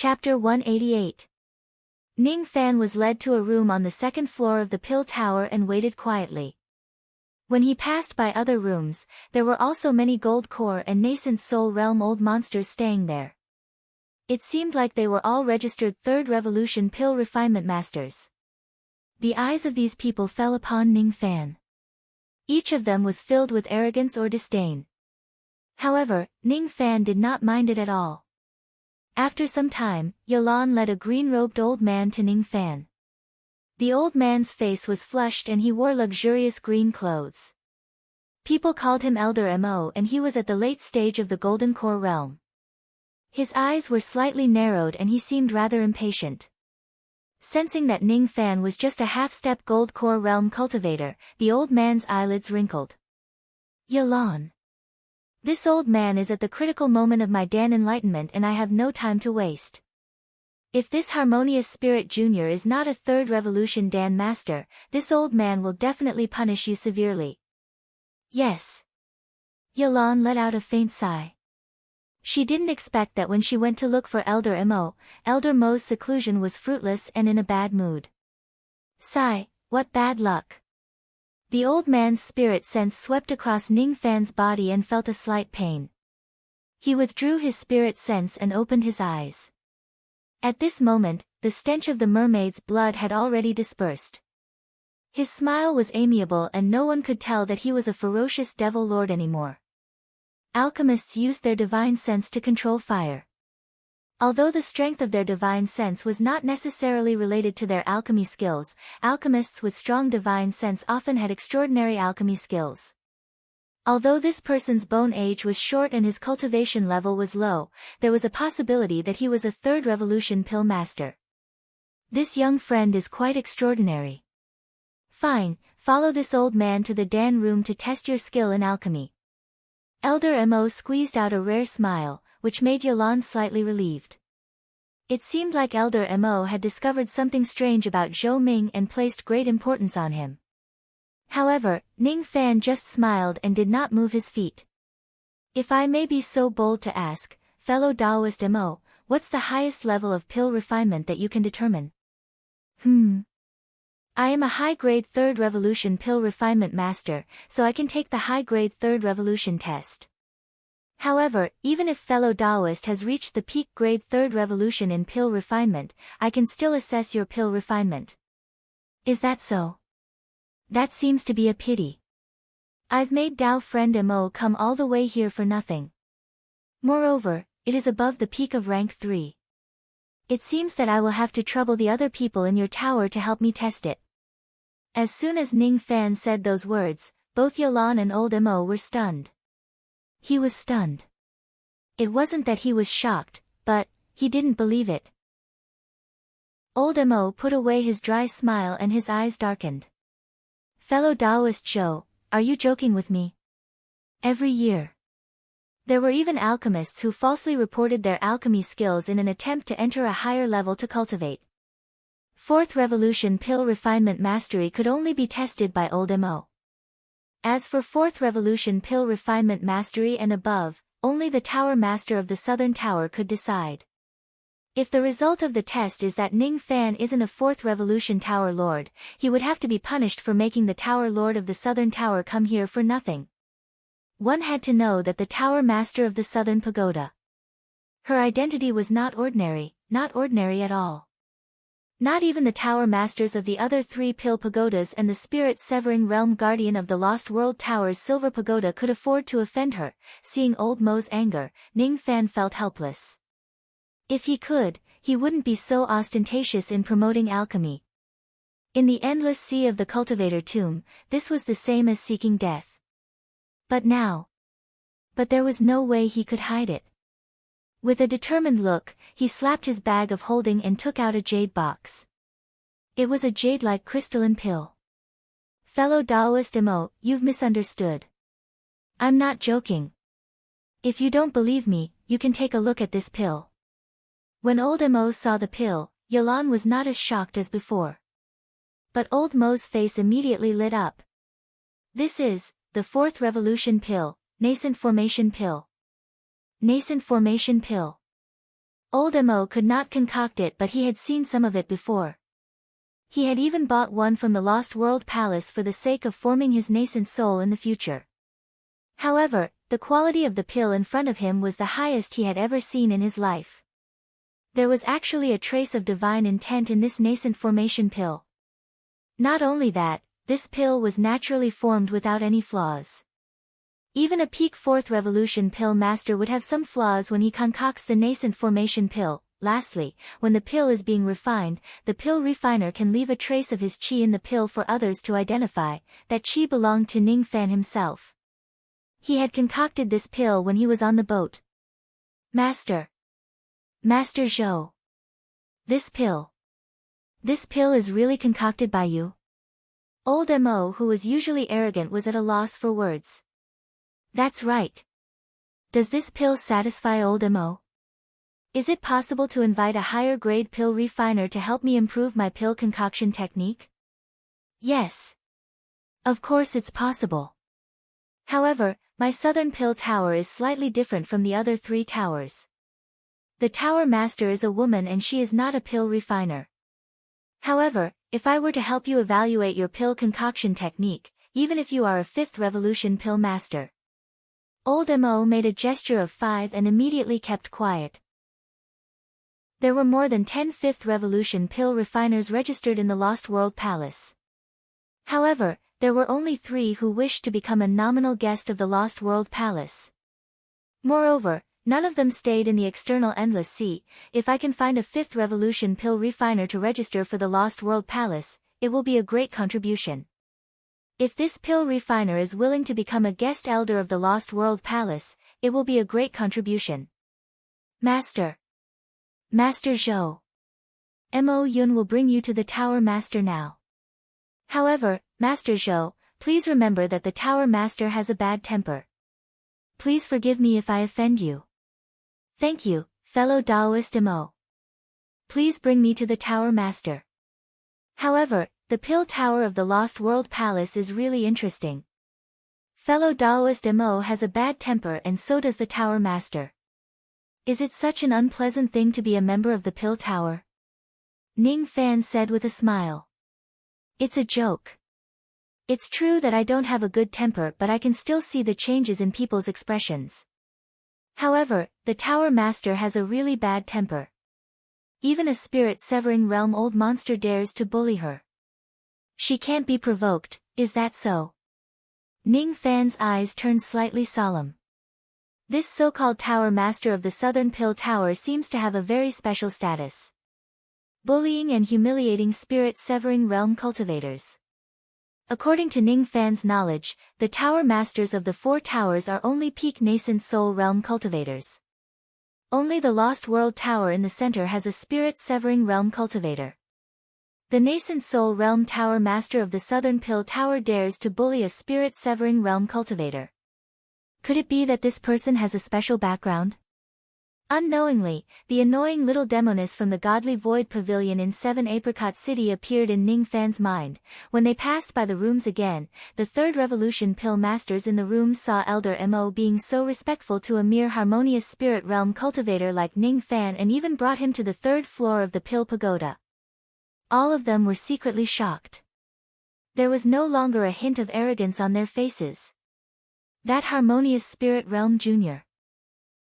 Chapter 188. Ning Fan was led to a room on the second floor of the pill tower and waited quietly. When he passed by other rooms, there were also many gold core and nascent soul realm old monsters staying there. It seemed like they were all registered third revolution pill refinement masters. The eyes of these people fell upon Ning Fan. Each of them was filled with arrogance or disdain. However, Ning Fan did not mind it at all. After some time, Yalan led a green-robed old man to Ning Fan. The old man's face was flushed and he wore luxurious green clothes. People called him Elder Mo and he was at the late stage of the Golden Core realm. His eyes were slightly narrowed and he seemed rather impatient. Sensing that Ning Fan was just a half-step Gold Core realm cultivator, the old man's eyelids wrinkled. Yalan. This old man is at the critical moment of my Dan enlightenment and I have no time to waste. If this harmonious spirit junior is not a third revolution Dan master, this old man will definitely punish you severely. Yes. Yalan let out a faint sigh. She didn't expect that when she went to look for Elder Mo, Elder Mo's seclusion was fruitless and in a bad mood. Sigh, what bad luck. The old man's spirit sense swept across Ning Fan's body and felt a slight pain. He withdrew his spirit sense and opened his eyes. At this moment, the stench of the mermaid's blood had already dispersed. His smile was amiable and no one could tell that he was a ferocious devil lord anymore. Alchemists used their divine sense to control fire. Although the strength of their divine sense was not necessarily related to their alchemy skills, alchemists with strong divine sense often had extraordinary alchemy skills. Although this person's bone age was short and his cultivation level was low, there was a possibility that he was a third revolution pill master. This young friend is quite extraordinary. Fine, follow this old man to the Dan room to test your skill in alchemy. Elder Mo squeezed out a rare smile, which made Yalan slightly relieved. It seemed like Elder Mo had discovered something strange about Zhou Ming and placed great importance on him. However, Ning Fan just smiled and did not move his feet. If I may be so bold to ask, fellow Taoist Mo, what's the highest level of pill refinement that you can determine? I am a high-grade third revolution pill refinement master, so I can take the high-grade third revolution test. However, even if fellow Taoist has reached the peak grade third revolution in pill refinement, I can still assess your pill refinement. Is that so? That seems to be a pity. I've made Dao friend Mo come all the way here for nothing. Moreover, it is above the peak of rank 3. It seems that I will have to trouble the other people in your tower to help me test it. As soon as Ning Fan said those words, both Yalan and old Mo were stunned. He was stunned. It wasn't that he was shocked, but he didn't believe it. Old Mo put away his dry smile and his eyes darkened. Fellow Taoist Zhou, are you joking with me? Every year. There were even alchemists who falsely reported their alchemy skills in an attempt to enter a higher level to cultivate. Fourth revolution pill refinement mastery could only be tested by old Mo. As for fourth revolution pill refinement mastery and above, only the tower master of the southern tower could decide. If the result of the test is that Ning Fan isn't a fourth revolution tower lord, he would have to be punished for making the tower lord of the southern tower come here for nothing. One had to know that the tower master of the southern pagoda. Her identity was not ordinary at all. Not even the tower masters of the other 3 pill pagodas and the spirit-severing realm guardian of the Lost World Tower's silver pagoda could afford to offend her. Seeing old Mo's anger, Ning Fan felt helpless. If he could, he wouldn't be so ostentatious in promoting alchemy. In the endless sea of the cultivator tomb, this was the same as seeking death. But there was no way he could hide it. With a determined look, he slapped his bag of holding and took out a jade box. It was a jade-like crystalline pill. Fellow Taoist Mo, you've misunderstood. I'm not joking. If you don't believe me, you can take a look at this pill. When old Mo saw the pill, Yalan was not as shocked as before. But old Mo's face immediately lit up. This is the fourth revolution pill, nascent formation pill. Nascent formation pill. Old Mo could not concoct it, but he had seen some of it before. He had even bought one from the Lost World Palace for the sake of forming his nascent soul in the future. However, the quality of the pill in front of him was the highest he had ever seen in his life. There was actually a trace of divine intent in this nascent formation pill. Not only that, this pill was naturally formed without any flaws. Even a peak fourth revolution pill master would have some flaws when he concocts the nascent formation pill. Lastly, when the pill is being refined, the pill refiner can leave a trace of his qi in the pill for others to identify that qi belonged to Ning Fan himself. He had concocted this pill when he was on the boat. Master Zhou. This pill is really concocted by you? Old Mo, who was usually arrogant, was at a loss for words. That's right. Does this pill satisfy Old Mo? Is it possible to invite a higher grade pill refiner to help me improve my pill concoction technique? Yes. Of course it's possible. However, my southern pill tower is slightly different from the other 3 towers. The tower master is a woman and she is not a pill refiner. However, if I were to help you evaluate your pill concoction technique, even if you are a 5th revolution pill master. Old Mo made a gesture of 5 and immediately kept quiet. There were more than 10 5th revolution pill refiners registered in the Lost World Palace. However, there were only 3 who wished to become a nominal guest of the Lost World Palace. Moreover, none of them stayed in the external endless sea. If I can find a 5th revolution pill refiner to register for the Lost World Palace, it will be a great contribution. If this pill refiner is willing to become a guest elder of the Lost World Palace, it will be a great contribution. Master Zhou. Mo Yun will bring you to the Tower Master now. However, Master Zhou, please remember that the Tower Master has a bad temper. Please forgive me if I offend you. Thank you, fellow Taoist Mo. Please bring me to the Tower Master. However, the Pill Tower of the Lost World Palace is really interesting. Fellow Taoist Mo has a bad temper and so does the Tower Master. Is it such an unpleasant thing to be a member of the Pill Tower? Ning Fan said with a smile. It's a joke. It's true that I don't have a good temper, but I can still see the changes in people's expressions. However, the Tower Master has a really bad temper. Even a spirit-severing realm old monster dares to bully her. She can't be provoked, is that so? Ning Fan's eyes turned slightly solemn. This so-called Tower Master of the Southern Pill Tower seems to have a very special status. Bullying and humiliating spirit-severing realm cultivators. According to Ning Fan's knowledge, the Tower Masters of the 4 towers are only peak nascent soul realm cultivators. Only the Lost World Tower in the center has a spirit-severing realm cultivator. The nascent soul realm Tower Master of the Southern Pill Tower dares to bully a spirit-severing realm cultivator. Could it be that this person has a special background? Unknowingly, the annoying little demoness from the Godly Void Pavilion in 7 Apricot City appeared in Ning Fan's mind. When they passed by the rooms again, the 3rd Revolution Pill Masters in the rooms saw Elder Mo being so respectful to a mere harmonious spirit realm cultivator like Ning Fan and even brought him to the 3rd floor of the Pill Pagoda. All of them were secretly shocked. There was no longer a hint of arrogance on their faces. That harmonious spirit realm junior.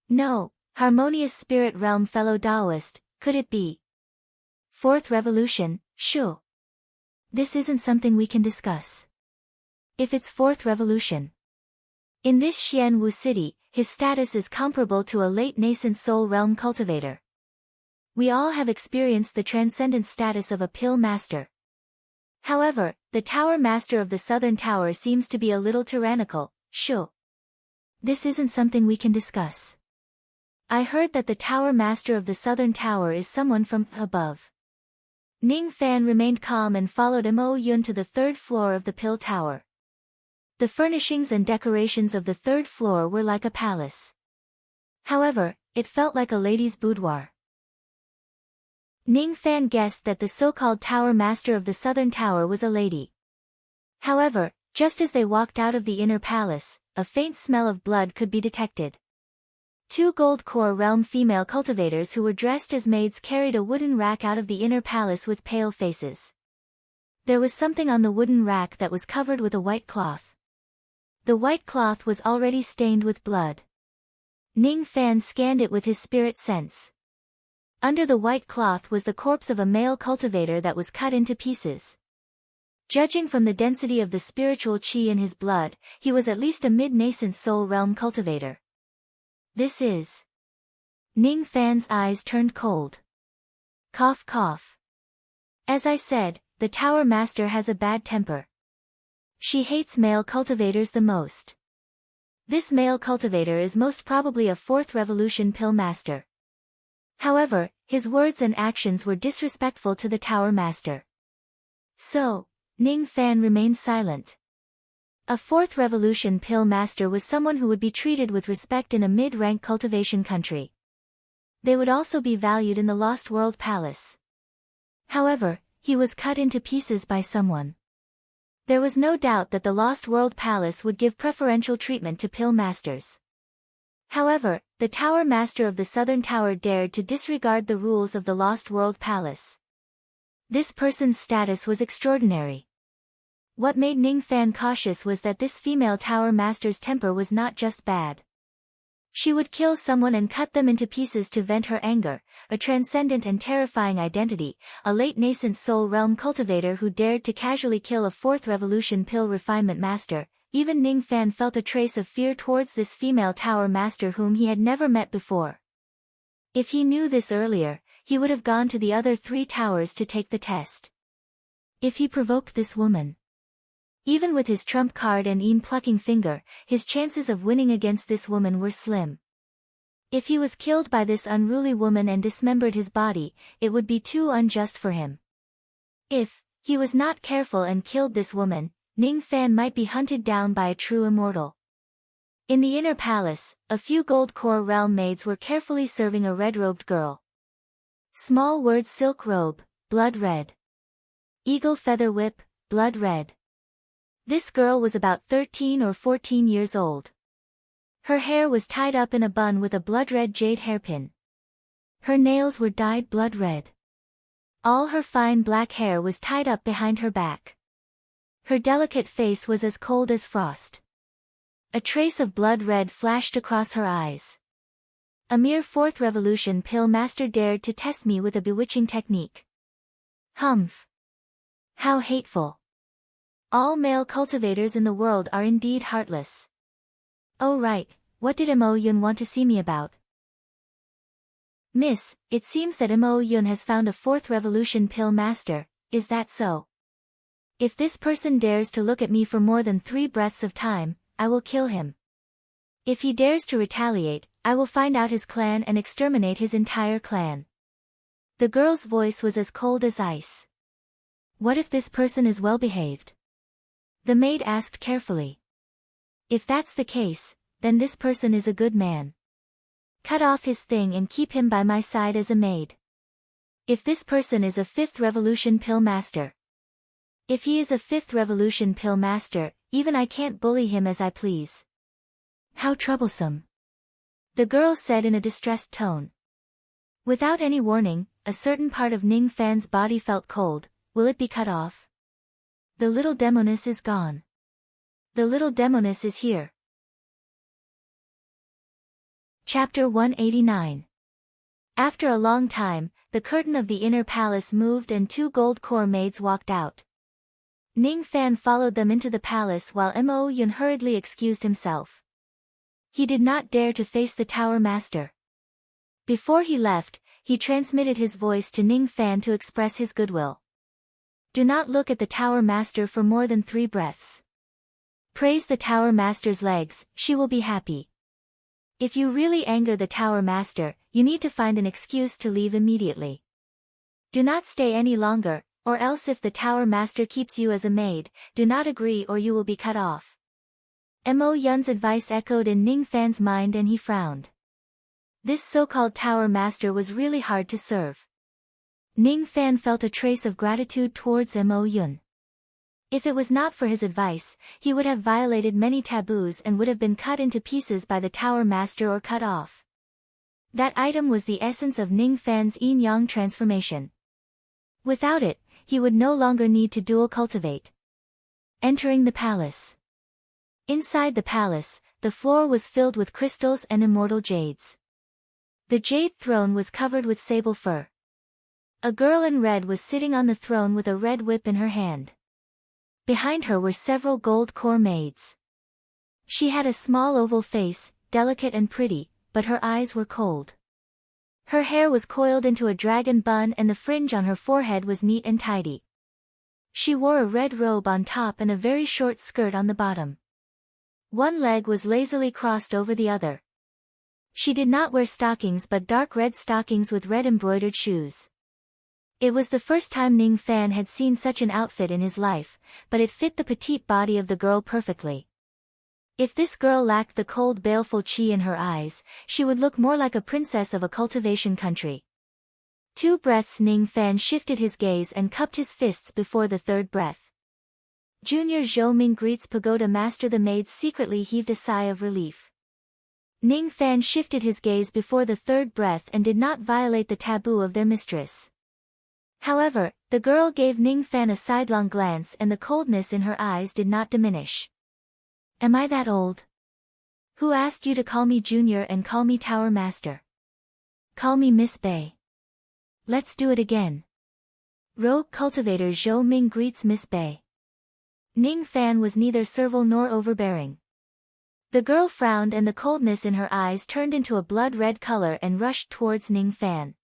No, harmonious spirit realm fellow Taoist, could it be? 4th revolution, Shu. This isn't something we can discuss. If it's 4th revolution. In this Xianwu city, his status is comparable to a late nascent soul realm cultivator. We all have experienced the transcendent status of a pill master. However, the Tower Master of the Southern Tower seems to be a little tyrannical, Shu. This isn't something we can discuss. I heard that the Tower Master of the Southern Tower is someone from above. Ning Fan remained calm and followed Mo Yun to the 3rd floor of the Pill Tower. The furnishings and decorations of the 3rd floor were like a palace. However, it felt like a lady's boudoir. Ning Fan guessed that the so-called Tower Master of the Southern Tower was a lady. However, just as they walked out of the inner palace, a faint smell of blood could be detected. 2 gold core realm female cultivators who were dressed as maids carried a wooden rack out of the inner palace with pale faces. There was something on the wooden rack that was covered with a white cloth. The white cloth was already stained with blood. Ning Fan scanned it with his spirit sense. Under the white cloth was the corpse of a male cultivator that was cut into pieces. Judging from the density of the spiritual qi in his blood, he was at least a mid-nascent soul realm cultivator. This is... Ning Fan's eyes turned cold. Cough cough. As I said, the Tower Master has a bad temper. She hates male cultivators the most. This male cultivator is most probably a 4th Revolution Pill Master. However, his words and actions were disrespectful to the Tower Master. So, Ning Fan remained silent. A 4th Revolution Pill Master was someone who would be treated with respect in a mid-rank cultivation country. They would also be valued in the Lost World Palace. However, he was cut into pieces by someone. There was no doubt that the Lost World Palace would give preferential treatment to Pill Masters. However, the Tower Master of the Southern Tower dared to disregard the rules of the Lost World Palace. This person's status was extraordinary. What made Ning Fan cautious was that this female Tower Master's temper was not just bad. She would kill someone and cut them into pieces to vent her anger, a transcendent and terrifying identity, a late nascent soul realm cultivator who dared to casually kill a 4th Revolution Pill Refinement Master. Even Ning Fan felt a trace of fear towards this female Tower Master whom he had never met before. If he knew this earlier, he would have gone to the other 3 towers to take the test. If he provoked this woman. Even with his trump card and plucking finger, his chances of winning against this woman were slim. If he was killed by this unruly woman and dismembered his body, it would be too unjust for him. If he was not careful and killed this woman, Ning Fan might be hunted down by a true immortal. In the inner palace, a few gold core realm maids were carefully serving a red-robed girl. Small word silk robe, blood red. Eagle feather whip, blood red. This girl was about 13 or 14 years old. Her hair was tied up in a bun with a blood-red jade hairpin. Her nails were dyed blood red. All her fine black hair was tied up behind her back. Her delicate face was as cold as frost. A trace of blood red flashed across her eyes. A mere 4th Revolution Pill Master dared to test me with a bewitching technique. Humph. How hateful. All male cultivators in the world are indeed heartless. Oh right, what did Mo Yun want to see me about? Miss, it seems that Mo Yun has found a 4th Revolution Pill Master, is that so? If this person dares to look at me for more than 3 breaths of time, I will kill him. If he dares to retaliate, I will find out his clan and exterminate his entire clan. The girl's voice was as cold as ice. What if this person is well behaved? The maid asked carefully. If that's the case, then this person is a good man. Cut off his thing and keep him by my side as a maid. If this person is a 5th Revolution Pill Master. If he is a 5th Revolution Pill Master, even I can't bully him as I please. How troublesome. The girl said in a distressed tone. Without any warning, a certain part of Ning Fan's body felt cold. Will it be cut off? The little demoness is gone. The little demoness is here. Chapter 189. After a long time, the curtain of the inner palace moved and 2 gold core maids walked out. Ning Fan followed them into the palace while Mo Yun hurriedly excused himself. He did not dare to face the Tower Master. Before he left, he transmitted his voice to Ning Fan to express his goodwill. Do not look at the Tower Master for more than 3 breaths. Praise the Tower Master's legs, she will be happy. If you really anger the Tower Master, you need to find an excuse to leave immediately. Do not stay any longer, or else if the Tower Master keeps you as a maid, do not agree or you will be cut off. Mo Yun's advice echoed in Ning Fan's mind and he frowned. This so-called Tower Master was really hard to serve. Ning Fan felt a trace of gratitude towards Mo Yun. If it was not for his advice, he would have violated many taboos and would have been cut into pieces by the Tower Master or cut off. That item was the essence of Ning Fan's yin-yang transformation. Without it, he would no longer need to dual cultivate. Entering the palace. Inside the palace, the floor was filled with crystals and immortal jades. The jade throne was covered with sable fur. A girl in red was sitting on the throne with a red whip in her hand. Behind her were several gold core maids. She had a small oval face, delicate and pretty, but her eyes were cold. Her hair was coiled into a dragon bun and the fringe on her forehead was neat and tidy. She wore a red robe on top and a very short skirt on the bottom. One leg was lazily crossed over the other. She did not wear stockings but dark red stockings with red embroidered shoes. It was the first time Ning Fan had seen such an outfit in his life, but it fit the petite body of the girl perfectly. If this girl lacked the cold baleful chi in her eyes, she would look more like a princess of a cultivation country. 2 breaths. Ning Fan shifted his gaze and cupped his fists before the 3rd breath. Junior Zhou Ming greets pagoda master. The maids secretly heaved a sigh of relief. Ning Fan shifted his gaze before the 3rd breath and did not violate the taboo of their mistress. However, the girl gave Ning Fan a sidelong glance and the coldness in her eyes did not diminish. Am I that old? Who asked you to call me Junior and call me Tower Master? Call me Miss Bei. Let's do it again. Rogue cultivator Zhou Ming greets Miss Bei. Ning Fan was neither servile nor overbearing. The girl frowned and the coldness in her eyes turned into a blood-red color and rushed towards Ning Fan.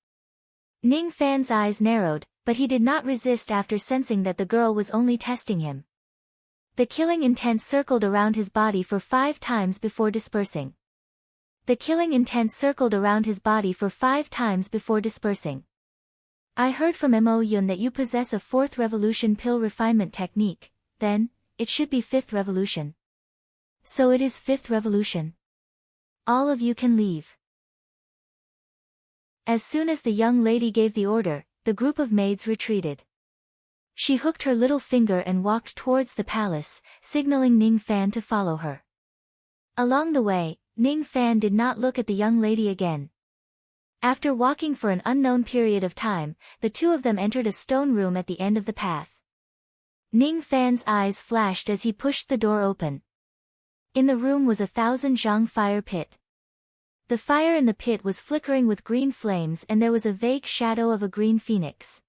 Ning Fan's eyes narrowed, but he did not resist after sensing that the girl was only testing him. The killing intent circled around his body for 5 times before dispersing. The killing intent circled around his body for 5 times before dispersing. I heard from Mo Yun that you possess a 4th revolution pill refinement technique, then, it should be 5th revolution. So it is 5th revolution. All of you can leave. As soon as the young lady gave the order, the group of maids retreated. She hooked her little finger and walked towards the palace, signaling Ning Fan to follow her. Along the way, Ning Fan did not look at the young lady again. After walking for an unknown period of time, the 2 of them entered a stone room at the end of the path. Ning Fan's eyes flashed as he pushed the door open. In the room was a 1,000 zhang fire pit. The fire in the pit was flickering with green flames and there was a vague shadow of a green phoenix.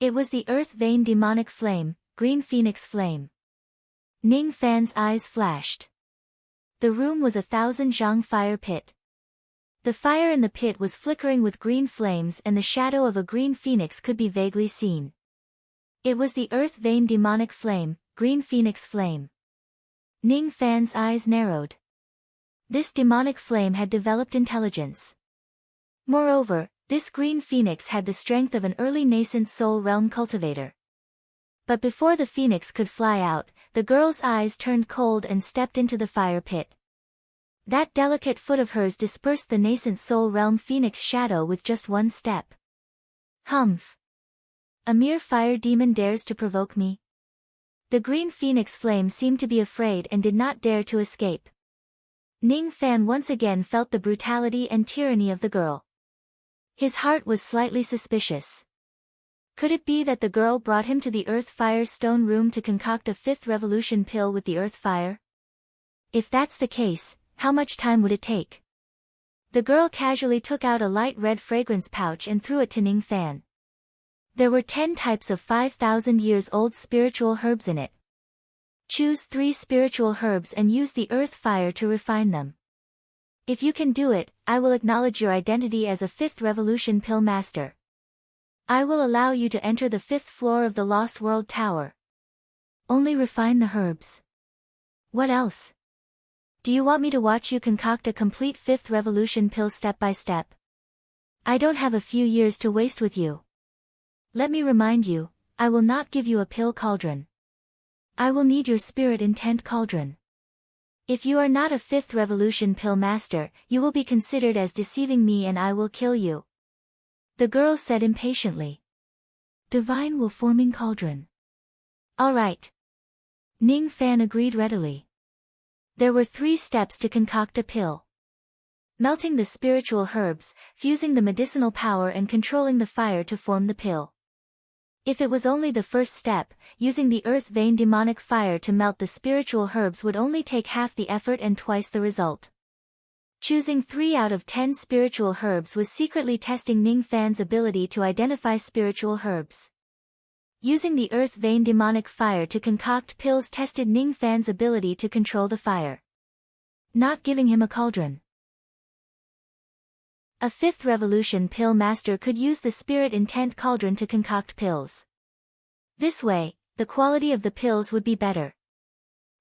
It was the earth vein demonic flame, green phoenix flame. Ning Fan's eyes flashed. The room was a 1,000 zhang fire pit. The fire in the pit was flickering with green flames and the shadow of a green phoenix could be vaguely seen. It was the earth vein demonic flame, green phoenix flame. Ning Fan's eyes narrowed. This demonic flame had developed intelligence. Moreover, this green phoenix had the strength of an early nascent soul realm cultivator. But before the phoenix could fly out, the girl's eyes turned cold and stepped into the fire pit. That delicate foot of hers dispersed the nascent soul realm phoenix shadow with just 1 step. Humph! A mere fire demon dares to provoke me? The green phoenix flame seemed to be afraid and did not dare to escape. Ning Fan once again felt the brutality and tyranny of the girl. His heart was slightly suspicious. Could it be that the girl brought him to the earth fire stone room to concoct a 5th revolution pill with the earth fire? If that's the case, how much time would it take? The girl casually took out a light red fragrance pouch and threw it to Ning Fan. There were 10 types of 5,000 years old spiritual herbs in it. Choose 3 spiritual herbs and use the earth fire to refine them. If you can do it, I will acknowledge your identity as a 5th revolution pill master. I will allow you to enter the 5th floor of the Lost World Tower. Only refine the herbs. What else? Do you want me to watch you concoct a complete 5th revolution pill step by step? I don't have a few years to waste with you. Let me remind you, I will not give you a pill cauldron. I will need your spirit intent cauldron. If you are not a 5th revolution pill master, you will be considered as deceiving me and I will kill you. The girl said impatiently. Divine will forming cauldron. All right. Ning Fan agreed readily. There were 3 steps to concoct a pill. melting the spiritual herbs, fusing the medicinal power and controlling the fire to form the pill. If it was only the first step, using the earth vein demonic fire to melt the spiritual herbs would only take half the effort and twice the result. Choosing 3 out of 10 spiritual herbs was secretly testing Ning Fan's ability to identify spiritual herbs. Using the earth vein demonic fire to concoct pills tested Ning Fan's ability to control the fire. Not giving him a cauldron. A 5th revolution pill master could use the spirit intent cauldron to concoct pills. This way, the quality of the pills would be better.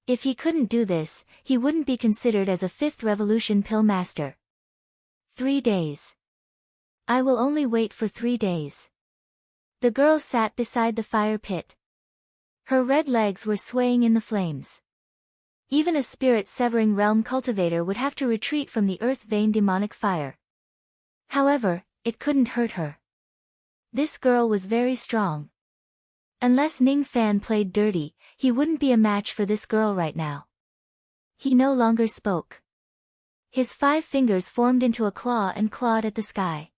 If he couldn't do this, he wouldn't be considered as a 5th revolution pill master. 3 days. I will only wait for 3 days. The girl sat beside the fire pit. Her red legs were swaying in the flames. Even a spirit-severing realm cultivator would have to retreat from the earth vein demonic fire. However, it couldn't hurt her. This girl was very strong. Unless Ning Fan played dirty, he wouldn't be a match for this girl right now. He no longer spoke. His 5 fingers formed into a claw and clawed at the sky.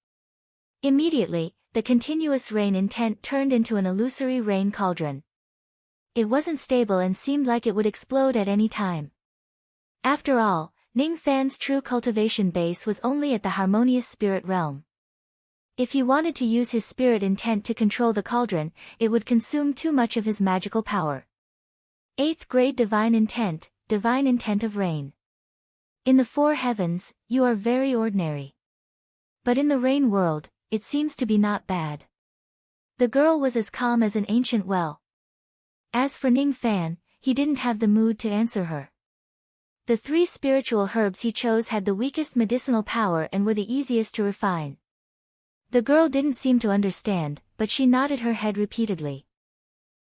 Immediately, the continuous rain intent turned into an illusory rain cauldron. It wasn't stable and seemed like it would explode at any time. After all, Ning Fan's true cultivation base was only at the harmonious spirit realm. If he wanted to use his spirit intent to control the cauldron, it would consume too much of his magical power. 8th grade divine intent of rain. In the 4 heavens, you are very ordinary. But in the rain world, it seems to be not bad. The girl was as calm as an ancient well. As for Ning Fan, he didn't have the mood to answer her. The 3 spiritual herbs he chose had the weakest medicinal power and were the easiest to refine. The girl didn't seem to understand, but she nodded her head repeatedly.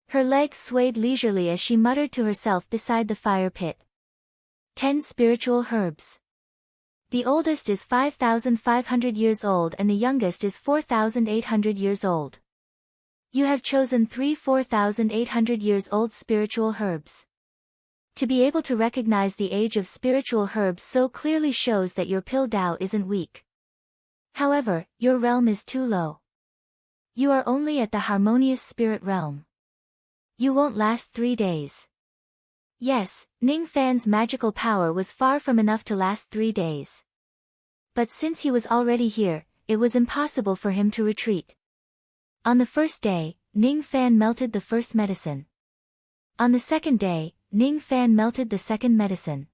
Her legs swayed leisurely as she muttered to herself beside the fire pit. 10 spiritual herbs. The oldest is 5,500 years old and the youngest is 4,800 years old. You have chosen 3 4,800 years old spiritual herbs. To be able to recognize the age of spiritual herbs so clearly shows that your pill Tao isn't weak. However, your realm is too low. You are only at the harmonious spirit realm. You won't last 3 days. Yes, Ning Fan's magical power was far from enough to last 3 days. But since he was already here, it was impossible for him to retreat. On the first day, Ning Fan melted the first medicine. On the second day, Ning Fan melted the second medicine.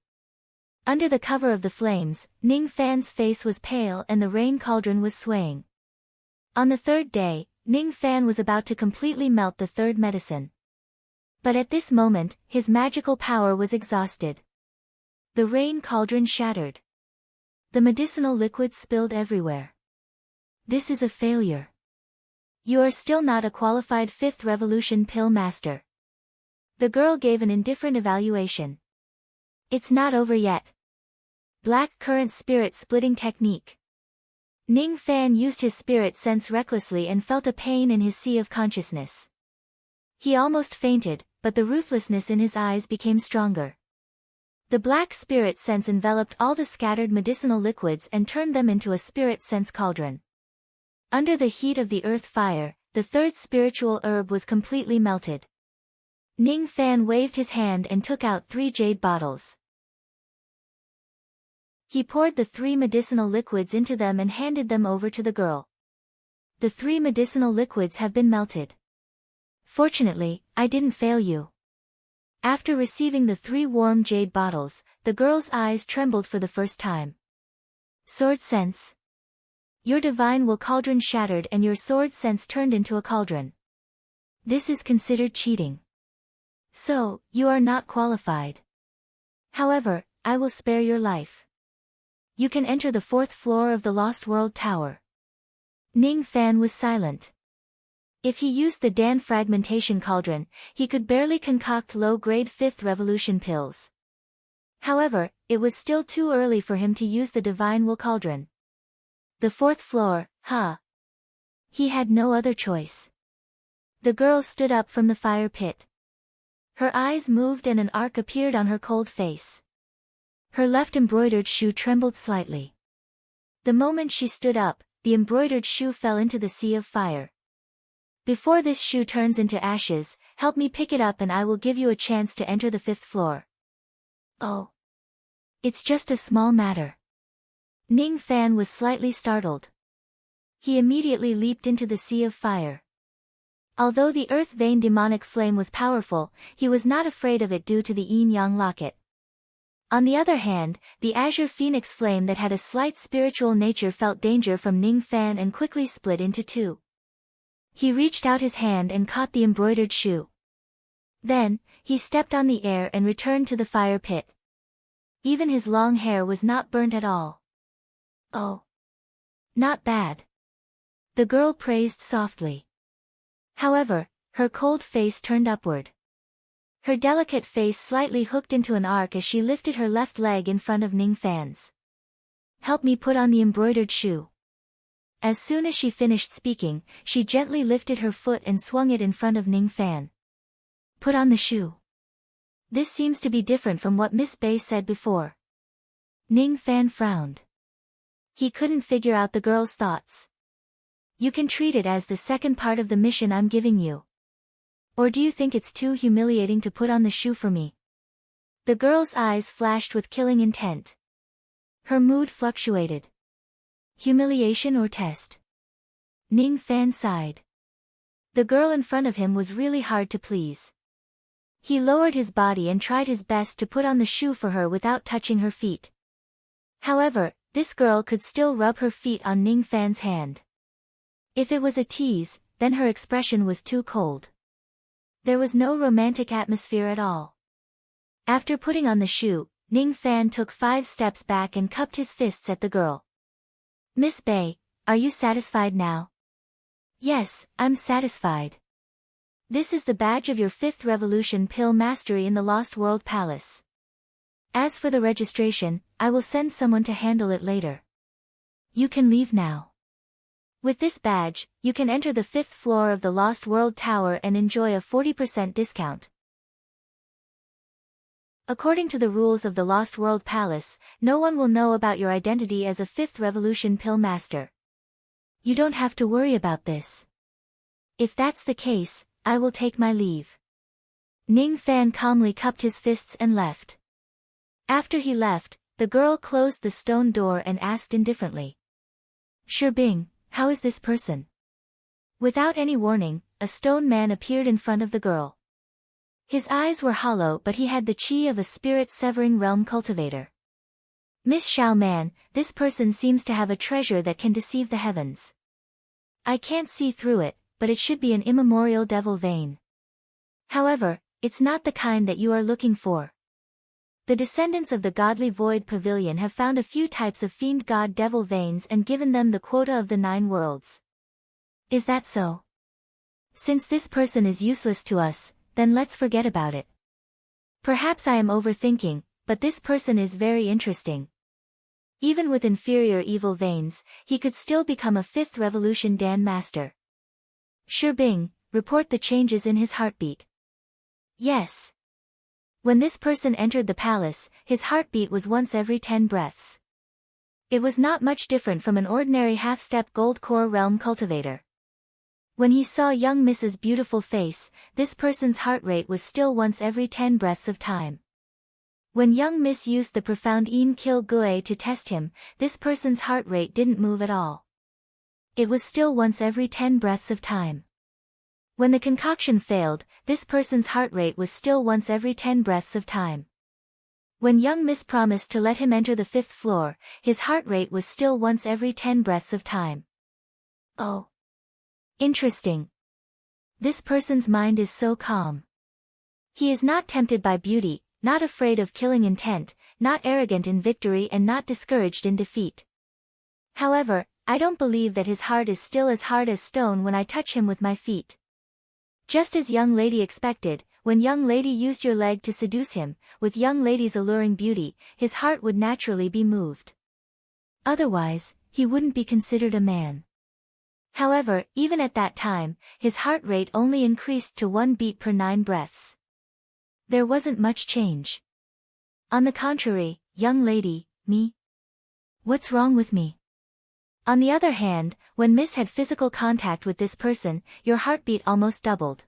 Under the cover of the flames, Ning Fan's face was pale and the rain cauldron was swaying. On the third day, Ning Fan was about to completely melt the third medicine. But at this moment, his magical power was exhausted. The rain cauldron shattered. The medicinal liquid spilled everywhere. This is a failure. You are still not a qualified 5th revolution pill master. The girl gave an indifferent evaluation. It's not over yet. Black current spirit splitting technique. Ning Fan used his spirit sense recklessly and felt a pain in his sea of consciousness. He almost fainted, but the ruthlessness in his eyes became stronger. The black spirit sense enveloped all the scattered medicinal liquids and turned them into a spirit sense cauldron. Under the heat of the earth fire, the third spiritual herb was completely melted. Ning Fan waved his hand and took out 3 jade bottles. He poured the 3 medicinal liquids into them and handed them over to the girl. The 3 medicinal liquids have been melted. Fortunately, I didn't fail you. After receiving the 3 warm jade bottles, the girl's eyes trembled for the first time. Sword sense. Your divine will cauldron shattered and your sword sense turned into a cauldron. This is considered cheating. So, you are not qualified. However, I will spare your life. You can enter the 4th floor of the Lost World Tower. Ning Fan was silent. If he used the Dan fragmentation cauldron, he could barely concoct low-grade 5th revolution pills. However, it was still too early for him to use the divine will cauldron. The 4th floor, huh? He had no other choice. The girl stood up from the fire pit. Her eyes moved and an arc appeared on her cold face. Her left embroidered shoe trembled slightly. The moment she stood up, the embroidered shoe fell into the sea of fire. Before this shoe turns into ashes, help me pick it up and I will give you a chance to enter the 5th floor. Oh. It's just a small matter. Ning Fan was slightly startled. He immediately leaped into the sea of fire. Although the earth vein demonic flame was powerful, he was not afraid of it due to the yin-yang locket. On the other hand, the azure phoenix flame that had a slight spiritual nature felt danger from Ning Fan and quickly split into two. He reached out his hand and caught the embroidered shoe. Then, he stepped on the air and returned to the fire pit. Even his long hair was not burnt at all. Oh. Not bad. The girl praised softly. However, her cold face turned upward. Her delicate face slightly hooked into an arc as she lifted her left leg in front of Ning Fan's. Help me put on the embroidered shoe. As soon as she finished speaking, she gently lifted her foot and swung it in front of Ning Fan. Put on the shoe. This seems to be different from what Miss Bei said before. Ning Fan frowned. He couldn't figure out the girl's thoughts. You can treat it as the second part of the mission I'm giving you. Or do you think it's too humiliating to put on the shoe for me? The girl's eyes flashed with killing intent. Her mood fluctuated. Humiliation or test? Ning Fan sighed. The girl in front of him was really hard to please. He lowered his body and tried his best to put on the shoe for her without touching her feet. However, this girl could still rub her feet on Ning Fan's hand. If it was a tease, then her expression was too cold. There was no romantic atmosphere at all. After putting on the shoe, Ning Fan took 5 steps back and cupped his fists at the girl. Miss Bei, are you satisfied now? Yes, I'm satisfied. This is the badge of your 5th revolution pill mastery in the Lost World Palace. As for the registration, I will send someone to handle it later. You can leave now. With this badge, you can enter the 5th floor of the Lost World Tower and enjoy a 40% discount. According to the rules of the Lost World Palace, no one will know about your identity as a 5th revolution pill master. You don't have to worry about this. If that's the case, I will take my leave. Ning Fan calmly cupped his fists and left. After he left, the girl closed the stone door and asked indifferently. Bing, how is this person? Without any warning, a stone man appeared in front of the girl. His eyes were hollow but he had the chi of a spirit-severing realm cultivator. Miss Xiao Man, this person seems to have a treasure that can deceive the heavens. I can't see through it, but it should be an immemorial devil vein. However, it's not the kind that you are looking for. The descendants of the godly void pavilion have found a few types of fiend god devil veins and given them the quota of the 9 worlds. Is that so? Since this person is useless to us, then let's forget about it. Perhaps I am overthinking, but this person is very interesting. Even with inferior evil veins, he could still become a 5th revolution Dan master. Bing, report the changes in his heartbeat. Yes. When this person entered the palace, his heartbeat was once every 10 breaths. It was not much different from an ordinary half-step gold core realm cultivator. When he saw young Mrs. beautiful face, this person's heart rate was still once every 10 breaths of time. When young Miss used the profound Yin Kill Gue to test him, this person's heart rate didn't move at all. It was still once every 10 breaths of time. When the concoction failed, this person's heart rate was still once every 10 breaths of time. When young Miss promised to let him enter the 5th floor, his heart rate was still once every 10 breaths of time. Oh. Interesting. This person's mind is so calm. He is not tempted by beauty, not afraid of killing intent, not arrogant in victory and not discouraged in defeat. However, I don't believe that his heart is still as hard as stone when I touch him with my feet. Just as young lady expected, when young lady used your leg to seduce him, with young lady's alluring beauty, his heart would naturally be moved. Otherwise, he wouldn't be considered a man. However, even at that time, his heart rate only increased to 1 beat per 9 breaths. There wasn't much change. On the contrary, young lady, me? What's wrong with me? On the other hand, when Miss had physical contact with this person, your heartbeat almost doubled.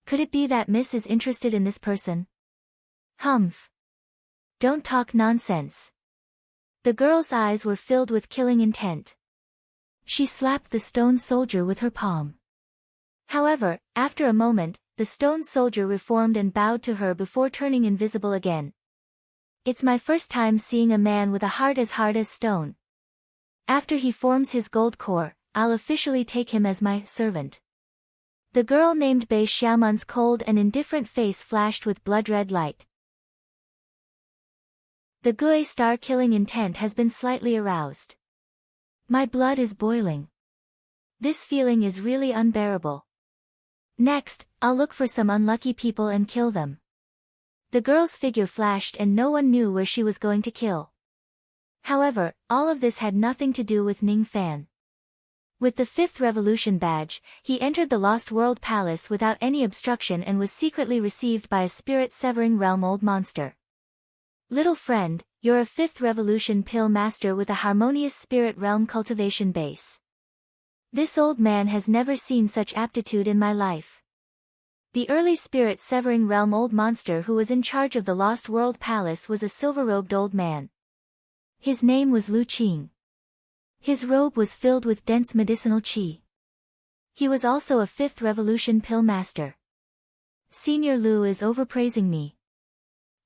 Could it be that Miss is interested in this person? Humph. Don't talk nonsense. The girl's eyes were filled with killing intent. She slapped the stone soldier with her palm. However, after a moment, the stone soldier reformed and bowed to her before turning invisible again. It's my first time seeing a man with a heart as hard as stone. After he forms his gold core, I'll officially take him as my servant. The girl named Bei Xiaoman's cold and indifferent face flashed with blood-red light. The Gui star killing intent has been slightly aroused. My blood is boiling. This feeling is really unbearable. Next, I'll look for some unlucky people and kill them. The girl's figure flashed and no one knew where she was going to kill. However, all of this had nothing to do with Ning Fan. With the 5th Revolution badge, he entered the Lost World Palace without any obstruction and was secretly received by a spirit-severing realm old monster. Little friend, you're a 5th Revolution pill master with a harmonious spirit realm cultivation base. This old man has never seen such aptitude in my life. The early spirit-severing realm old monster who was in charge of the Lost World Palace was a silver-robed old man. His name was Lu Qing. His robe was filled with dense medicinal qi. He was also a 5th Revolution pill master. Senior Lu is overpraising me.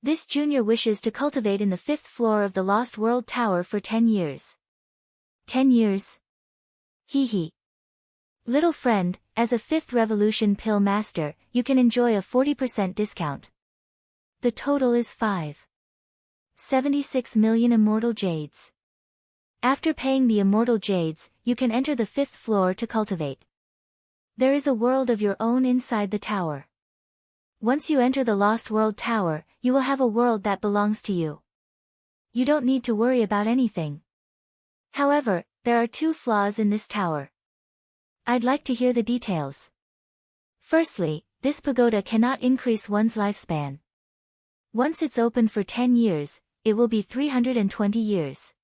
This junior wishes to cultivate in the 5th floor of the Lost World Tower for 10 years. 10 years? Hee hee. Little friend, as a 5th Revolution pill master, you can enjoy a 40% discount. The total is 76 million immortal jades. After paying the immortal jades, you can enter the 5th floor to cultivate. There is a world of your own inside the tower. Once you enter the Lost World Tower, you will have a world that belongs to you. You don't need to worry about anything. However, there are 2 flaws in this tower. I'd like to hear the details. Firstly, this pagoda cannot increase one's lifespan. Once it's open for 10 years, it will be 320 years.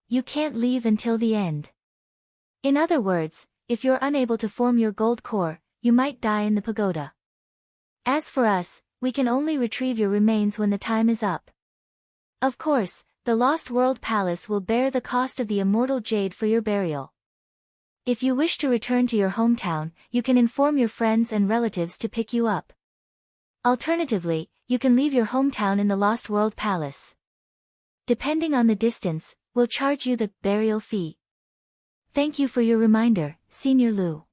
You can't leave until the end. In other words, if you're unable to form your gold core, you might die in the pagoda. As for us, we can only retrieve your remains when the time is up. Of course, the Lost World Palace will bear the cost of the immortal jade for your burial. If you wish to return to your hometown, you can inform your friends and relatives to pick you up. Alternatively, you can leave your hometown in the Lost World Palace. Depending on the distance, we'll charge you the burial fee. Thank you for your reminder, Senior Lu.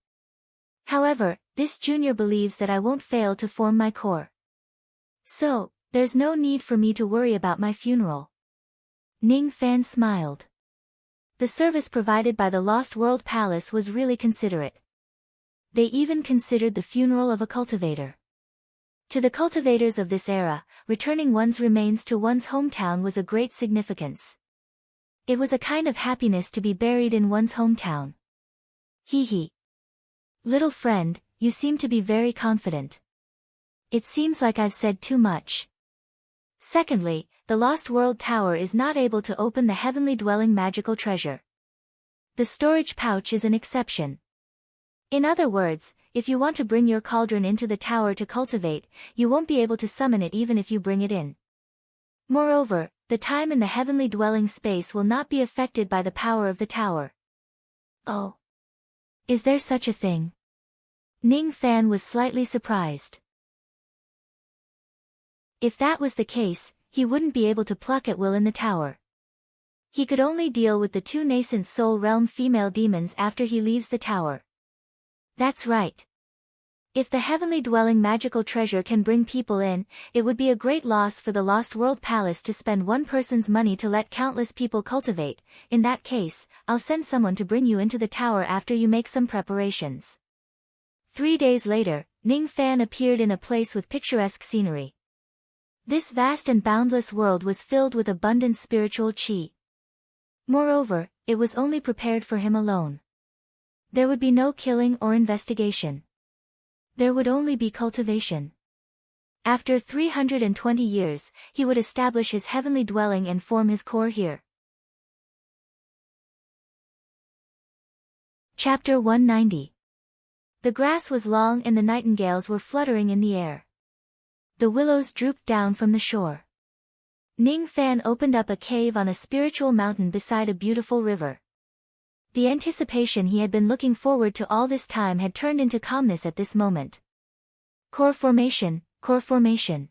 However, this junior believes that I won't fail to form my core. So, there's no need for me to worry about my funeral. Ning Fan smiled. The service provided by the Lost World Palace was really considerate. They even considered the funeral of a cultivator. To the cultivators of this era, returning one's remains to one's hometown was a great significance. It was a kind of happiness to be buried in one's hometown. Hee hee. Little friend, you seem to be very confident. It seems like I've said too much. Secondly, the Lost World Tower is not able to open the heavenly dwelling magical treasure. The storage pouch is an exception. In other words, if you want to bring your cauldron into the tower to cultivate, you won't be able to summon it even if you bring it in. Moreover, the time in the heavenly dwelling space will not be affected by the power of the tower. Oh. Is there such a thing? Ning Fan was slightly surprised. If that was the case, he wouldn't be able to pluck at will in the tower. He could only deal with the 2 nascent soul realm female demons after he leaves the tower. That's right. If the heavenly dwelling magical treasure can bring people in, it would be a great loss for the Lost World Palace to spend one person's money to let countless people cultivate. In that case, I'll send someone to bring you into the tower after you make some preparations. 3 days later, Ning Fan appeared in a place with picturesque scenery. This vast and boundless world was filled with abundant spiritual qi. Moreover, it was only prepared for him alone. There would be no killing or investigation. There would only be cultivation. After 320 years, he would establish his heavenly dwelling and form his core here. Chapter 190. The grass was long and the nightingales were fluttering in the air. The willows drooped down from the shore. Ning Fan opened up a cave on a spiritual mountain beside a beautiful river. The anticipation he had been looking forward to all this time had turned into calmness at this moment. Core formation, core formation.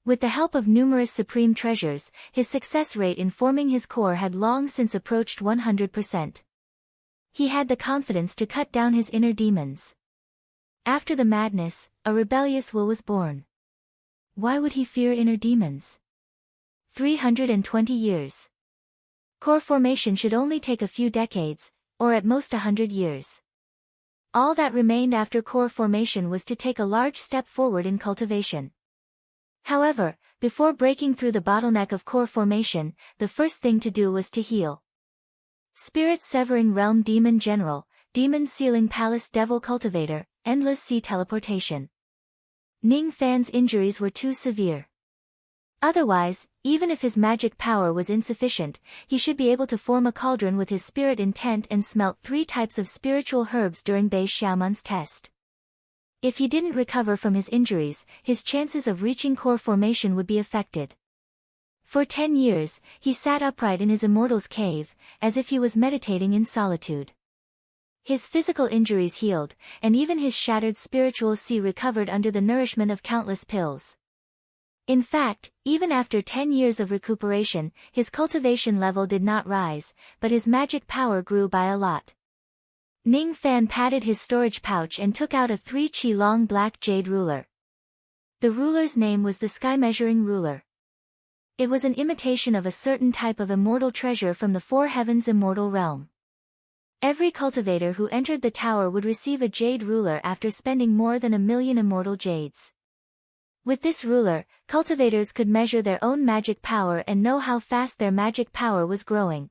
With the help of numerous supreme treasures, his success rate in forming his core had long since approached 100%. He had the confidence to cut down his inner demons. After the madness, a rebellious will was born. Why would he fear inner demons? 320 years. Core formation should only take a few decades, or at most 100 years. All that remained after core formation was to take a large step forward in cultivation. However, before breaking through the bottleneck of core formation, the first thing to do was to heal. Spirit Severing Realm Demon General, Demon Sealing Palace Devil Cultivator, Endless Sea Teleportation. Ning Fan's injuries were too severe. Otherwise, even if his magic power was insufficient, he should be able to form a cauldron with his spirit intent and smelt 3 types of spiritual herbs during Bei Xiaoman's test. If he didn't recover from his injuries, his chances of reaching core formation would be affected. For 10 years, he sat upright in his immortal's cave, as if he was meditating in solitude. His physical injuries healed, and even his shattered spiritual sea recovered under the nourishment of countless pills. In fact, even after 10 years of recuperation, his cultivation level did not rise, but his magic power grew by a lot. Ning Fan patted his storage pouch and took out a 3 long black jade ruler. The ruler's name was the Sky Measuring Ruler. It was an imitation of a certain type of immortal treasure from the 4 heavens immortal realm. Every cultivator who entered the tower would receive a jade ruler after spending more than 1,000,000 immortal jades. With this ruler, cultivators could measure their own magic power and know how fast their magic power was growing.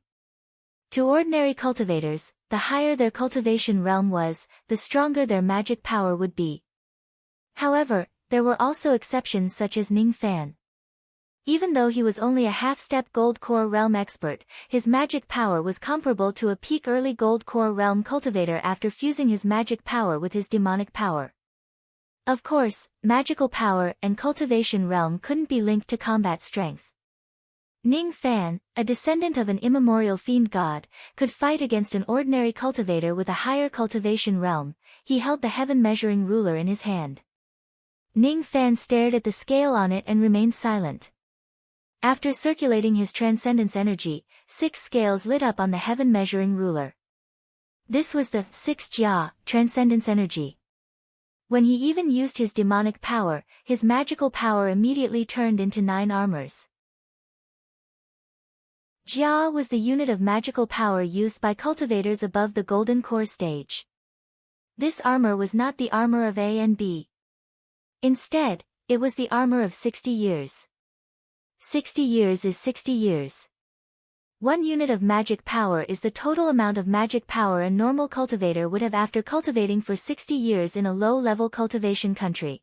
To ordinary cultivators, the higher their cultivation realm was, the stronger their magic power would be. However, there were also exceptions such as Ning Fan. Even though he was only a half-step gold core realm expert, his magic power was comparable to a peak early gold core realm cultivator after fusing his magic power with his demonic power. Of course, magical power and cultivation realm couldn't be linked to combat strength. Ning Fan, a descendant of an immemorial fiend god, could fight against an ordinary cultivator with a higher cultivation realm. He held the heaven measuring ruler in his hand. Ning Fan stared at the scale on it and remained silent. After circulating his transcendence energy, 6 scales lit up on the heaven measuring ruler. This was the 6 Jia, transcendence energy. When he even used his demonic power, his magical power immediately turned into 9 armors. Jia was the unit of magical power used by cultivators above the golden core stage. This armor was not the armor of A and B. Instead, it was the armor of 60 years. 60 years is 60 years. 1 unit of magic power is the total amount of magic power a normal cultivator would have after cultivating for 60 years in a low-level cultivation country.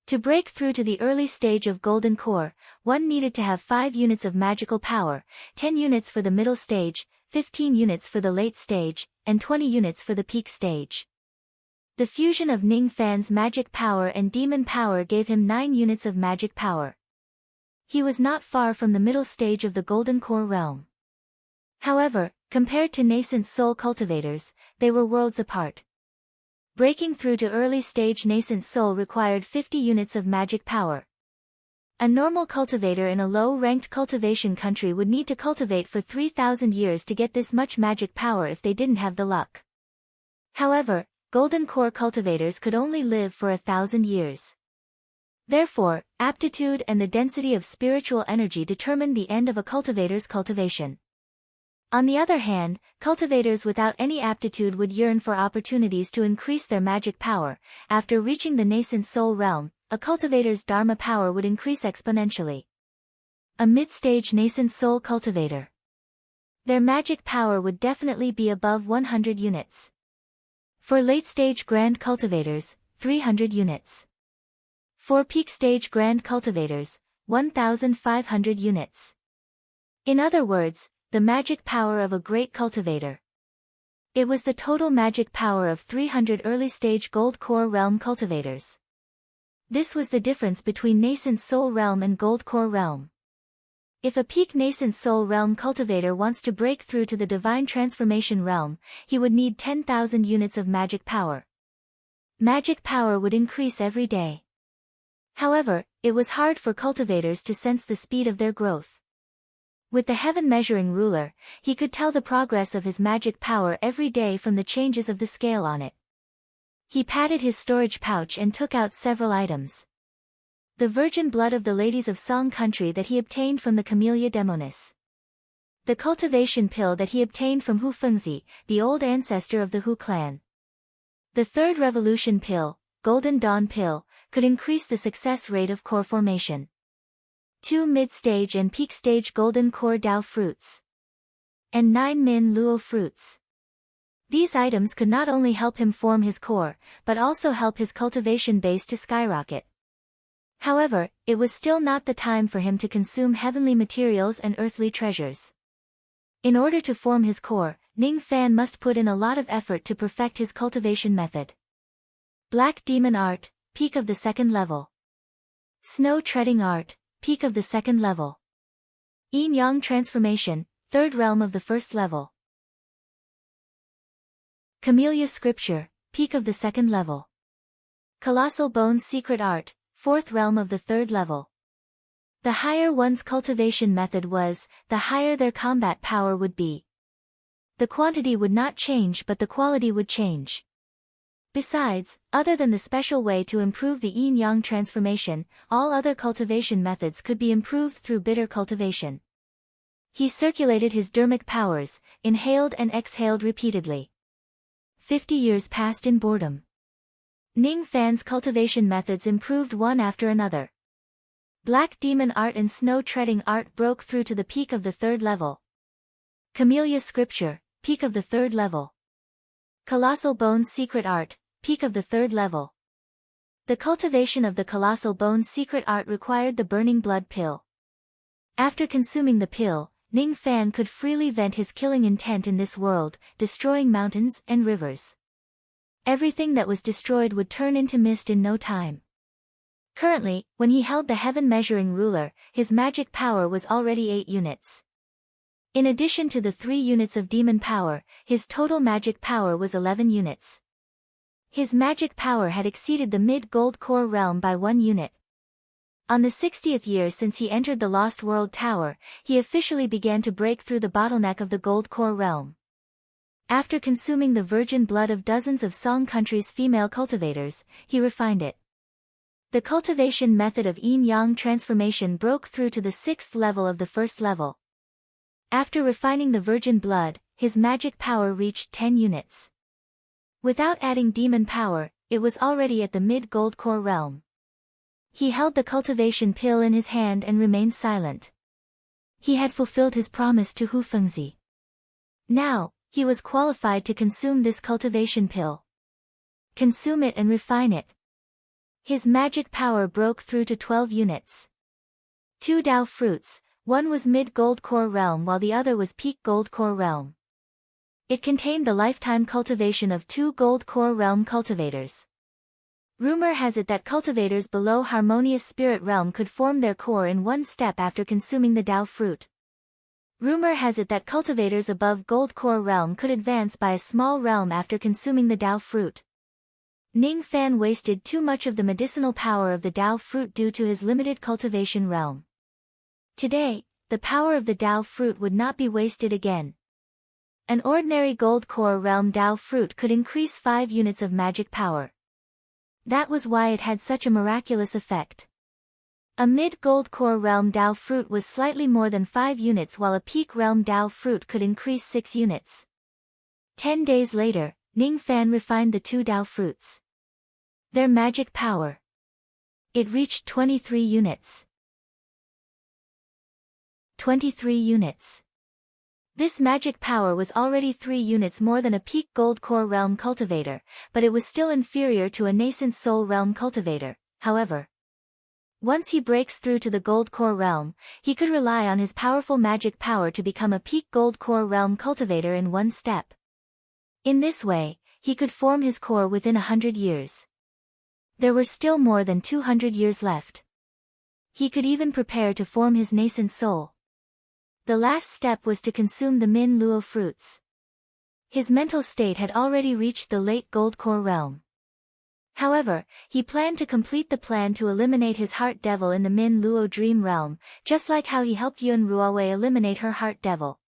To break through to the early stage of golden core, one needed to have 5 units of magical power, 10 units for the middle stage, 15 units for the late stage, and 20 units for the peak stage. The fusion of Ning Fan's magic power and demon power gave him 9 units of magic power. He was not far from the middle stage of the golden core realm. However, compared to nascent soul cultivators, they were worlds apart. Breaking through to early stage nascent soul required 50 units of magic power. A normal cultivator in a low-ranked cultivation country would need to cultivate for 3,000 years to get this much magic power if they didn't have the luck. However, golden core cultivators could only live for 1,000 years. Therefore, aptitude and the density of spiritual energy determined the end of a cultivator's cultivation. On the other hand, cultivators without any aptitude would yearn for opportunities to increase their magic power. After reaching the nascent soul realm, a cultivator's dharma power would increase exponentially. A mid-stage nascent soul cultivator. Their magic power would definitely be above 100 units. For late-stage grand cultivators, 300 units. For peak-stage grand cultivators, 1,500 units. In other words, the magic power of a great cultivator. It was the total magic power of 300 early-stage Gold Core Realm cultivators. This was the difference between Nascent Soul Realm and Gold Core Realm. If a peak Nascent Soul Realm cultivator wants to break through to the Divine Transformation Realm, he would need 10,000 units of magic power. Magic power would increase every day. However, it was hard for cultivators to sense the speed of their growth. With the heaven measuring ruler, he could tell the progress of his magic power every day from the changes of the scale on it. He patted his storage pouch and took out several items. The virgin blood of the ladies of Song Country that he obtained from the Camellia Demonis. The cultivation pill that he obtained from Hu Fengzi, the old ancestor of the Hu clan. The third revolution pill, Golden Dawn pill, could increase the success rate of core formation. 2 mid-stage and peak-stage golden core Dao fruits. And 9 min luo fruits. These items could not only help him form his core, but also help his cultivation base to skyrocket. However, it was still not the time for him to consume heavenly materials and earthly treasures. In order to form his core, Ning Fan must put in a lot of effort to perfect his cultivation method. Black Demon Art, peak of the 2nd level. Snow Treading Art, peak of the 2nd level. Yin Yang Transformation, 3rd realm of the 1st level. Camellia Scripture, peak of the 2nd level. Colossal Bones Secret Art, 4th realm of the 3rd level. The higher one's cultivation method was, the higher their combat power would be. The quantity would not change but the quality would change. Besides, other than the special way to improve the yin-yang transformation, all other cultivation methods could be improved through bitter cultivation. He circulated his dermic powers, inhaled and exhaled repeatedly. 50 years passed in boredom. Ning Fan's cultivation methods improved one after another. Black Demon Art and Snow Treading Art broke through to the peak of the 3rd level. Camellia Scripture, peak of the 3rd level. Colossal Bones Secret Art, peak of the 3rd level. The cultivation of the Colossal Bones Secret Art required the Burning Blood pill. After consuming the pill, Ning Fan could freely vent his killing intent in this world, destroying mountains and rivers. Everything that was destroyed would turn into mist in no time. Currently, when he held the heaven measuring ruler, his magic power was already 8 units. In addition to the 3 units of demon power, his total magic power was 11 units. His magic power had exceeded the mid-gold core realm by 1 unit. On the 60th year since he entered the Lost World Tower, he officially began to break through the bottleneck of the gold core realm. After consuming the virgin blood of dozens of Song Country's female cultivators, he refined it. The cultivation method of yin-yang transformation broke through to the 6th level of the 1st level. After refining the virgin blood, his magic power reached 10 units. Without adding demon power, it was already at the mid-gold core realm. He held the cultivation pill in his hand and remained silent. He had fulfilled his promise to Hu Fengzi. Now, he was qualified to consume this cultivation pill. Consume it and refine it. His magic power broke through to 12 units. 2 Dao fruits, one was mid-gold core realm while the other was peak gold core realm. It contained the lifetime cultivation of 2 gold core realm cultivators. Rumor has it that cultivators below harmonious spirit realm could form their core in 1 step after consuming the Dao fruit. Rumor has it that cultivators above gold core realm could advance by a small realm after consuming the Dao fruit. Ning Fan wasted too much of the medicinal power of the Dao fruit due to his limited cultivation realm. Today, the power of the Dao fruit would not be wasted again. An ordinary gold core realm Dao fruit could increase 5 units of magic power. That was why it had such a miraculous effect. A mid-gold core realm Dao fruit was slightly more than 5 units while a peak realm Dao fruit could increase 6 units. 10 days later, Ning Fan refined the 2 Dao fruits. Their magic power. It reached 23 units. 23 units. This magic power was already 3 units more than a peak gold core realm cultivator, but it was still inferior to a nascent soul realm cultivator, however. Once he breaks through to the gold core realm, he could rely on his powerful magic power to become a peak gold core realm cultivator in 1 step. In this way, he could form his core within 100 years. There were still more than 200 years left. He could even prepare to form his nascent soul. The last step was to consume the Min Luo fruits. His mental state had already reached the late gold core realm. However, he planned to complete the plan to eliminate his heart devil in the Min Luo dream realm, just like how he helped Yun Ruowei eliminate her heart devil.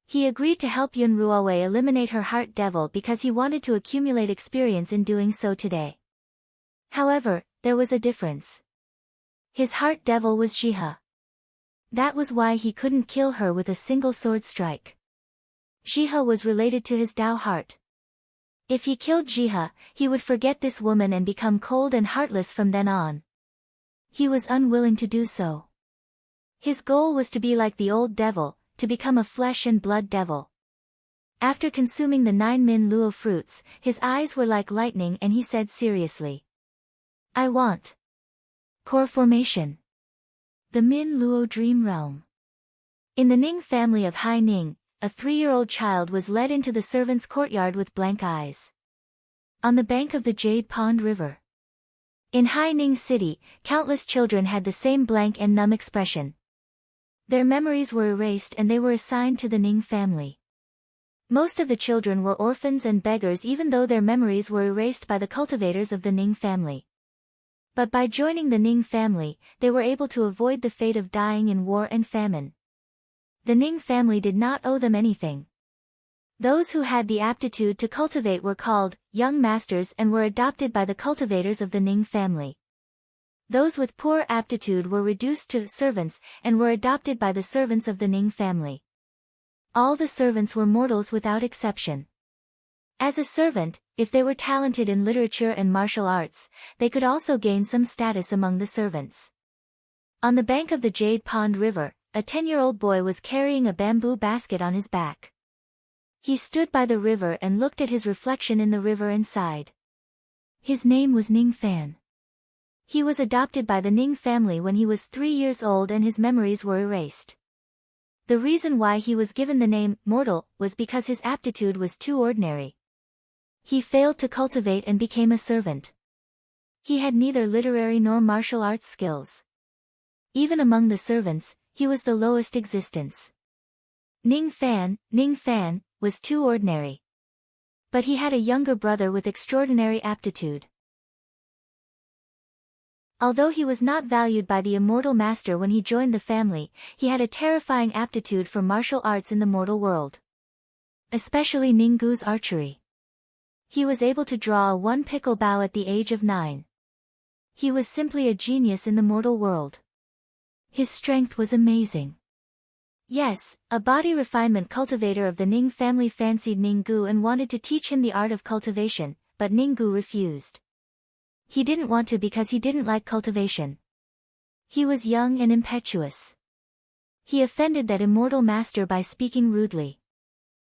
He agreed to help Yun Ruowei eliminate her heart devil because he wanted to accumulate experience in doing so today. However, there was a difference. His heart devil was Jihe. That was why he couldn't kill her with a single sword strike. Jihe was related to his Tao heart. If he killed Jihe, he would forget this woman and become cold and heartless from then on. He was unwilling to do so. His goal was to be like the old devil, to become a flesh and blood devil. After consuming the 9 Min Luo fruits, his eyes were like lightning and he said seriously, "I want core formation." The Min Luo Dream Realm. In the Ning family of Hai Ning, a 3-year-old child was led into the servants' courtyard with blank eyes. On the bank of the Jade Pond River. In Hai Ning City, countless children had the same blank and numb expression. Their memories were erased and they were assigned to the Ning family. Most of the children were orphans and beggars even though their memories were erased by the cultivators of the Ning family. But by joining the Ning family, they were able to avoid the fate of dying in war and famine. The Ning family did not owe them anything. Those who had the aptitude to cultivate were called young masters and were adopted by the cultivators of the Ning family. Those with poor aptitude were reduced to servants and were adopted by the servants of the Ning family. All the servants were mortals without exception. As a servant, if they were talented in literature and martial arts, they could also gain some status among the servants. On the bank of the Jade Pond River, a 10-year-old boy was carrying a bamboo basket on his back. He stood by the river and looked at his reflection in the river and sighed. His name was Ning Fan. He was adopted by the Ning family when he was 3 years old and his memories were erased. The reason why he was given the name mortal was because his aptitude was too ordinary. He failed to cultivate and became a servant. He had neither literary nor martial arts skills. Even among the servants, he was the lowest existence. Ning Fan, was too ordinary. But he had a younger brother with extraordinary aptitude. Although he was not valued by the immortal master when he joined the family, he had a terrifying aptitude for martial arts in the mortal world. Especially Ninggu's archery. He was able to draw a 1 pickle bow at the age of 9. He was simply a genius in the mortal world. His strength was amazing. Yes, a body refinement cultivator of the Ning family fancied Ninggu and wanted to teach him the art of cultivation, but Ninggu refused. He didn't want to because he didn't like cultivation. He was young and impetuous. He offended that immortal master by speaking rudely.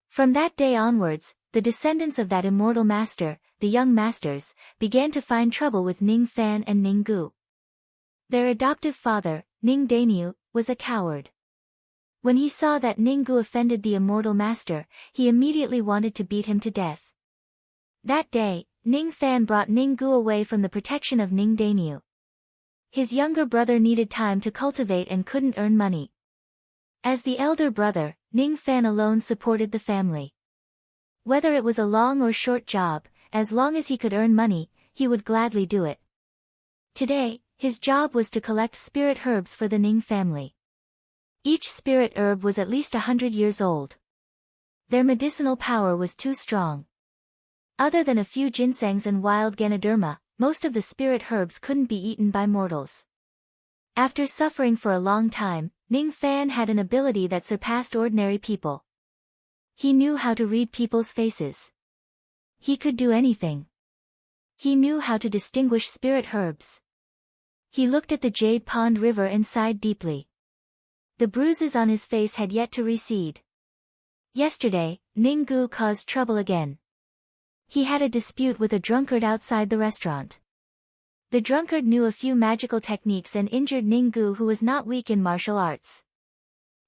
From that day onwards, the descendants of that immortal master, the young masters, began to find trouble with Ning Fan and Ninggu. Their adoptive father, Ning Dainyu, was a coward. When he saw that Ninggu offended the immortal master, he immediately wanted to beat him to death. That day, Ning Fan brought Ninggu away from the protection of Ning Dainyu. His younger brother needed time to cultivate and couldn't earn money. As the elder brother, Ning Fan alone supported the family. Whether it was a long or short job, as long as he could earn money, he would gladly do it. Today, his job was to collect spirit herbs for the Ning family. Each spirit herb was at least 100 years old. Their medicinal power was too strong. Other than a few ginsengs and wild Ganoderma, most of the spirit herbs couldn't be eaten by mortals. After suffering for a long time, Ning Fan had an ability that surpassed ordinary people. He knew how to read people's faces. He could do anything. He knew how to distinguish spirit herbs. He looked at the Jade Pond River and sighed deeply. The bruises on his face had yet to recede. Yesterday, Ninggu caused trouble again. He had a dispute with a drunkard outside the restaurant. The drunkard knew a few magical techniques and injured Ninggu, who was not weak in martial arts.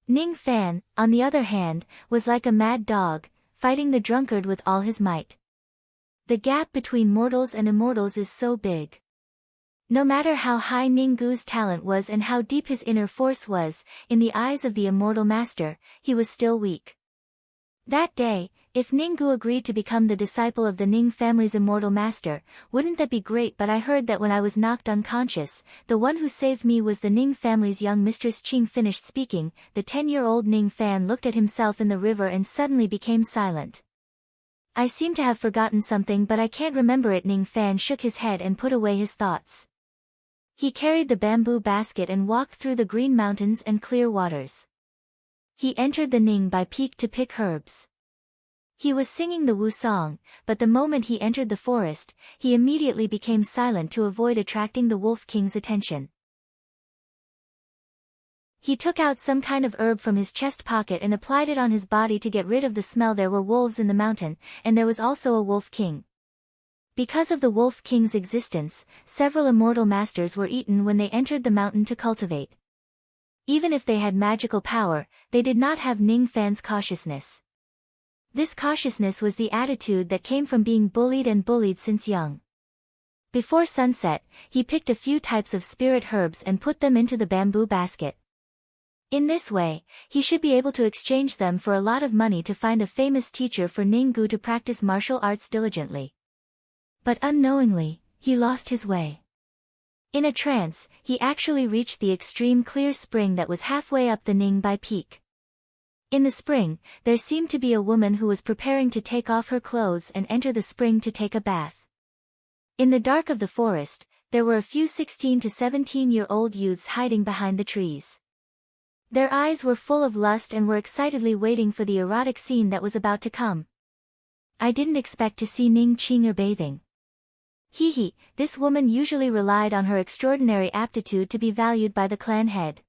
Ning Fan, on the other hand, was like a mad dog, fighting the drunkard with all his might. The gap between mortals and immortals is so big. No matter how high Ninggu's talent was and how deep his inner force was, in the eyes of the immortal master, he was still weak. That day, if Ninggu agreed to become the disciple of the Ning family's immortal master, wouldn't that be great? But I heard that when I was knocked unconscious, the one who saved me was the Ning family's young mistress. Qing finished speaking. The 10-year-old Ning fan looked at himself in the river and suddenly became silent. I seem to have forgotten something, but I can't remember it. Ning fan shook his head and put away his thoughts. He carried the bamboo basket and walked through the green mountains and clear waters. He entered the Ning Bai Peak to pick herbs. He was singing the Wu song, but the moment he entered the forest, he immediately became silent to avoid attracting the Wolf King's attention. He took out some kind of herb from his chest pocket and applied it on his body to get rid of the smell. There were wolves in the mountain, and there was also a Wolf King. Because of the Wolf King's existence, several immortal masters were eaten when they entered the mountain to cultivate. Even if they had magical power, they did not have Ning Fan's cautiousness. This cautiousness was the attitude that came from being bullied since young. Before sunset, he picked a few types of spirit herbs and put them into the bamboo basket. In this way, he should be able to exchange them for a lot of money to find a famous teacher for Ninggu to practice martial arts diligently. But unknowingly, he lost his way. In a trance, he actually reached the extreme clear spring that was halfway up the Ning Bai Peak. In the spring, there seemed to be a woman who was preparing to take off her clothes and enter the spring to take a bath. In the dark of the forest, there were a few 16 to 17-year-old youths hiding behind the trees. Their eyes were full of lust and were excitedly waiting for the erotic scene that was about to come. I didn't expect to see Ning Qing'er bathing. Hee, this woman usually relied on her extraordinary aptitude to be valued by the clan head.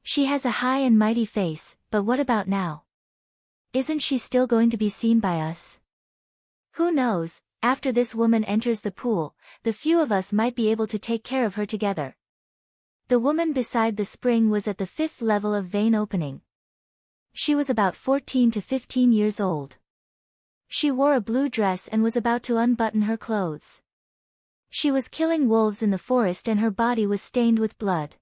She has a high and mighty face, but what about now? Isn't she still going to be seen by us? Who knows, after this woman enters the pool, the few of us might be able to take care of her together. The woman beside the spring was at the 5th level of vein opening. She was about 14 to 15 years old. She wore a blue dress and was about to unbutton her clothes. She was killing wolves in the forest and her body was stained with blood.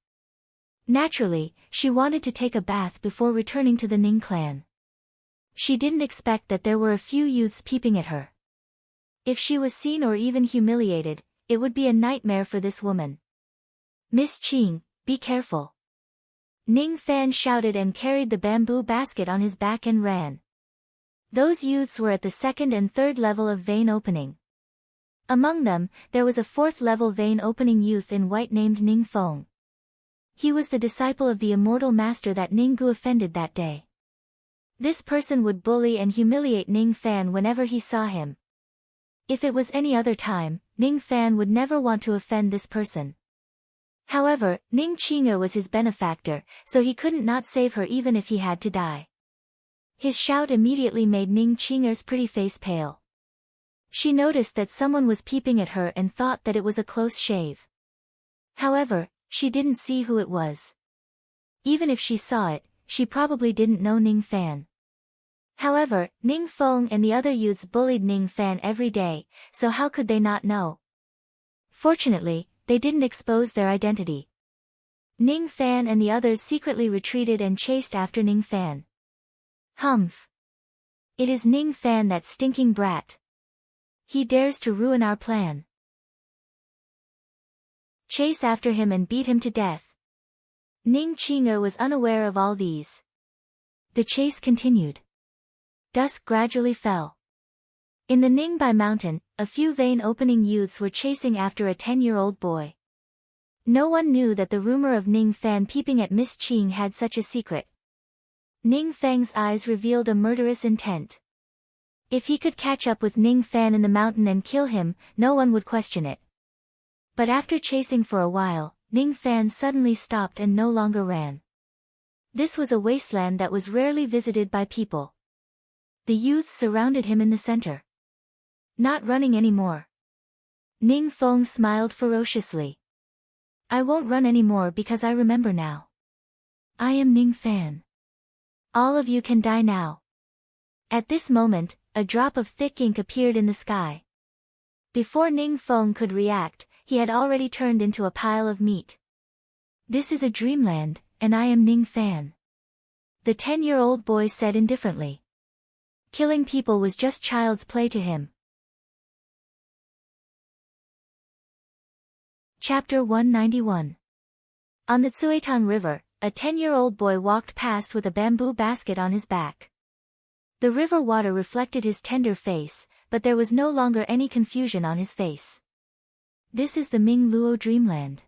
Naturally, she wanted to take a bath before returning to the Ning clan. She didn't expect that there were a few youths peeping at her. If she was seen or even humiliated, it would be a nightmare for this woman. Miss Qing, be careful. Ning Fan shouted and carried the bamboo basket on his back and ran. Those youths were at the 2nd and 3rd level of vein opening. Among them, there was a 4th level vein opening youth in white named Ning Feng. He was the disciple of the immortal master that Ninggu offended that day. This person would bully and humiliate Ning Fan whenever he saw him. If it was any other time, Ning Fan would never want to offend this person. However, Ning Qing'er was his benefactor, so he couldn't not save her even if he had to die. His shout immediately made Ning Qing'er's pretty face pale. She noticed that someone was peeping at her and thought that it was a close shave. However, she didn't see who it was. Even if she saw it, she probably didn't know Ning Fan. However, Ning Feng and the other youths bullied Ning Fan every day, so how could they not know? Fortunately, they didn't expose their identity. Ning Fan and the others secretly retreated and chased after Ning Fan. Humph! It is Ning Fan, that stinking brat. He dares to ruin our plan. Chase after him and beat him to death. Ning Qing'er was unaware of all these. The chase continued. Dusk gradually fell. In the Ningbai mountain, a few vein-opening youths were chasing after a 10-year-old boy. No one knew that the rumor of Ning Fan peeping at Miss Qing had such a secret. Ning Feng's eyes revealed a murderous intent. If he could catch up with Ning Fan in the mountain and kill him, no one would question it. But after chasing for a while, Ning Fan suddenly stopped and no longer ran. This was a wasteland that was rarely visited by people. The youths surrounded him in the center. Not running anymore. Ning Feng smiled ferociously. I won't run anymore because I remember now. I am Ning Fan. All of you can die now. At this moment, a drop of thick ink appeared in the sky. Before Ning Feng could react, he had already turned into a pile of meat. This is a dreamland, and I am Ning Fan. The 10-year-old boy said indifferently. Killing people was just child's play to him. Chapter 191. On the Tsuetang River, a 10-year-old boy walked past with a bamboo basket on his back. The river water reflected his tender face, but there was no longer any confusion on his face. This is the Ming Luo Dreamland.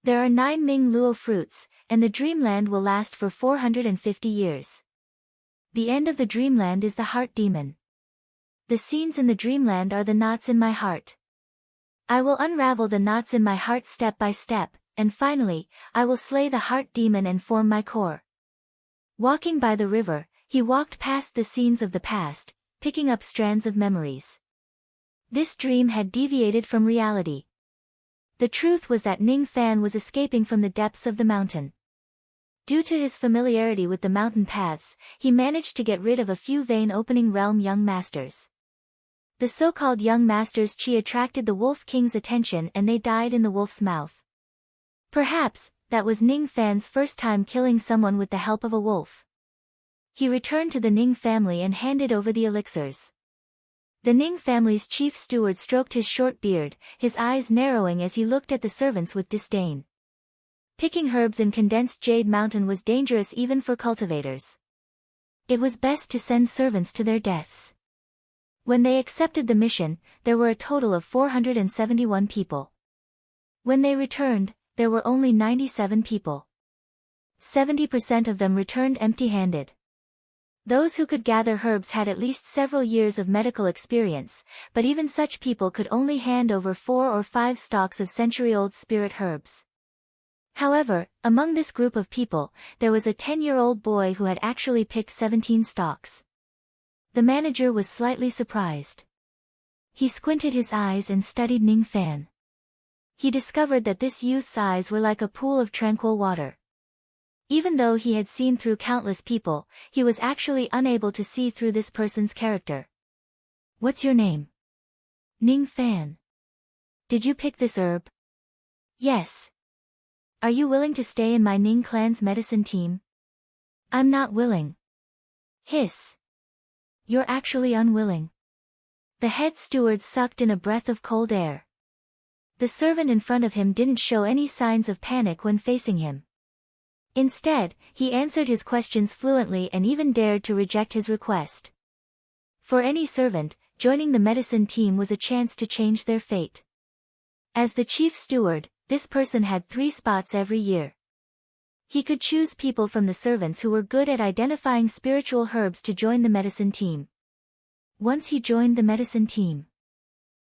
There are 9 Ming Luo fruits, and the dreamland will last for 450 years. The end of the dreamland is the heart demon. The scenes in the dreamland are the knots in my heart. I will unravel the knots in my heart step by step, and finally, I will slay the heart demon and form my core. Walking by the river, he walked past the scenes of the past, picking up strands of memories. This dream had deviated from reality. The truth was that Ning Fan was escaping from the depths of the mountain. Due to his familiarity with the mountain paths, he managed to get rid of a few vain opening realm young masters. The so-called young masters' chi attracted the Wolf King's attention and they died in the wolf's mouth. Perhaps, that was Ning Fan's first time killing someone with the help of a wolf. He returned to the Ning family and handed over the elixirs. The Ning family's chief steward stroked his short beard, his eyes narrowing as he looked at the servants with disdain. Picking herbs in condensed jade mountain was dangerous even for cultivators. It was best to send servants to their deaths. When they accepted the mission, there were a total of 471 people. When they returned, there were only 97 people. 70% of them returned empty-handed. Those who could gather herbs had at least several years of medical experience, but even such people could only hand over 4 or 5 stalks of century-old spirit herbs. However, among this group of people, there was a 10-year-old boy who had actually picked 17 stalks. The manager was slightly surprised. He squinted his eyes and studied Ning Fan. He discovered that this youth's eyes were like a pool of tranquil water. Even though he had seen through countless people, he was actually unable to see through this person's character. What's your name? Ning Fan. Did you pick this herb? Yes. Are you willing to stay in my Ning clan's medicine team? I'm not willing. Hiss. You're actually unwilling. The head steward sucked in a breath of cold air. The servant in front of him didn't show any signs of panic when facing him. Instead, he answered his questions fluently and even dared to reject his request. For any servant, joining the medicine team was a chance to change their fate. As the chief steward, this person had 3 spots every year. He could choose people from the servants who were good at identifying spiritual herbs to join the medicine team. Once he joined the medicine team,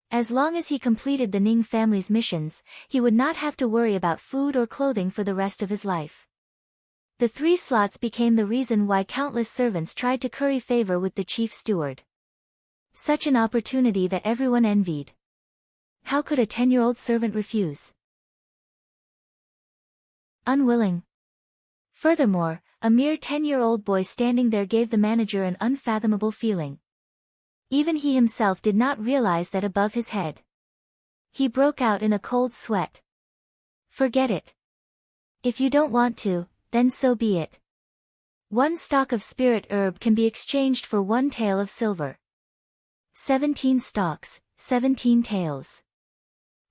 as long as he completed the Ning family's missions, he would not have to worry about food or clothing for the rest of his life. The 3 slots became the reason why countless servants tried to curry favor with the chief steward. Such an opportunity that everyone envied. How could a 10-year-old servant refuse? Unwilling. Furthermore, a mere 10-year-old boy standing there gave the manager an unfathomable feeling. Even he himself did not realize that above his head. He broke out in a cold sweat. Forget it. If you don't want to, then so be it. 1 stalk of spirit herb can be exchanged for 1 tael of silver. 17 stalks, 17 taels.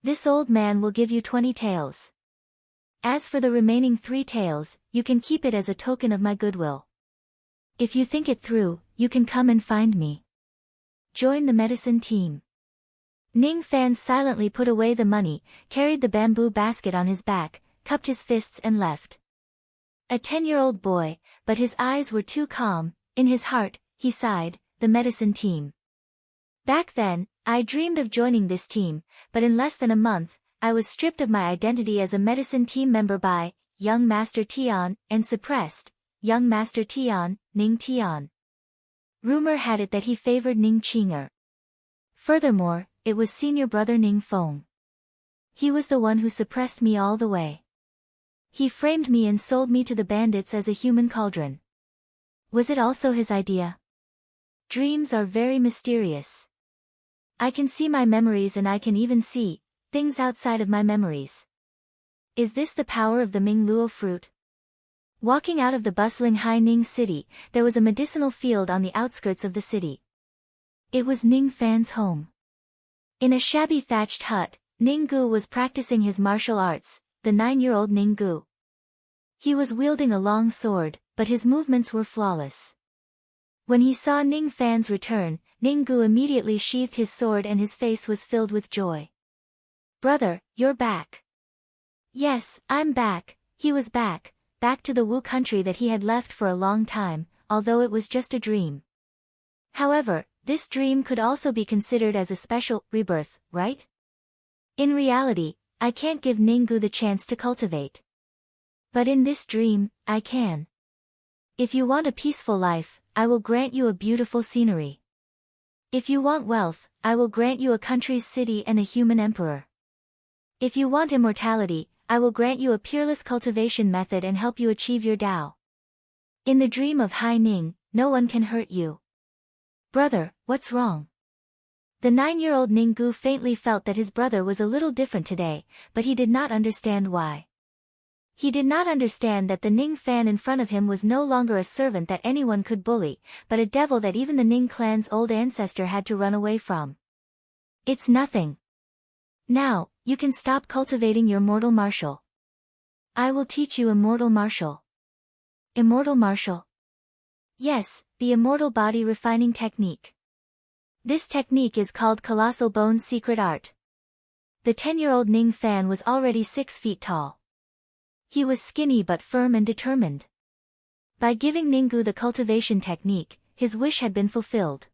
This old man will give you 20 taels. As for the remaining 3 taels, you can keep it as a token of my goodwill. If you think it through, you can come and find me. Join the medicine team. Ning Fan silently put away the money, carried the bamboo basket on his back, cupped his fists and left. A 10-year-old boy, but his eyes were too calm. In his heart, he sighed, the medicine team. Back then, I dreamed of joining this team, but in less than a month, I was stripped of my identity as a medicine team member by Young Master Tian and suppressed, Young Master Tian, Ning Tian. Rumor had it that he favored Ning Qinger. Furthermore, it was senior brother Ning Feng. He was the one who suppressed me all the way. He framed me and sold me to the bandits as a human cauldron. Was it also his idea? Dreams are very mysterious. I can see my memories and I can even see things outside of my memories. Is this the power of the Ming Luo fruit? Walking out of the bustling Haining city, there was a medicinal field on the outskirts of the city. It was Ning Fan's home. In a shabby thatched hut, Ning Gu was practicing his martial arts, the 9-year-old Ning Gu. He was wielding a long sword, but his movements were flawless. When he saw Ning Fan's return, Ning Gu immediately sheathed his sword and his face was filled with joy. "Brother, you're back." "Yes, I'm back." He was back to the Wu country that he had left for a long time, although it was just a dream. However, this dream could also be considered as a special rebirth, right? In reality, I can't give Ning Gu the chance to cultivate. But in this dream, I can. If you want a peaceful life, I will grant you a beautiful scenery. If you want wealth, I will grant you a country's city and a human emperor. If you want immortality, I will grant you a peerless cultivation method and help you achieve your Tao. In the dream of Hai Ning, no one can hurt you. Brother, what's wrong? The 9-year-old Ning Gu faintly felt that his brother was a little different today, but he did not understand why. He did not understand that the Ning Fan in front of him was no longer a servant that anyone could bully, but a devil that even the Ning clan's old ancestor had to run away from. It's nothing. Now, you can stop cultivating your mortal martial. I will teach you immortal martial. Immortal martial? Yes, the immortal body refining technique. This technique is called Colossal Bone's secret art. The 10-year-old Ning Fan was already 6 feet tall. He was skinny but firm and determined. By giving Ning Gu the cultivation technique, his wish had been fulfilled.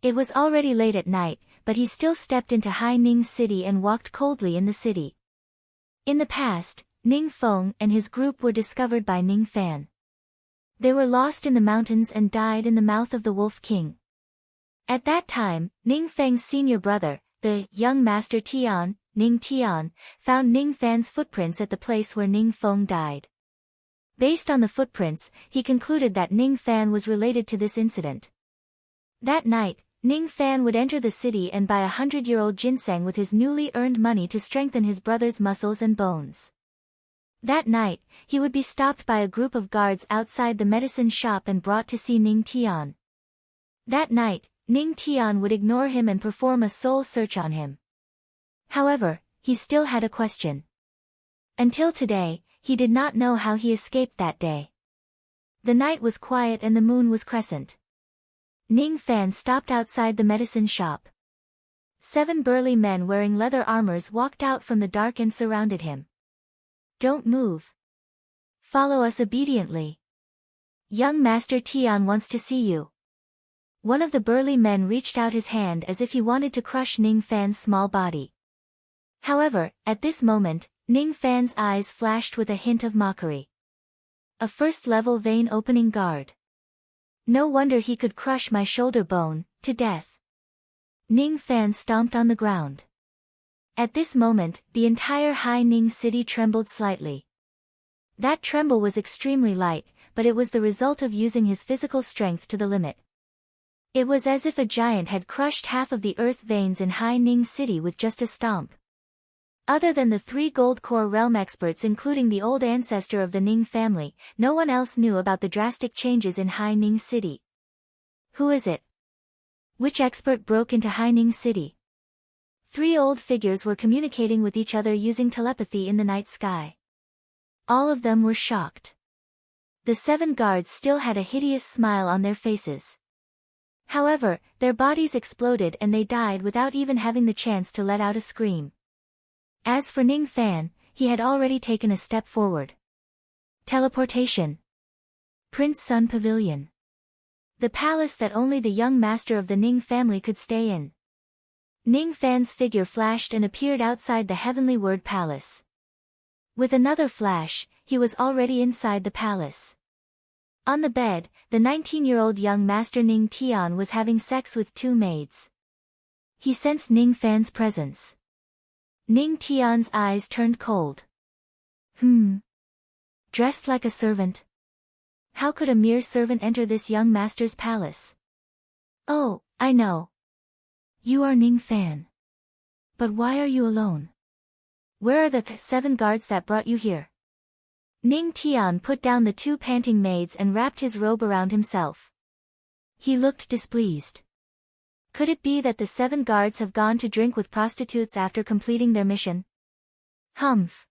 It was already late at night, but he still stepped into Hai Ning City and walked coldly in the city. In the past, Ning Feng and his group were discovered by Ning Fan. They were lost in the mountains and died in the mouth of the Wolf King. At that time, Ning Feng's senior brother, the young master Tian, Ning Tian, found Ning Fan's footprints at the place where Ning Feng died. Based on the footprints, he concluded that Ning Fan was related to this incident. That night, Ning Fan would enter the city and buy 100-year-old ginseng with his newly earned money to strengthen his brother's muscles and bones. That night, he would be stopped by a group of guards outside the medicine shop and brought to see Ning Tian. That night, Ning Tian would ignore him and perform a soul search on him. However, he still had a question. Until today, he did not know how he escaped that day. The night was quiet and the moon was crescent. Ning Fan stopped outside the medicine shop. 7 burly men wearing leather armors walked out from the dark and surrounded him. Don't move. Follow us obediently. Young Master Tian wants to see you. One of the burly men reached out his hand as if he wanted to crush Ning Fan's small body. However, at this moment, Ning Fan's eyes flashed with a hint of mockery. A first-level vein opening guard. No wonder he could crush my shoulder bone to death. Ning Fan stomped on the ground. At this moment, the entire Hai Ning city trembled slightly. That tremble was extremely light, but it was the result of using his physical strength to the limit. It was as if a giant had crushed half of the earth veins in Hai Ning city with just a stomp. Other than the 3 gold core realm experts including the old ancestor of the Ning family, no one else knew about the drastic changes in Hai Ning city. Who is it? Which expert broke into Hai Ning city? 3 old figures were communicating with each other using telepathy in the night sky. All of them were shocked. The 7 guards still had a hideous smile on their faces. However, their bodies exploded and they died without even having the chance to let out a scream. As for Ning Fan, he had already taken a step forward. Teleportation. Prince Sun Pavilion. The palace that only the young master of the Ning family could stay in. Ning Fan's figure flashed and appeared outside the Heavenly Word Palace. With another flash, he was already inside the palace. On the bed, the 19-year-old young master Ning Tian was having sex with 2 maids. He sensed Ning Fan's presence. Ning Tian's eyes turned cold. Dressed like a servant? How could a mere servant enter this young master's palace? Oh, I know. You are Ning Fan. But why are you alone? Where are the 7 guards that brought you here? Ning Tian put down the 2 panting maids and wrapped his robe around himself. He looked displeased. Could it be that the 7 guards have gone to drink with prostitutes after completing their mission? Humph.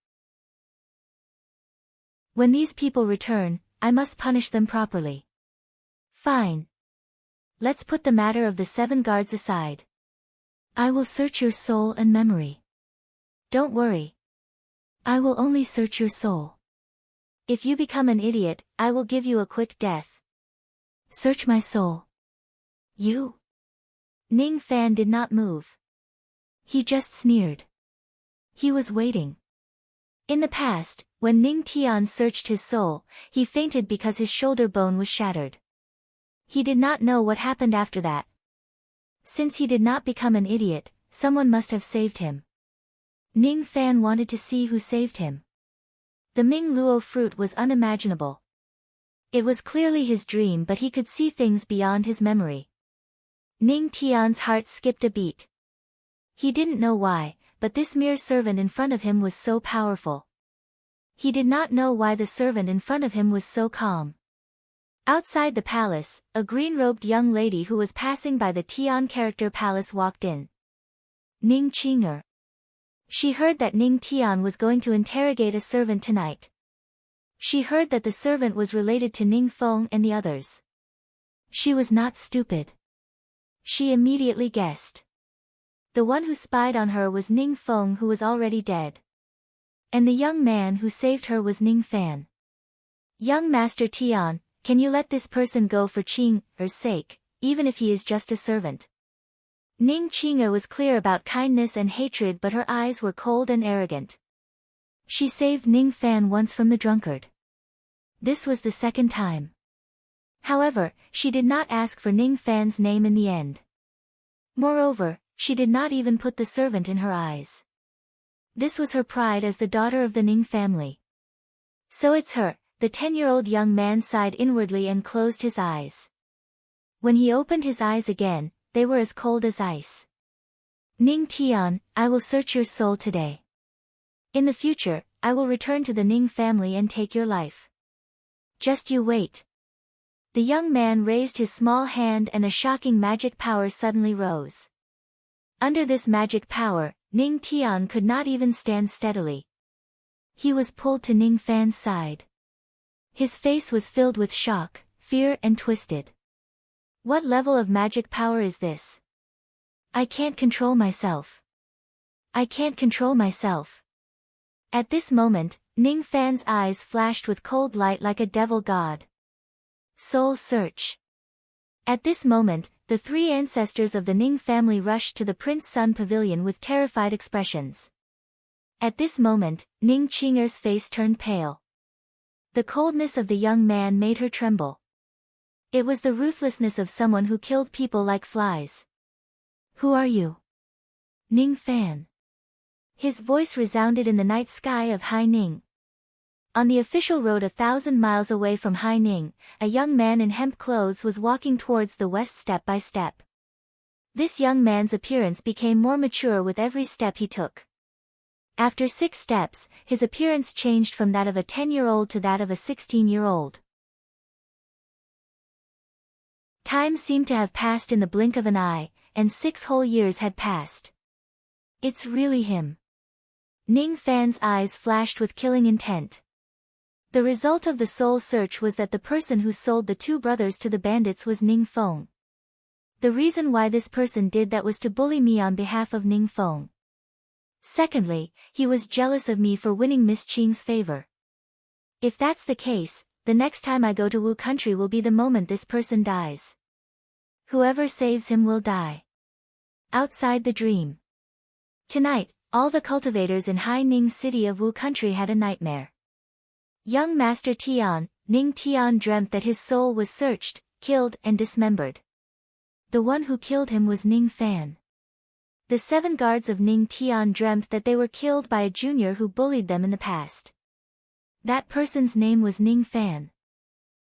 When these people return, I must punish them properly. Fine. Let's put the matter of the 7 guards aside. I will search your soul and memory. Don't worry. I will only search your soul. If you become an idiot, I will give you a quick death. Search my soul. You? Ning Fan did not move. He just sneered. He was waiting. In the past, when Ning Tian searched his soul, he fainted because his shoulder bone was shattered. He did not know what happened after that. Since he did not become an idiot, someone must have saved him. Ning Fan wanted to see who saved him. The Ming Luo fruit was unimaginable. It was clearly his dream, but he could see things beyond his memory. Ning Tian's heart skipped a beat. He didn't know why, but this mere servant in front of him was so powerful. He did not know why the servant in front of him was so calm. Outside the palace, a green-robed young lady who was passing by the Tian character palace walked in. Ning Qinger. She heard that Ning Tian was going to interrogate a servant tonight. She heard that the servant was related to Ning Feng and the others. She was not stupid. She immediately guessed. The one who spied on her was Ning Feng, who was already dead. And the young man who saved her was Ning Fan. Young Master Tian, can you let this person go for Qing'er's sake, even if he is just a servant? Ning Qing'er was clear about kindness and hatred, but her eyes were cold and arrogant. She saved Ning Fan once from the drunkard. This was the 2nd time. However, she did not ask for Ning Fan's name in the end. Moreover, she did not even put the servant in her eyes. This was her pride as the daughter of the Ning family. So it's her. The 10-year-old young man sighed inwardly and closed his eyes. When he opened his eyes again, they were as cold as ice. Ning Tian, I will search your soul today. In the future, I will return to the Ning family and take your life. Just you wait. The young man raised his small hand and a shocking magic power suddenly rose. Under this magic power, Ning Tian could not even stand steadily. He was pulled to Ning Fan's side. His face was filled with shock, fear and twisted. What level of magic power is this? I can't control myself. I can't control myself. At this moment, Ning Fan's eyes flashed with cold light like a devil god. Soul search. At this moment, the 3 ancestors of the Ning family rushed to the Prince Sun Pavilion with terrified expressions. At this moment, Ning Qinger's face turned pale. The coldness of the young man made her tremble. It was the ruthlessness of someone who killed people like flies. Who are you? Ning Fan. His voice resounded in the night sky of Haining. On the official road 1,000 miles away from Haining, a young man in hemp clothes was walking towards the west step by step. This young man's appearance became more mature with every step he took. After 6 steps, his appearance changed from that of a 10-year-old to that of a 16-year-old. Time seemed to have passed in the blink of an eye, and 6 whole years had passed. It's really him. Ning Fan's eyes flashed with killing intent. The result of the soul search was that the person who sold the 2 brothers to the bandits was Ning Feng. The reason why this person did that was to bully me on behalf of Ning Feng. Secondly, he was jealous of me for winning Miss Qing's favor. If that's the case, the next time I go to Wu country will be the moment this person dies. Whoever saves him will die. Outside the dream. Tonight, all the cultivators in Haining city of Wu country had a nightmare. Young Master Tian, Ning Tian dreamt that his soul was searched, killed and dismembered. The one who killed him was Ning Fan. The 7 guards of Ning Tian dreamt that they were killed by a junior who bullied them in the past. That person's name was Ning Fan.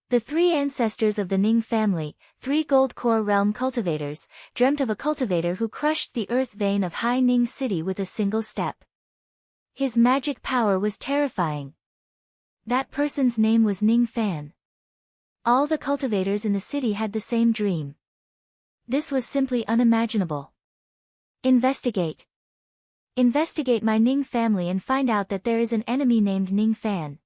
The three ancestors of the Ning family, three gold core realm cultivators, dreamt of a cultivator who crushed the earth vein of Hai Ning City with a single step. His magic power was terrifying. That person's name was Ning Fan. All the cultivators in the city had the same dream. This was simply unimaginable. Investigate. Investigate my Ning family and find out that there is an enemy named Ning Fan.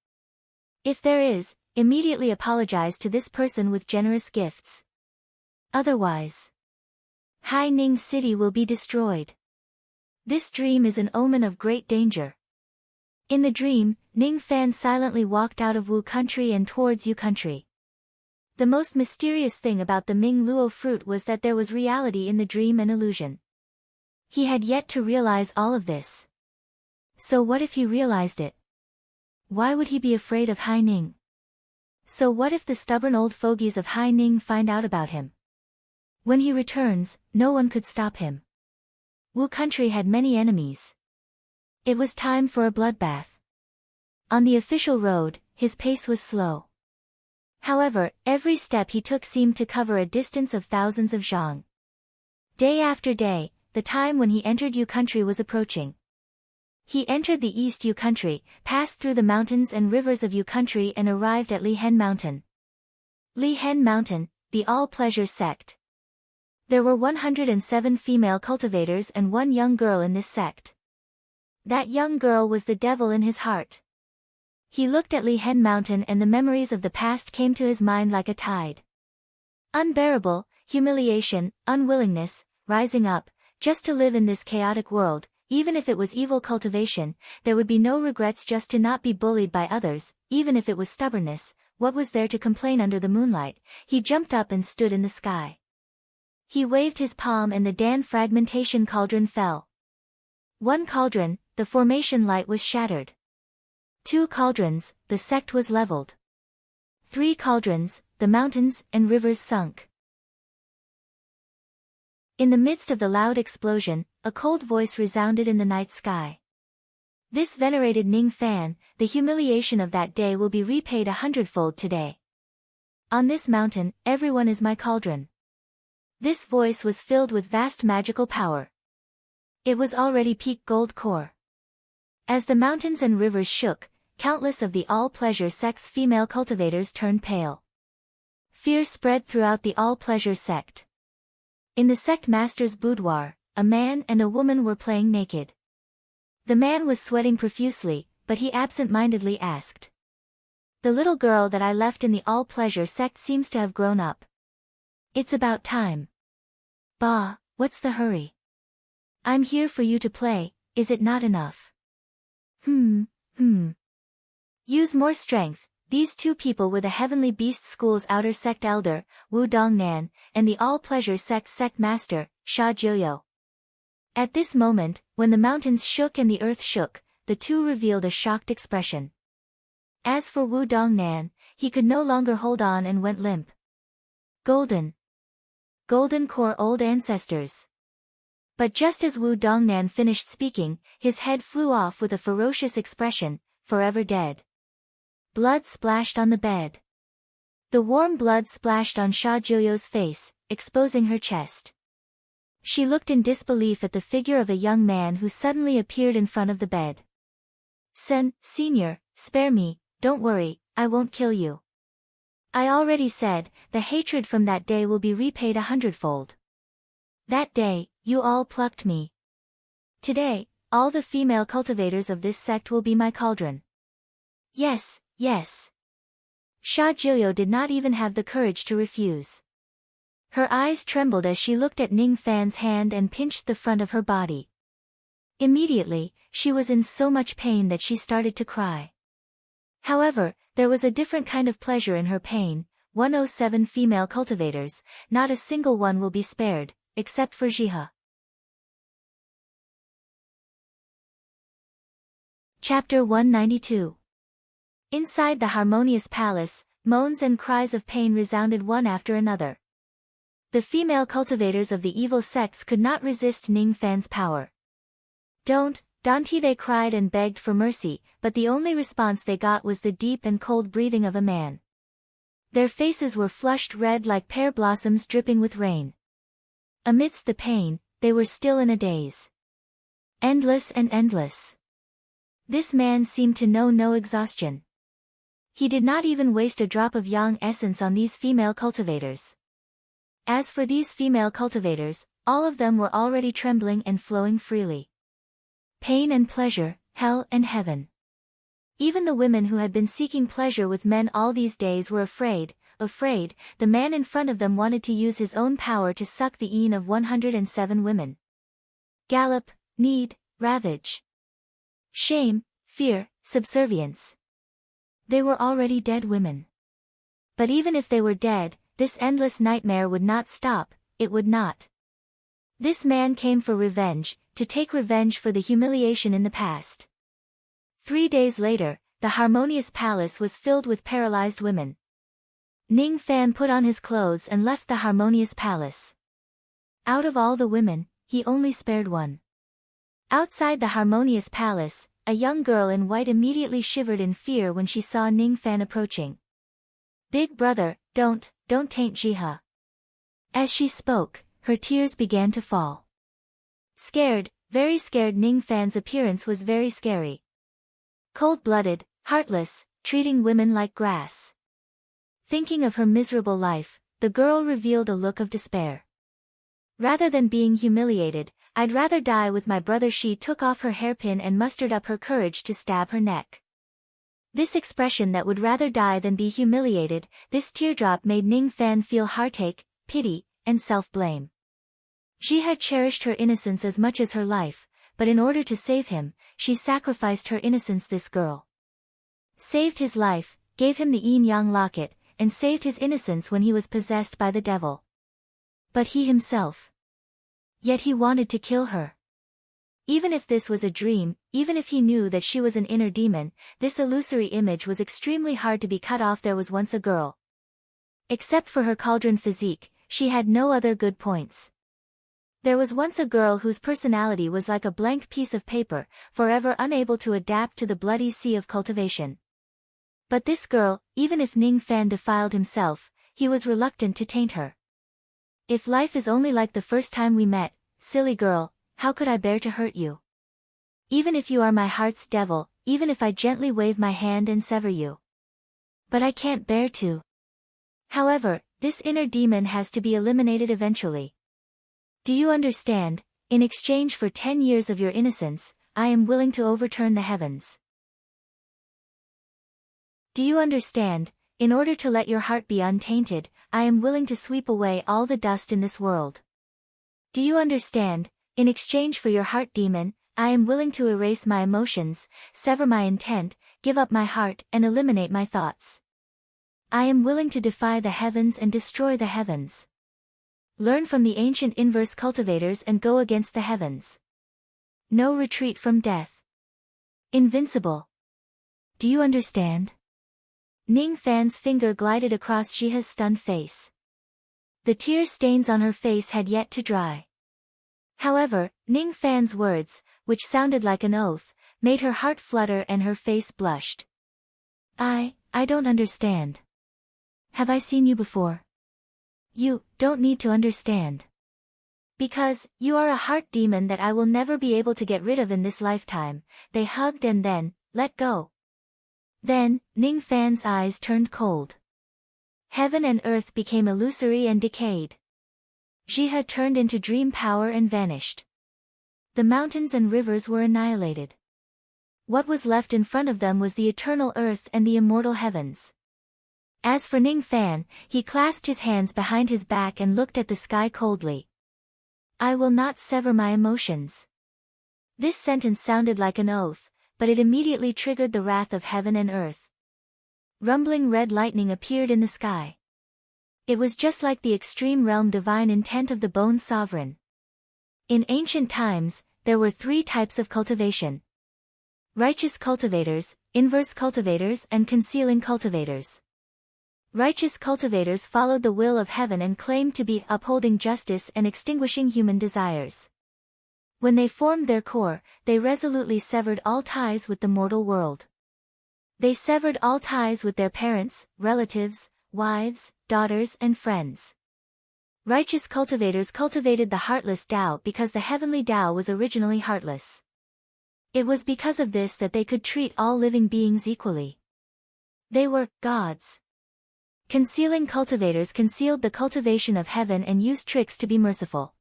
If there is, immediately apologize to this person with generous gifts. Otherwise, Hai Ning City will be destroyed. This dream is an omen of great danger. In the dream, Ning Fan silently walked out of Wu country and towards Yu country. The most mysterious thing about the Ming Luo fruit was that there was reality in the dream and illusion. He had yet to realize all of this. So what if he realized it? Why would he be afraid of Hai Ning? So what if the stubborn old fogies of Hai Ning find out about him? When he returns, no one could stop him. Wu country had many enemies. It was time for a bloodbath. On the official road, his pace was slow. However, every step he took seemed to cover a distance of thousands of zhang. Day after day, the time when he entered Yu country was approaching. He entered the East Yu country, passed through the mountains and rivers of Yu country and arrived at Li Hen Mountain. Li Hen Mountain, the all-pleasure sect. There were 107 female cultivators and one young girl in this sect. That young girl was the devil in his heart. He looked at Li Hen Mountain and the memories of the past came to his mind like a tide. Unbearable, humiliation, unwillingness, rising up, just to live in this chaotic world. Even if it was evil cultivation, there would be no regrets just to not be bullied by others, even if it was stubbornness, what was there to complain under the moonlight? He jumped up and stood in the sky. He waved his palm and the Dan fragmentation cauldron fell. One cauldron, the formation light was shattered. 2 cauldrons, the sect was leveled. 3 cauldrons, the mountains and rivers sunk. In the midst of the loud explosion, a cold voice resounded in the night sky. This venerated Ning Fan, the humiliation of that day will be repaid 100-fold today. On this mountain, everyone is my cauldron. This voice was filled with vast magical power. It was already peak gold core. As the mountains and rivers shook, countless of the all-pleasure sect's female cultivators turned pale. Fear spread throughout the all-pleasure sect. In the sect master's boudoir, a man and a woman were playing naked. The man was sweating profusely, but he absent-mindedly asked. The little girl that I left in the all-pleasure sect seems to have grown up. It's about time. Bah, what's the hurry? I'm here for you to play, is it not enough? Use more strength. These 2 people were the Heavenly Beast School's outer sect elder, Wu Dongnan, and the all-pleasure sect master, Sha Jiuyo. At this moment, when the mountains shook and the earth shook, the 2 revealed a shocked expression. As for Wu Dongnan, he could no longer hold on and went limp. Golden core old ancestors. But just as Wu Dongnan finished speaking, his head flew off with a ferocious expression, forever dead. Blood splashed on the bed. The warm blood splashed on Sha Jiuyo's face, exposing her chest. She looked in disbelief at the figure of a young man who suddenly appeared in front of the bed. Senior, spare me, don't worry, I won't kill you. I already said, the hatred from that day will be repaid 100-fold. That day, you all plucked me. Today, all the female cultivators of this sect will be my cauldron. Yes. Sha Jiuyo did not even have the courage to refuse. Her eyes trembled as she looked at Ning Fan's hand and pinched the front of her body. Immediately, she was in so much pain that she started to cry. However, there was a different kind of pleasure in her pain. 107 female cultivators, not a single one will be spared, except for Jihe. Chapter 192. Inside the harmonious palace, moans and cries of pain resounded one after another. The female cultivators of the evil sects could not resist Ning Fan's power. Don't, they cried and begged for mercy, but the only response they got was the deep and cold breathing of a man. Their faces were flushed red like pear blossoms dripping with rain. Amidst the pain, they were still in a daze. Endless and endless. This man seemed to know no exhaustion. He did not even waste a drop of yang essence on these female cultivators. As for these female cultivators, all of them were already trembling and flowing freely. Pain and pleasure, hell and heaven. Even the women who had been seeking pleasure with men all these days were afraid. The man in front of them wanted to use his own power to suck the een of 107 women. Gallop, need, ravage. Shame, fear, subservience. They were already dead women. But even if they were dead, this endless nightmare would not stop, it would not. This man came for revenge, to take revenge for the humiliation in the past. 3 days later, the harmonious palace was filled with paralyzed women. Ning Fan put on his clothes and left the harmonious palace. Out of all the women, he only spared one. Outside the harmonious palace, a young girl in white immediately shivered in fear when she saw Ning Fan approaching. "Big brother, don't taint Jiha." As she spoke, her tears began to fall. Scared, very scared, Ning Fan's appearance was very scary. Cold-blooded, heartless, treating women like grass. Thinking of her miserable life, the girl revealed a look of despair. "Rather than being humiliated, I'd rather die with my brother." She took off her hairpin and mustered up her courage to stab her neck. This expression that would rather die than be humiliated, this teardrop made Ning Fan feel heartache, pity, and self-blame. She had cherished her innocence as much as her life, but in order to save him, she sacrificed her innocence. This girl saved his life, gave him the yin-yang locket, and saved his innocence when he was possessed by the devil. But he himself. Yet he wanted to kill her. Even if this was a dream, even if he knew that she was an inner demon, this illusory image was extremely hard to be cut off. There was once a girl. Except for her cauldron physique, she had no other good points. There was once a girl whose personality was like a blank piece of paper, forever unable to adapt to the bloody sea of cultivation. But this girl, even if Ning Fan defiled himself, he was reluctant to taint her. "If life is only like the first time we met, silly girl, how could I bear to hurt you? Even if you are my heart's devil, even if I gently wave my hand and sever you. But I can't bear to. However, this inner demon has to be eliminated eventually. Do you understand? In exchange for 10 years of your innocence, I am willing to overturn the heavens. Do you understand? In order to let your heart be untainted, I am willing to sweep away all the dust in this world. Do you understand? In exchange for your heart demon, I am willing to erase my emotions, sever my intent, give up my heart, and eliminate my thoughts. I am willing to defy the heavens and destroy the heavens. Learn from the ancient inverse cultivators and go against the heavens. No retreat from death. Invincible. Do you understand?" Ning Fan's finger glided across Jiha's stunned face. The tear stains on her face had yet to dry. However, Ning Fan's words, which sounded like an oath, made her heart flutter and her face blushed. I don't understand. Have I seen you before? You don't need to understand. Because, you are a heart demon that I will never be able to get rid of in this lifetime." They hugged and then, let go. Then, Ning Fan's eyes turned cold. Heaven and earth became illusory and decayed. Jiha turned into dream power and vanished. The mountains and rivers were annihilated. What was left in front of them was the eternal earth and the immortal heavens. As for Ning Fan, he clasped his hands behind his back and looked at the sky coldly. "I will not sever my emotions." This sentence sounded like an oath, but it immediately triggered the wrath of heaven and earth. Rumbling red lightning appeared in the sky. It was just like the extreme realm divine intent of the Bone Sovereign. In ancient times, there were 3 types of cultivation. Righteous cultivators, inverse cultivators and concealing cultivators. Righteous cultivators followed the will of heaven and claimed to be upholding justice and extinguishing human desires. When they formed their core, they resolutely severed all ties with the mortal world. They severed all ties with their parents, relatives, wives, daughters and friends. Righteous cultivators cultivated the heartless Tao because the heavenly Tao was originally heartless. It was because of this that they could treat all living beings equally. They were gods. Concealing cultivators concealed the cultivation of heaven and used tricks to be merciful.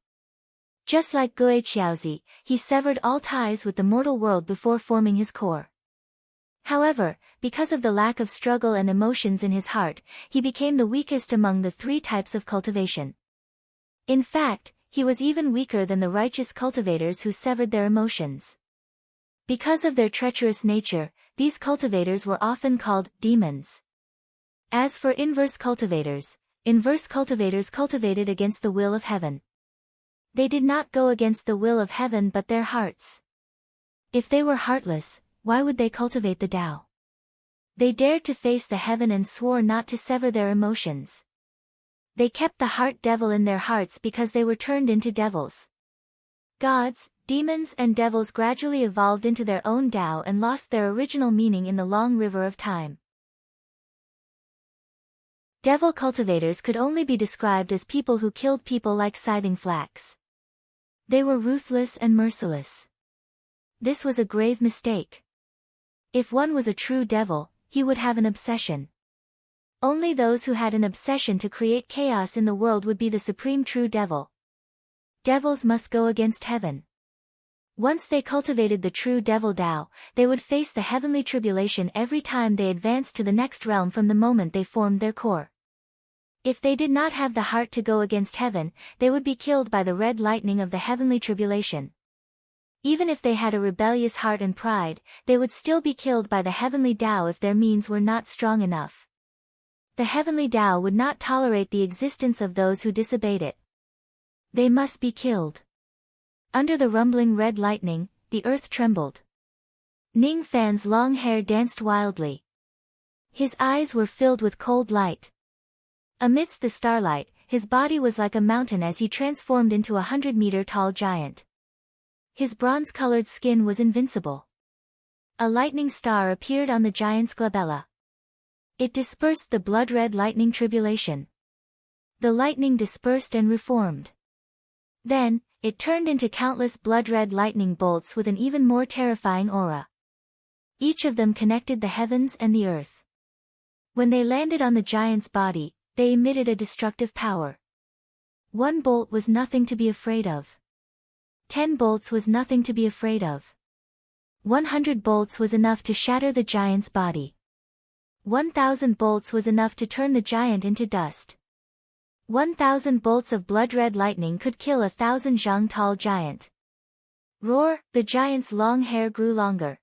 Just like Gui Qiaozi, he severed all ties with the mortal world before forming his core. However, because of the lack of struggle and emotions in his heart, he became the weakest among the three types of cultivation. In fact, he was even weaker than the righteous cultivators who severed their emotions. Because of their treacherous nature, these cultivators were often called demons. As for inverse cultivators cultivated against the will of heaven. They did not go against the will of heaven but their hearts. If they were heartless, why would they cultivate the Tao? They dared to face the heaven and swore not to sever their emotions. They kept the heart devil in their hearts because they were turned into devils. Gods, demons and devils gradually evolved into their own Tao and lost their original meaning in the long river of time. Devil cultivators could only be described as people who killed people like scything flax. They were ruthless and merciless. This was a grave mistake. If one was a true devil, he would have an obsession. Only those who had an obsession to create chaos in the world would be the supreme true devil. Devils must go against heaven. Once they cultivated the true devil Tao, they would face the heavenly tribulation every time they advanced to the next realm from the moment they formed their core. If they did not have the heart to go against heaven, they would be killed by the red lightning of the heavenly tribulation. Even if they had a rebellious heart and pride, they would still be killed by the heavenly Tao if their means were not strong enough. The heavenly Tao would not tolerate the existence of those who disobeyed it. They must be killed. Under the rumbling red lightning, the earth trembled. Ning Fan's long hair danced wildly. His eyes were filled with cold light. Amidst the starlight, his body was like a mountain as he transformed into a 100-meter-tall giant. His bronze-colored skin was invincible. A lightning star appeared on the giant's glabella. It dispersed the blood-red lightning tribulation. The lightning dispersed and reformed. Then, it turned into countless blood-red lightning bolts with an even more terrifying aura. Each of them connected the heavens and the earth. When they landed on the giant's body, they emitted a destructive power. 1 bolt was nothing to be afraid of. 10 bolts was nothing to be afraid of. 100 bolts was enough to shatter the giant's body. 1,000 bolts was enough to turn the giant into dust. 1,000 bolts of blood-red lightning could kill 1,000 zhang tall giant. Roar! The giant's long hair grew longer.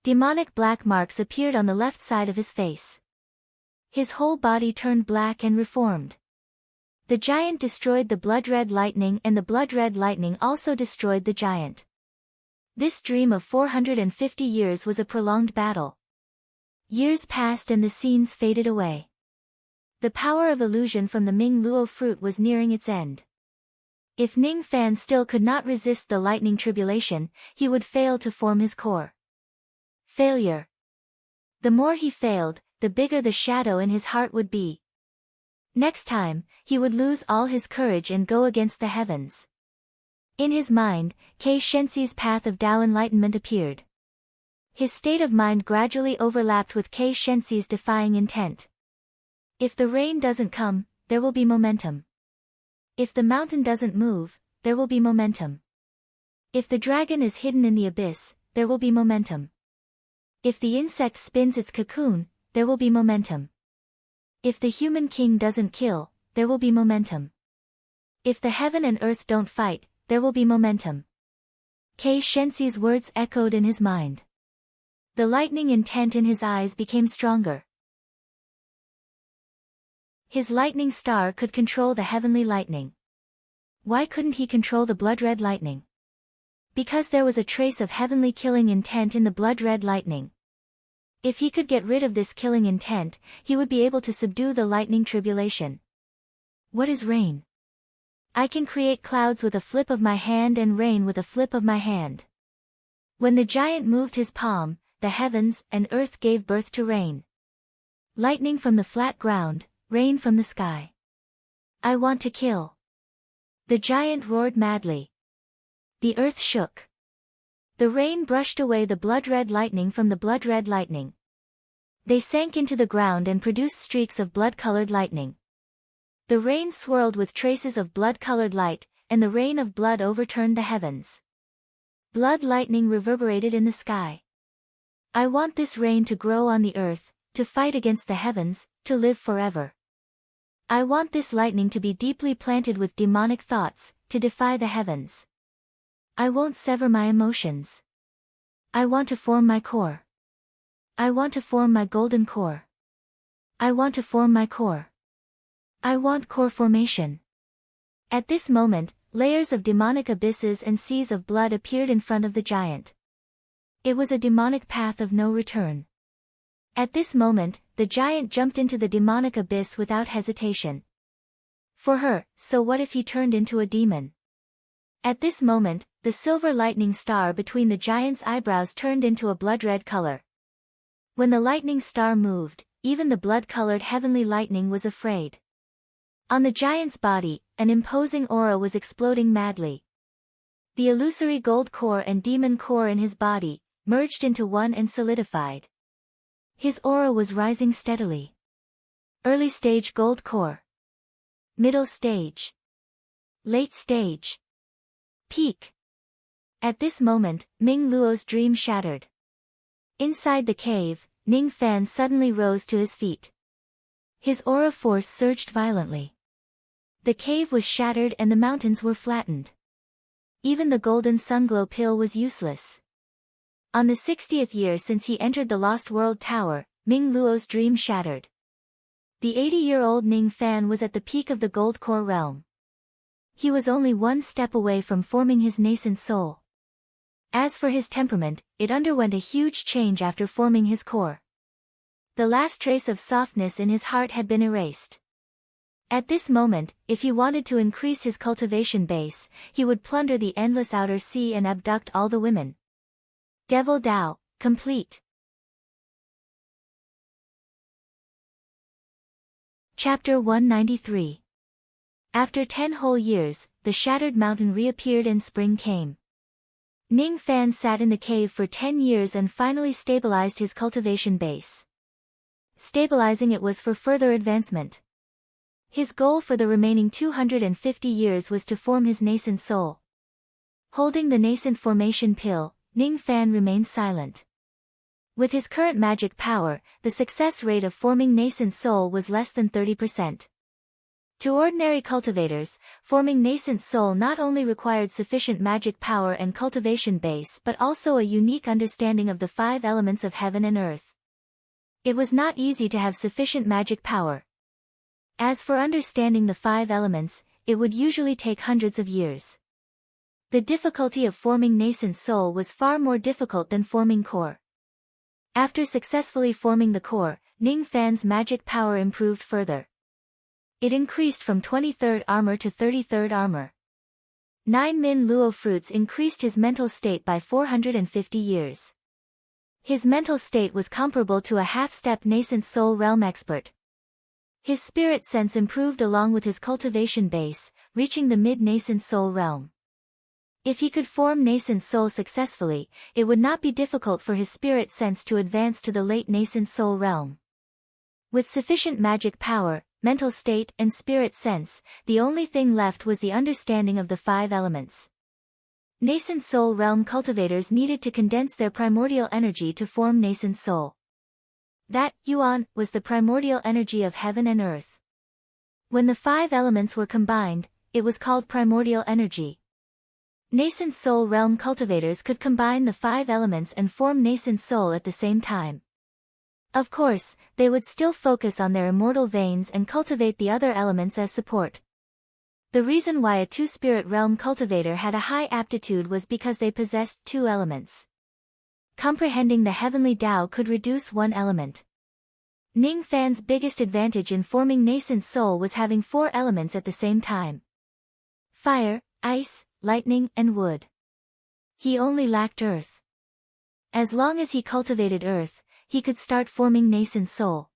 Demonic black marks appeared on the left side of his face. His whole body turned black and reformed. The giant destroyed the blood-red lightning and the blood-red lightning also destroyed the giant. This dream of 450 years was a prolonged battle. Years passed and the scenes faded away. The power of illusion from the Ming Luo fruit was nearing its end. If Ning Fan still could not resist the lightning tribulation, he would fail to form his core. Failure. The more he failed, the bigger the shadow in his heart would be. Next time, he would lose all his courage and go against the heavens. In his mind, Kei Shenxi's path of Tao enlightenment appeared. His state of mind gradually overlapped with Kei Shenxi's defying intent. If the rain doesn't come, there will be momentum. If the mountain doesn't move, there will be momentum. If the dragon is hidden in the abyss, there will be momentum. If the insect spins its cocoon, there will be momentum. If the human king doesn't kill, there will be momentum. If the heaven and earth don't fight, there will be momentum. Kei Shenxi's words echoed in his mind. The lightning intent in his eyes became stronger. His lightning star could control the heavenly lightning. Why couldn't he control the blood-red lightning? Because there was a trace of heavenly killing intent in the blood-red lightning. If he could get rid of this killing intent, he would be able to subdue the lightning tribulation. What is rain? I can create clouds with a flip of my hand and rain with a flip of my hand. When the giant moved his palm, the heavens and earth gave birth to rain. Lightning from the flat ground, rain from the sky. I want to kill. The giant roared madly. The earth shook. The rain brushed away the blood-red lightning from the blood-red lightning. They sank into the ground and produced streaks of blood-colored lightning. The rain swirled with traces of blood-colored light, and the rain of blood overturned the heavens. Blood lightning reverberated in the sky. I want this rain to grow on the earth, to fight against the heavens, to live forever. I want this lightning to be deeply planted with demonic thoughts, to defy the heavens. I won't sever my emotions. I want to form my core. I want to form my golden core. I want to form my core. I want core formation. At this moment, layers of demonic abysses and seas of blood appeared in front of the giant. It was a demonic path of no return. At this moment, the giant jumped into the demonic abyss without hesitation. For her, so what if he turned into a demon? At this moment, the silver lightning star between the giant's eyebrows turned into a blood-red color. When the lightning star moved, even the blood-colored heavenly lightning was afraid. On the giant's body, an imposing aura was exploding madly. The illusory gold core and demon core in his body merged into one and solidified. His aura was rising steadily. Early stage gold core. Middle stage. Late stage. Peak. At this moment, Ming Luo's dream shattered. Inside the cave, Ning Fan suddenly rose to his feet. His aura force surged violently. The cave was shattered and the mountains were flattened. Even the golden sunglow pill was useless. On the 60th year since he entered the Lost World Tower, Ming Luo's dream shattered. The 80-year-old Ning Fan was at the peak of the gold core realm. He was only one step away from forming his nascent soul. As for his temperament, it underwent a huge change after forming his core. The last trace of softness in his heart had been erased. At this moment, if he wanted to increase his cultivation base, he would plunder the endless outer sea and abduct all the women. Devil Dao, complete. Chapter 193. After 10 whole years, the shattered mountain reappeared and spring came. Ning Fan sat in the cave for 10 years and finally stabilized his cultivation base. Stabilizing it was for further advancement. His goal for the remaining 250 years was to form his nascent soul. Holding the nascent formation pill, Ning Fan remained silent. With his current magic power, the success rate of forming nascent soul was less than 30%. To ordinary cultivators, forming nascent soul not only required sufficient magic power and cultivation base but also a unique understanding of the 5 elements of heaven and earth. It was not easy to have sufficient magic power. As for understanding the 5 elements, it would usually take hundreds of years. The difficulty of forming nascent soul was far more difficult than forming core. After successfully forming the core, Ning Fan's magic power improved further. It increased from 23rd armor to 33rd armor. 9 Min Luo fruits increased his mental state by 450 years. His mental state was comparable to a half-step nascent soul realm expert. His spirit sense improved along with his cultivation base, reaching the mid-nascent soul realm. If he could form nascent soul successfully, it would not be difficult for his spirit sense to advance to the late nascent soul realm. With sufficient magic power, mental state and spirit sense, the only thing left was the understanding of the 5 elements. Nascent soul realm cultivators needed to condense their primordial energy to form nascent soul. That, Yuan, was the primordial energy of heaven and earth. When the 5 elements were combined, it was called primordial energy. Nascent soul realm cultivators could combine the 5 elements and form nascent soul at the same time. Of course, they would still focus on their immortal veins and cultivate the other elements as support. The reason why a 2-spirit realm cultivator had a high aptitude was because they possessed 2 elements. Comprehending the heavenly Tao could reduce 1 element. Ning Fan's biggest advantage in forming nascent soul was having 4 elements at the same time. Fire, ice, lightning, and wood. He only lacked earth. As long as he cultivated earth, he could start forming nascent soul.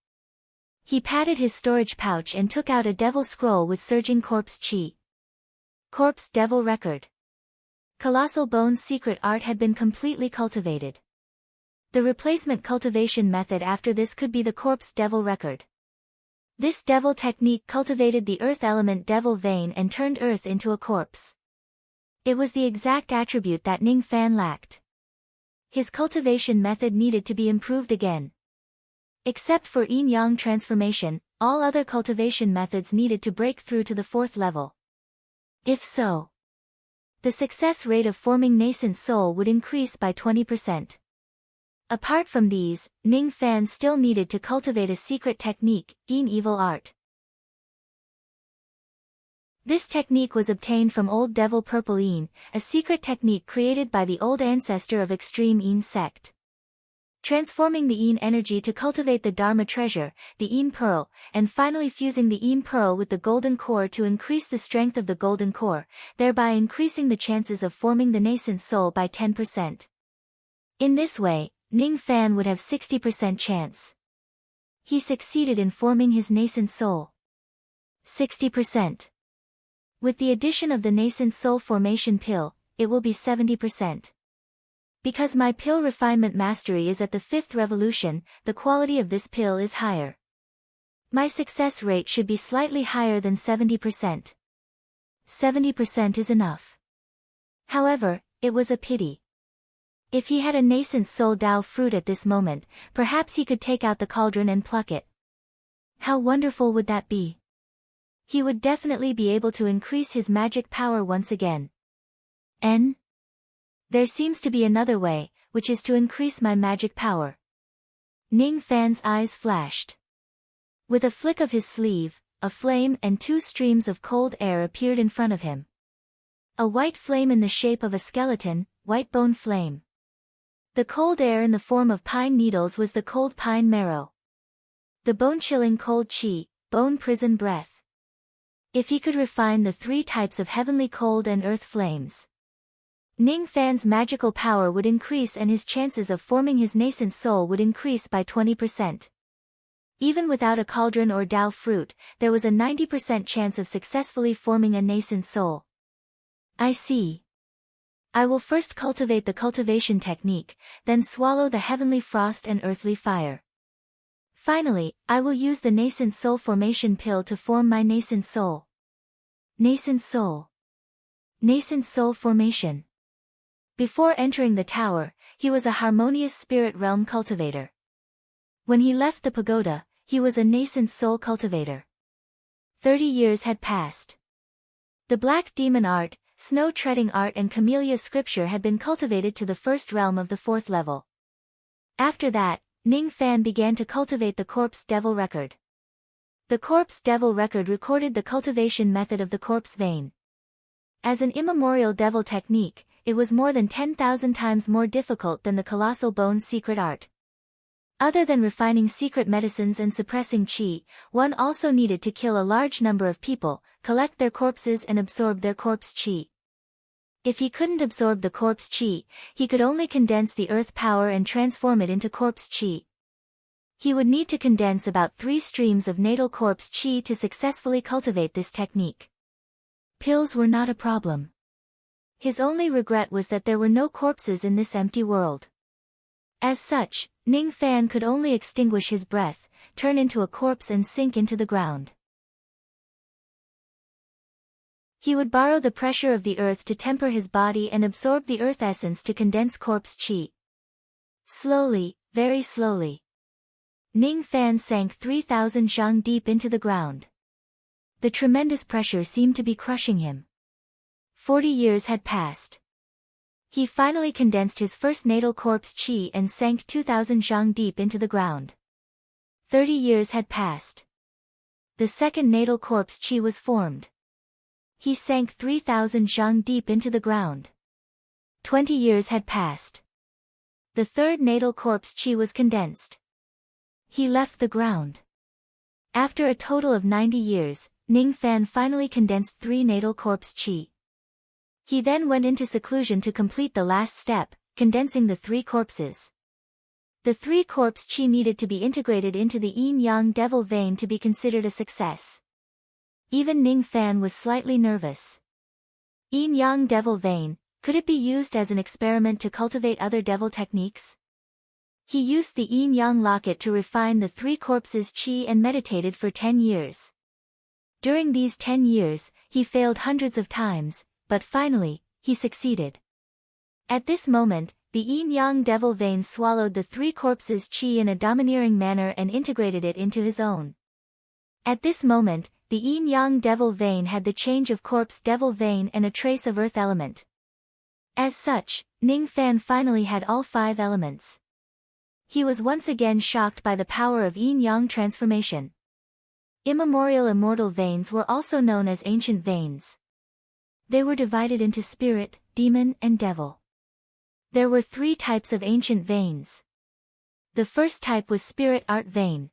He patted his storage pouch and took out a devil scroll with surging corpse chi. Corpse Devil Record. Colossal Bone's secret art had been completely cultivated. The replacement cultivation method after this could be the Corpse Devil Record. This devil technique cultivated the earth element devil vein and turned earth into a corpse. It was the exact attribute that Ning Fan lacked. His cultivation method needed to be improved again. Except for yin-yang transformation, all other cultivation methods needed to break through to the 4th level. If so, the success rate of forming nascent soul would increase by 20%. Apart from these, Ning Fan still needed to cultivate a secret technique, Yin Evil Art. This technique was obtained from Old Devil Purple Yin, a secret technique created by the old ancestor of extreme Yin sect. Transforming the Yin energy to cultivate the Dharma treasure, the Yin pearl, and finally fusing the Yin pearl with the golden core to increase the strength of the golden core, thereby increasing the chances of forming the nascent soul by 10%. In this way, Ning Fan would have 60% chance. He succeeded in forming his nascent soul. 60%. With the addition of the nascent soul formation pill, it will be 70%. Because my pill refinement mastery is at the 5th revolution, the quality of this pill is higher. My success rate should be slightly higher than 70%. 70% is enough. However, it was a pity. If he had a nascent soul Dao fruit at this moment, perhaps he could take out the cauldron and pluck it. How wonderful would that be? He would definitely be able to increase his magic power once again. There seems to be another way, which is to increase my magic power. Ning Fan's eyes flashed. With a flick of his sleeve, a flame and 2 streams of cold air appeared in front of him. A white flame in the shape of a skeleton, white bone flame. The cold air in the form of pine needles was the cold pine marrow. The bone-chilling cold chi, bone prison breath. If he could refine the 3 types of heavenly cold and earth flames, Ning Fan's magical power would increase and his chances of forming his nascent soul would increase by 20%. Even without a cauldron or Dao fruit, there was a 90% chance of successfully forming a nascent soul. I see. I will first cultivate the cultivation technique, then swallow the heavenly frost and earthly fire. Finally, I will use the nascent soul formation pill to form my nascent soul. Nascent soul. Nascent soul formation. Before entering the tower, he was a harmonious spirit realm cultivator. When he left the pagoda, he was a nascent soul cultivator. 30 years had passed. The black demon art, snow treading art and camellia scripture had been cultivated to the 1st realm of the 4th level. After that, Ning Fan began to cultivate the Corpse Devil Record. The Corpse Devil Record recorded the cultivation method of the corpse vein. As an immemorial devil technique, it was more than 10,000 times more difficult than the Colossal Bone's secret art. Other than refining secret medicines and suppressing qi, one also needed to kill a large number of people, collect their corpses and absorb their corpse qi. If he couldn't absorb the corpse qi, he could only condense the earth power and transform it into corpse qi. He would need to condense about 3 streams of natal corpse qi to successfully cultivate this technique. Pills were not a problem. His only regret was that there were no corpses in this empty world. As such, Ning Fan could only extinguish his breath, turn into a corpse and sink into the ground. He would borrow the pressure of the earth to temper his body and absorb the earth essence to condense corpse qi. Slowly, very slowly, Ning Fan sank 3,000 zhang deep into the ground. The tremendous pressure seemed to be crushing him. 40 years had passed. He finally condensed his first natal corpse qi and sank 2,000 zhang deep into the ground. 30 years had passed. The second natal corpse qi was formed. He sank 3,000 zhang deep into the ground. 20 years had passed. The third natal corpse qi was condensed. He left the ground. After a total of 90 years, Ning Fan finally condensed 3 natal corpse qi. He then went into seclusion to complete the last step, condensing the 3 corpses. The 3 corpse chi needed to be integrated into the yin-yang devil vein to be considered a success. Even Ning Fan was slightly nervous. Yin-yang devil vein, could it be used as an experiment to cultivate other devil techniques? He used the yin-yang locket to refine the 3 corpses' chi and meditated for 10 years. During these 10 years, he failed hundreds of times, but finally, he succeeded. At this moment, the yin-yang devil vein swallowed the 3 corpses' chi in a domineering manner and integrated it into his own. At this moment, the yin-yang devil vein had the change of corpse devil vein and a trace of earth element. As such, Ning Fan finally had all 5 elements. He was once again shocked by the power of yin-yang transformation. Immemorial immortal veins were also known as ancient veins. They were divided into spirit, demon, and devil. There were 3 types of ancient veins. The first type was spirit art vein.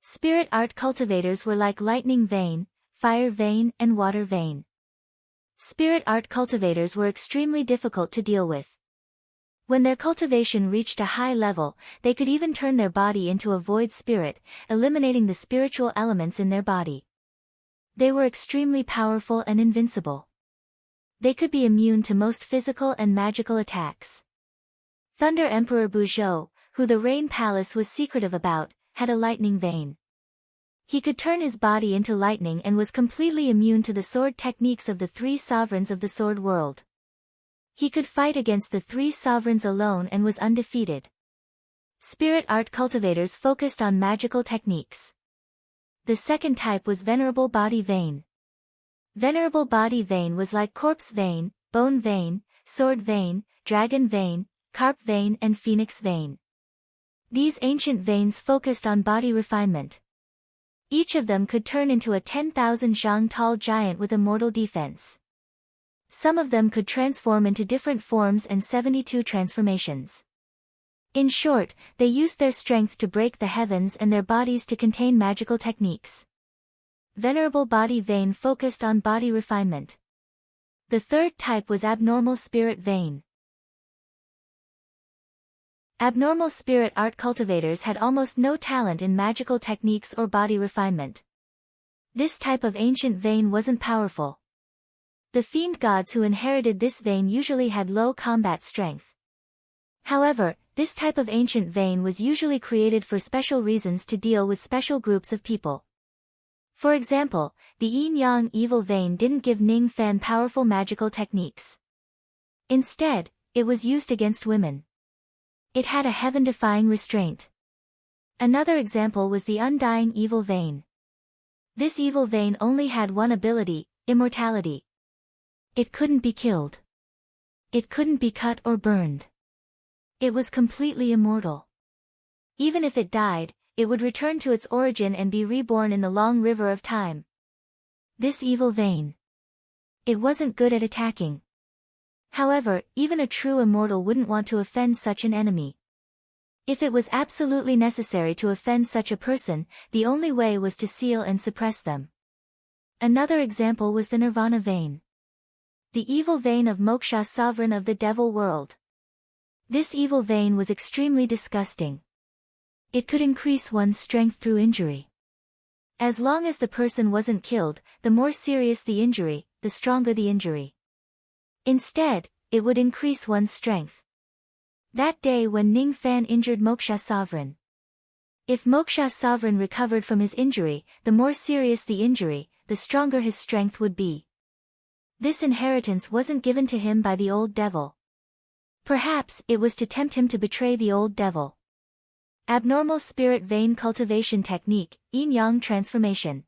Spirit art cultivators were like lightning vein, fire vein, and water vein. Spirit art cultivators were extremely difficult to deal with. When their cultivation reached a high level, they could even turn their body into a void spirit, eliminating the spiritual elements in their body. They were extremely powerful and invincible. They could be immune to most physical and magical attacks. Thunder Emperor Buzhou, who the Rain Palace was secretive about, had a lightning vein. He could turn his body into lightning and was completely immune to the sword techniques of the 3 sovereigns of the sword world. He could fight against the 3 sovereigns alone and was undefeated. Spirit art cultivators focused on magical techniques. The second type was venerable body vein. Venerable body vein was like corpse vein, bone vein, sword vein, dragon vein, carp vein, and phoenix vein. These ancient veins focused on body refinement. Each of them could turn into a 10,000 zhang tall giant with immortal defense. Some of them could transform into different forms and 72 transformations. In short, they used their strength to break the heavens and their bodies to contain magical techniques. Venerable body vein focused on body refinement. The third type was abnormal spirit vein. Abnormal spirit art cultivators had almost no talent in magical techniques or body refinement. This type of ancient vein wasn't powerful. The fiend gods who inherited this vein usually had low combat strength. However, this type of ancient vein was usually created for special reasons to deal with special groups of people. For example, the yin-yang evil vein didn't give Ning Fan powerful magical techniques. Instead, it was used against women. It had a heaven-defying restraint. Another example was the undying evil vein. This evil vein only had one ability, immortality. It couldn't be killed. It couldn't be cut or burned. It was completely immortal. Even if it died, it would return to its origin and be reborn in the long river of time. This evil vein. It wasn't good at attacking. However, even a true immortal wouldn't want to offend such an enemy. If it was absolutely necessary to offend such a person, the only way was to seal and suppress them. Another example was the nirvana vein. The evil vein of Moksha, sovereign of the devil world. This evil vein was extremely disgusting. It could increase one's strength through injury. As long as the person wasn't killed, the more serious the injury, the stronger the injury. Instead, it would increase one's strength. That day when Ning Fan injured Moksha Sovereign. If Moksha Sovereign recovered from his injury, the more serious the injury, the stronger his strength would be. This inheritance wasn't given to him by the old devil. Perhaps it was to tempt him to betray the old devil. Abnormal spirit vein cultivation technique, yin-yang transformation.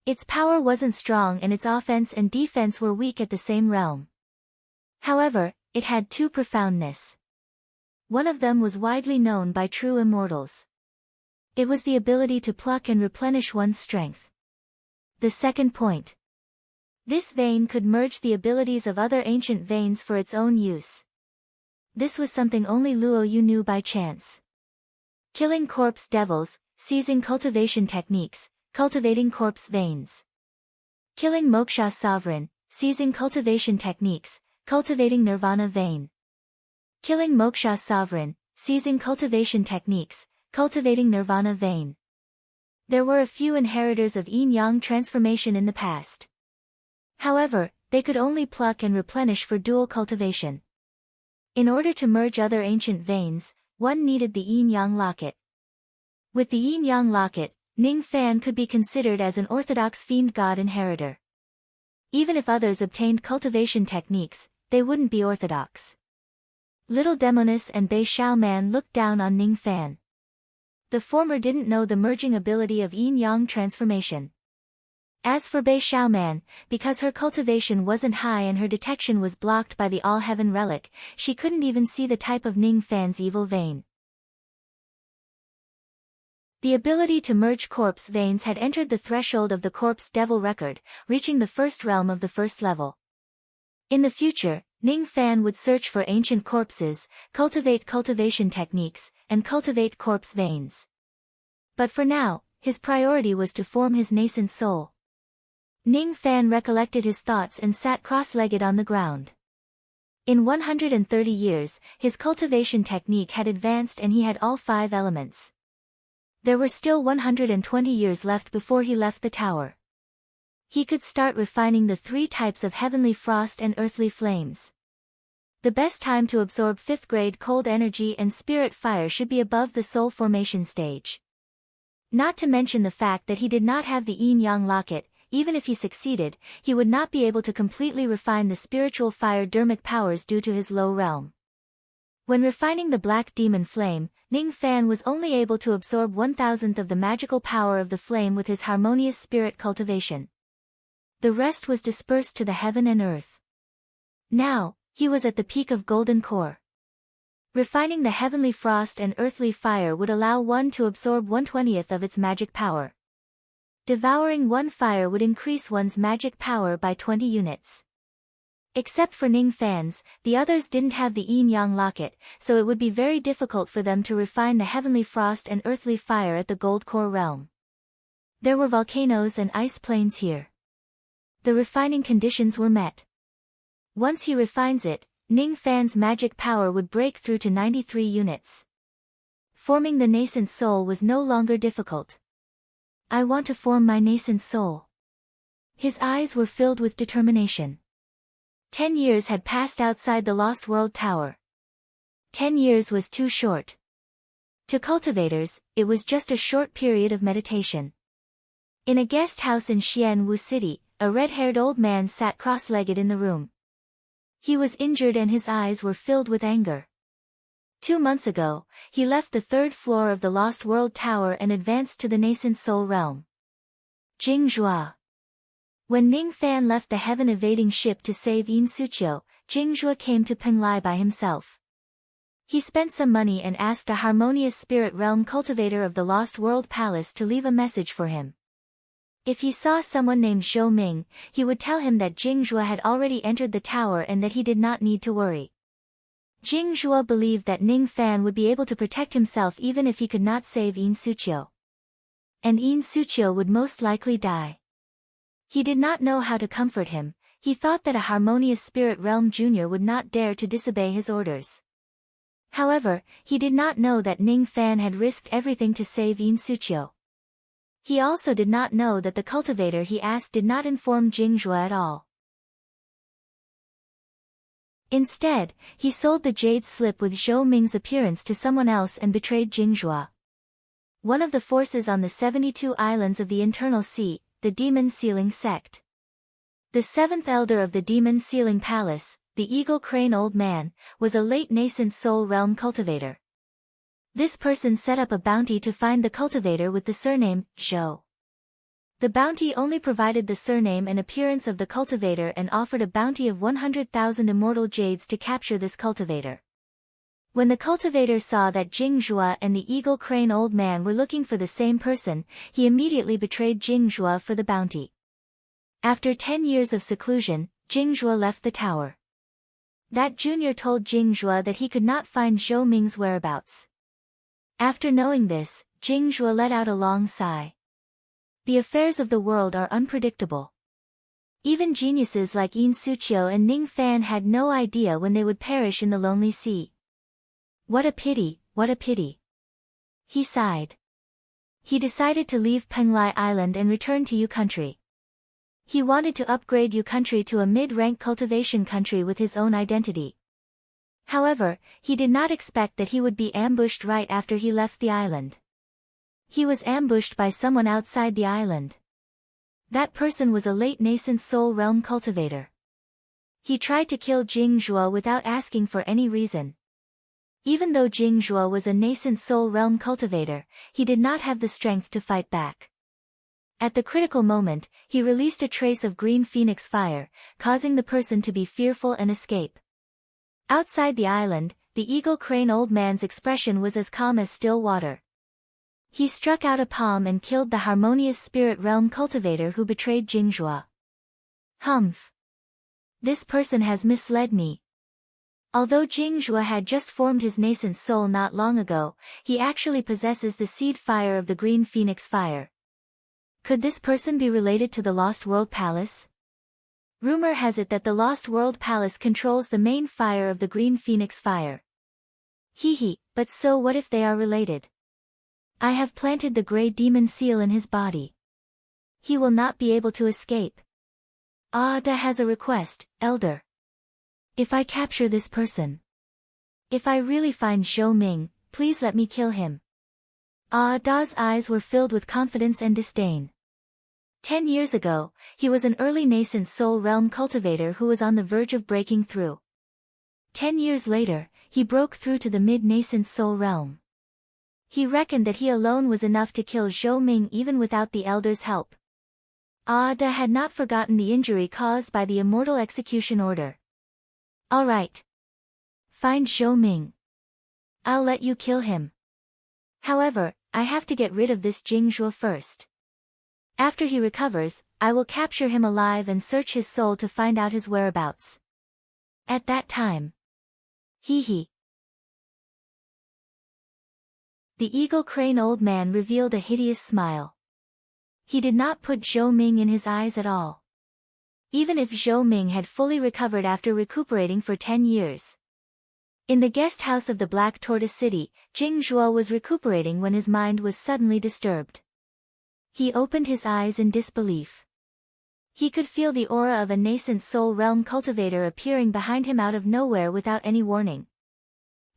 Its power wasn't strong and its offense and defense were weak at the same realm. However, it had 2 profoundness. One of them was widely known by true immortals. It was the ability to pluck and replenish one's strength. The second point. This vein could merge the abilities of other ancient veins for its own use. This was something only Luo Yu knew by chance. Killing corpse devils, seizing cultivation techniques, cultivating corpse veins. Killing Moksha Sovereign, seizing cultivation techniques, cultivating Nirvana vein. Killing Moksha Sovereign, seizing cultivation techniques, cultivating nirvana vein. There were a few inheritors of yin-yang transformation in the past. However, they could only pluck and replenish for dual cultivation. In order to merge other ancient veins, one needed the yin-yang locket. With the yin-yang locket, Ning Fan could be considered as an orthodox fiend god inheritor. Even if others obtained cultivation techniques, they wouldn't be orthodox. Little Demoness and Bei Xiaoman looked down on Ning Fan. The former didn't know the merging ability of yin-yang transformation. As for Bei Xiaoman, because her cultivation wasn't high and her detection was blocked by the All-Heaven relic, she couldn't even see the type of Ning Fan's evil vein. The ability to merge corpse veins had entered the threshold of the corpse devil record, reaching the first realm of the first level. In the future, Ning Fan would search for ancient corpses, cultivate cultivation techniques, and cultivate corpse veins. But for now, his priority was to form his nascent soul. Ning Fan recollected his thoughts and sat cross-legged on the ground. In 130 years, his cultivation technique had advanced and he had all 5 elements. There were still 120 years left before he left the tower. He could start refining the 3 types of heavenly frost and earthly flames. The best time to absorb 5th grade cold energy and spirit fire should be above the soul formation stage. Not to mention the fact that he did not have the yin-yang locket. Even if he succeeded, he would not be able to completely refine the spiritual fire dermic powers due to his low realm. When refining the black demon flame, Ning Fan was only able to absorb 1,000th of the magical power of the flame with his harmonious spirit cultivation. The rest was dispersed to the heaven and earth. Now, he was at the peak of golden core. Refining the heavenly frost and earthly fire would allow one to absorb 1/20th of its magic power. Devouring one fire would increase one's magic power by 20 units. Except for Ning Fan's, the others didn't have the yin-yang locket, so it would be very difficult for them to refine the heavenly frost and earthly fire at the gold core realm. There were volcanoes and ice plains here. The refining conditions were met. Once he refines it, Ning Fan's magic power would break through to 93 units. Forming the nascent soul was no longer difficult. I want to form my nascent soul. His eyes were filled with determination. 10 years had passed outside the Lost World Tower. 10 years was too short. To cultivators, it was just a short period of meditation. In a guest house in Xianwu City, a red-haired old man sat cross-legged in the room. He was injured and his eyes were filled with anger. 2 months ago, he left the 3rd floor of the Lost World Tower and advanced to the nascent soul realm. Jing Zhua. When Ning Fan left the heaven-evading ship to save Yin Suqiu, Jing Zhua came to Penglai by himself. He spent some money and asked a harmonious spirit realm cultivator of the Lost World Palace to leave a message for him. If he saw someone named Zhou Ming, he would tell him that Jing Zhua had already entered the tower and that he did not need to worry. Jing Zhua believed that Ning Fan would be able to protect himself even if he could not save Yin Suqiu. And Yin Suqiu would most likely die. He did not know how to comfort him. He thought that a harmonious spirit realm junior would not dare to disobey his orders. However, he did not know that Ning Fan had risked everything to save Yin Suqiu. He also did not know that the cultivator he asked did not inform Jing Zhua at all. Instead, he sold the jade slip with Zhou Ming's appearance to someone else and betrayed Jing Zhua. One of the forces on the 72 islands of the Internal Sea, the Demon Sealing Sect. The 7th elder of the Demon Sealing Palace, the Eagle Crane Old Man, was a late nascent soul realm cultivator. This person set up a bounty to find the cultivator with the surname, Zhou. The bounty only provided the surname and appearance of the cultivator and offered a bounty of 100,000 immortal jades to capture this cultivator. When the cultivator saw that Jing Zhua and the Eagle Crane Old Man were looking for the same person, he immediately betrayed Jing Zhua for the bounty. After 10 years of seclusion, Jing Zhua left the tower. That junior told Jing Zhua that he could not find Zhou Ming's whereabouts. After knowing this, Jing Zhua let out a long sigh. The affairs of the world are unpredictable. Even geniuses like Yin Suqiu and Ning Fan had no idea when they would perish in the lonely sea. What a pity, what a pity. He sighed. He decided to leave Penglai Island and return to Yu country. He wanted to upgrade Yu country to a mid-rank cultivation country with his own identity. However, he did not expect that he would be ambushed right after he left the island. He was ambushed by someone outside the island. That person was a late nascent soul realm cultivator. He tried to kill Jing Zhuo without asking for any reason. Even though Jing Zhuo was a nascent soul realm cultivator, he did not have the strength to fight back. At the critical moment, he released a trace of green phoenix fire, causing the person to be fearful and escape. Outside the island, the eagle crane old man's expression was as calm as still water. He struck out a palm and killed the harmonious spirit realm cultivator who betrayed Jing Zhuo. Humph. This person has misled me. Although Jing Zhuo had just formed his nascent soul not long ago, he actually possesses the seed fire of the green phoenix fire. Could this person be related to the Lost World Palace? Rumor has it that the Lost World Palace controls the main fire of the green phoenix fire. But so what if they are related? I have planted the grey demon seal in his body. He will not be able to escape. Da has a request, Elder. If I capture this person. If I really find Zhou Ming, please let me kill him. Da's eyes were filled with confidence and disdain. 10 years ago, he was an early nascent soul realm cultivator who was on the verge of breaking through. 10 years later, he broke through to the mid-nascent soul realm. He reckoned that he alone was enough to kill Zhou Ming even without the Elder's help. Da had not forgotten the injury caused by the immortal execution order. All right. Find Zhou Ming. I'll let you kill him. However, I have to get rid of this Jing Zhuo first. After he recovers, I will capture him alive and search his soul to find out his whereabouts. At that time. The eagle crane old man revealed a hideous smile. He did not put Zhou Ming in his eyes at all. Even if Zhou Ming had fully recovered after recuperating for 10 years. In the guest house of the Black Tortoise City, Jing Zhuo was recuperating when his mind was suddenly disturbed. He opened his eyes in disbelief. He could feel the aura of a nascent soul realm cultivator appearing behind him out of nowhere without any warning.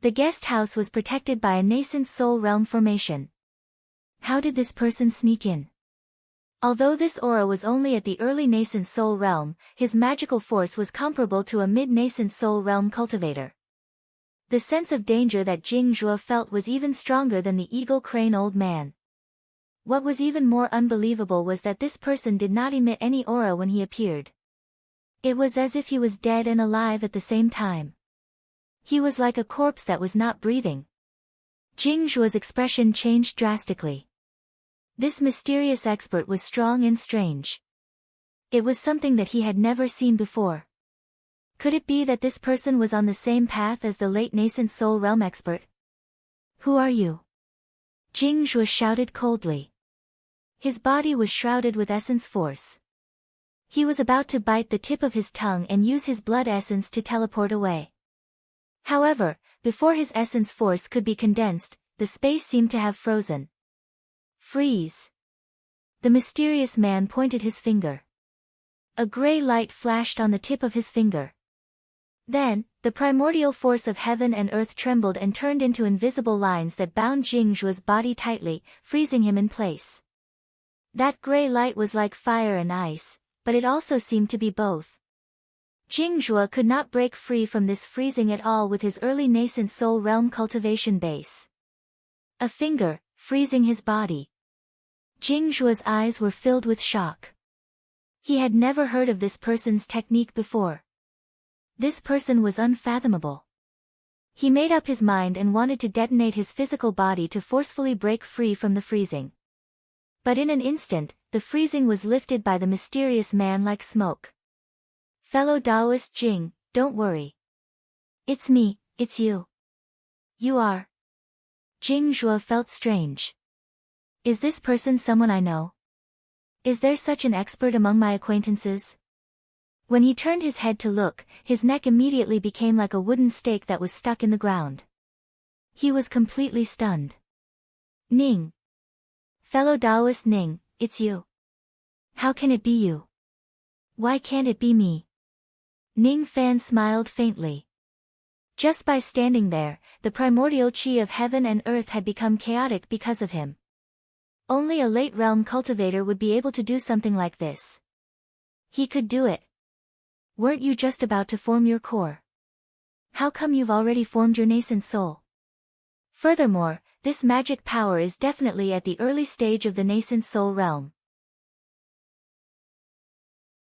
The guest house was protected by a nascent soul realm formation. How did this person sneak in? Although this aura was only at the early nascent soul realm, his magical force was comparable to a mid-nascent soul realm cultivator. The sense of danger that Jing Zhuo felt was even stronger than the eagle crane old man. What was even more unbelievable was that this person did not emit any aura when he appeared. It was as if he was dead and alive at the same time. He was like a corpse that was not breathing. Jing Zhuo's expression changed drastically. This mysterious expert was strong and strange. It was something that he had never seen before. Could it be that this person was on the same path as the late nascent soul realm expert? Who are you? Jing Zhuo shouted coldly. His body was shrouded with essence force. He was about to bite the tip of his tongue and use his blood essence to teleport away. However, before his essence force could be condensed, the space seemed to have frozen. Freeze. The mysterious man pointed his finger. A gray light flashed on the tip of his finger. Then, the primordial force of heaven and earth trembled and turned into invisible lines that bound Jing Zhuo's body tightly, freezing him in place. That gray light was like fire and ice, but it also seemed to be both. Jing Zhuo could not break free from this freezing at all with his early nascent soul realm cultivation base. A finger, freezing his body. Jing Zhuo's eyes were filled with shock. He had never heard of this person's technique before. This person was unfathomable. He made up his mind and wanted to detonate his physical body to forcefully break free from the freezing. But in an instant, the freezing was lifted by the mysterious man like smoke. Fellow Taoist Jing, don't worry. It's me, it's you. You are. Jing Zhuo felt strange. Is this person someone I know? Is there such an expert among my acquaintances? When he turned his head to look, his neck immediately became like a wooden stake that was stuck in the ground. He was completely stunned. Ning. Fellow Taoist Ning, it's you. How can it be you? Why can't it be me? Ning Fan smiled faintly. Just by standing there, the primordial qi of heaven and earth had become chaotic because of him. Only a late realm cultivator would be able to do something like this. He could do it. Weren't you just about to form your core? How come you've already formed your nascent soul? Furthermore, this magic power is definitely at the early stage of the nascent soul realm.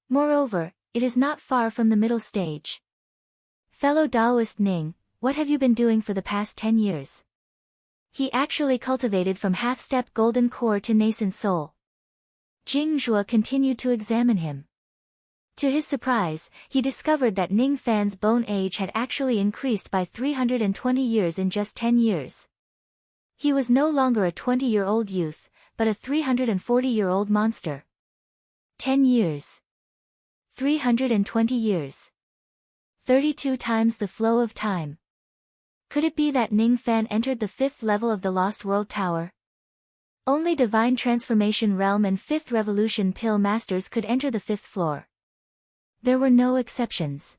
Moreover, it is not far from the middle stage. Fellow Taoist Ning, what have you been doing for the past 10 years? He actually cultivated from half-step golden core to nascent soul. Jing Zhuo continued to examine him. To his surprise, he discovered that Ning Fan's bone age had actually increased by 320 years in just 10 years. He was no longer a 20-year-old youth, but a 340-year-old monster. 10 years. 320 years. 32 times the flow of time. Could it be that Ning Fan entered the 5th level of the Lost World Tower? Only Divine Transformation Realm and 5th Revolution Pill Masters could enter the 5th floor. There were no exceptions.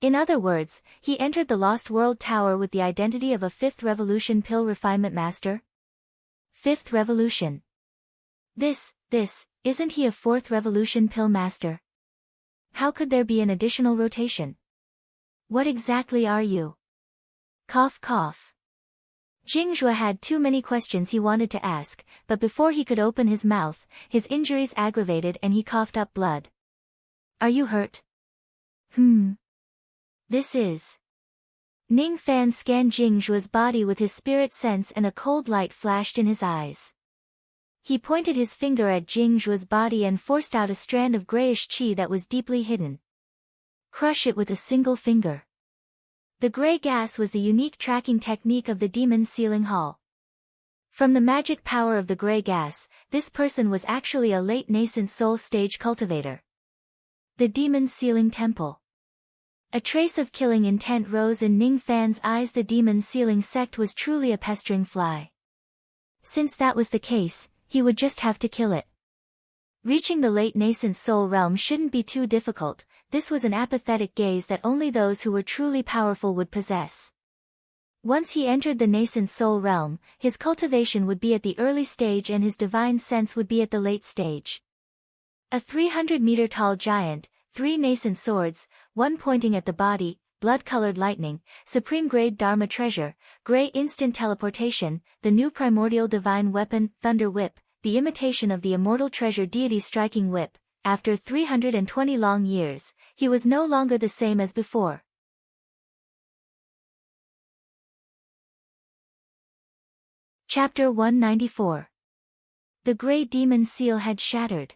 In other words, he entered the Lost World Tower with the identity of a 5th Revolution Pill Refinement Master? 5th Revolution. Isn't he a 4th Revolution Pill Master? How could there be an additional rotation? What exactly are you? Cough cough. Jing Zhuo had too many questions he wanted to ask, but before he could open his mouth, his injuries aggravated and he coughed up blood. Are you hurt? This is... Ning Fan scanned Jing Zhuo's body with his spirit sense and a cold light flashed in his eyes. He pointed his finger at Jing Zhuo's body and forced out a strand of grayish qi that was deeply hidden. Crush it with a single finger. The gray gas was the unique tracking technique of the demon sealing hall. From the magic power of the gray gas, this person was actually a late nascent soul stage cultivator. The demon sealing temple. A trace of killing intent rose in Ning Fan's eyes. The demon sealing sect was truly a pestering fly. Since that was the case, he would just have to kill it. Reaching the late nascent soul realm shouldn't be too difficult. This was an apathetic gaze that only those who were truly powerful would possess. Once he entered the nascent soul realm, his cultivation would be at the early stage and his divine sense would be at the late stage. A 300-meter-tall giant, 3 nascent swords, one pointing at the body, blood-colored lightning, supreme-grade Dharma treasure, gray instant teleportation, the new primordial divine weapon, Thunder Whip, the imitation of the immortal treasure deity striking whip. After 320 long years, he was no longer the same as before. Chapter 194. The gray demon seal had shattered.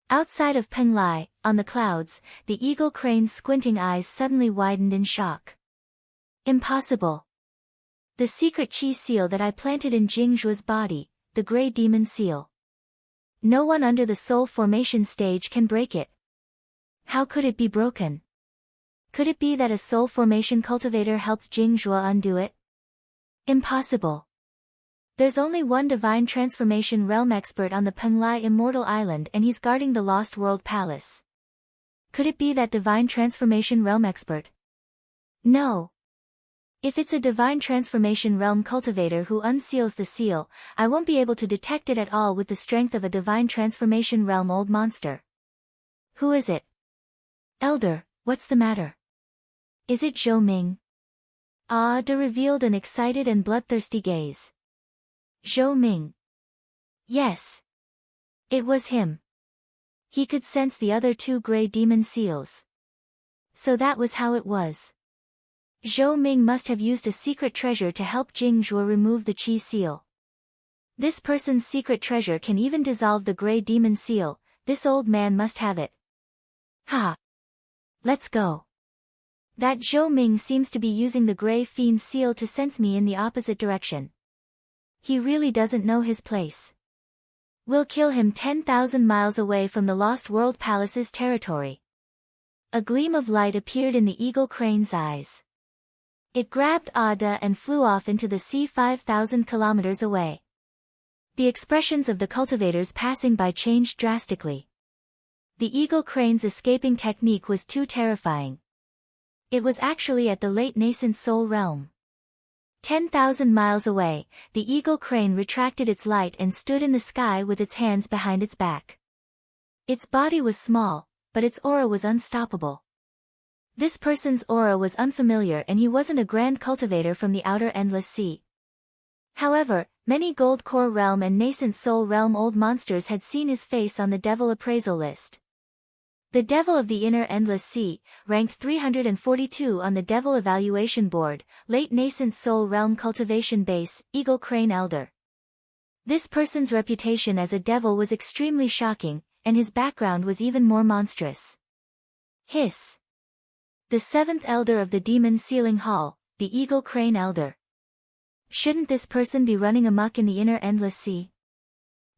Outside of Penglai, on the clouds, the eagle crane's squinting eyes suddenly widened in shock. Impossible. The secret qi seal that I planted in Jing Zhuo's body, the gray demon seal. No one under the soul formation stage can break it. How could it be broken? Could it be that a soul formation cultivator helped Jing Zhuo undo it? Impossible. There's only one divine transformation realm expert on the Penglai Immortal Island and he's guarding the Lost World Palace. Could it be that divine transformation realm expert? No. If it's a divine transformation realm cultivator who unseals the seal, I won't be able to detect it at all with the strength of a divine transformation realm old monster. Who is it? Elder, what's the matter? Is it Zhou Ming? De revealed an excited and bloodthirsty gaze. Zhou Ming. Yes. It was him. He could sense the other 2 gray demon seals. So that was how it was. Zhou Ming must have used a secret treasure to help Jing Zhuo remove the qi seal. This person's secret treasure can even dissolve the gray demon seal. This old man must have it. Ha! Let's go. That Zhou Ming seems to be using the gray fiend seal to sense me in the opposite direction. He really doesn't know his place. We'll kill him 10,000 miles away from the Lost World Palace's territory. A gleam of light appeared in the eagle crane's eyes. It grabbed Ada and flew off into the sea 5,000 kilometers away. The expressions of the cultivators passing by changed drastically. The eagle crane's escaping technique was too terrifying. It was actually at the late nascent soul realm. 10,000 miles away, the eagle crane retracted its light and stood in the sky with its hands behind its back. Its body was small, but its aura was unstoppable. This person's aura was unfamiliar and he wasn't a grand cultivator from the outer endless sea. However, many Gold Core Realm and Nascent Soul Realm old monsters had seen his face on the Devil appraisal list. The Devil of the Inner Endless Sea, ranked 342 on the Devil Evaluation Board, late Nascent Soul Realm Cultivation Base, Eagle Crane Elder. This person's reputation as a devil was extremely shocking, and his background was even more monstrous. Hiss. The seventh Elder of the Demon Sealing Hall, the Eagle Crane Elder. Shouldn't this person be running amok in the Inner Endless Sea?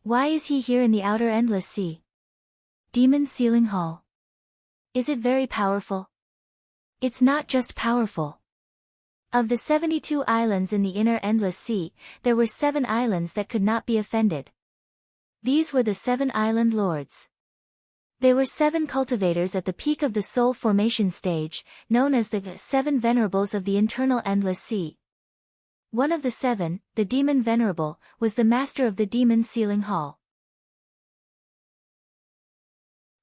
Why is he here in the Outer Endless Sea? Demon Sealing Hall. Is it very powerful? It's not just powerful. Of the 72 islands in the Inner Endless Sea, there were 7 islands that could not be offended. These were the 7 island lords. They were 7 cultivators at the peak of the soul formation stage, known as the 7 venerables of the Internal Endless Sea. One of the 7, the Demon Venerable, was the master of the Demon Sealing Hall.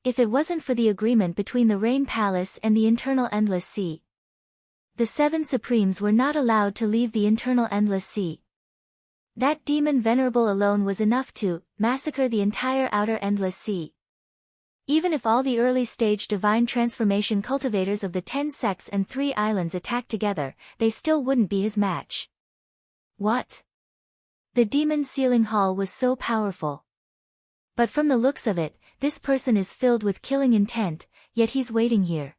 If it wasn't for the agreement between the Rain Palace and the Internal Endless Sea, the 7 Supremes were not allowed to leave the Internal Endless Sea. That Demon Venerable alone was enough to massacre the entire Outer Endless Sea. Even if all the early-stage divine transformation cultivators of the 10 sects and 3 islands attacked together, they still wouldn't be his match. What? The Demon Sealing Hall was so powerful. But from the looks of it, this person is filled with killing intent, yet he's waiting here.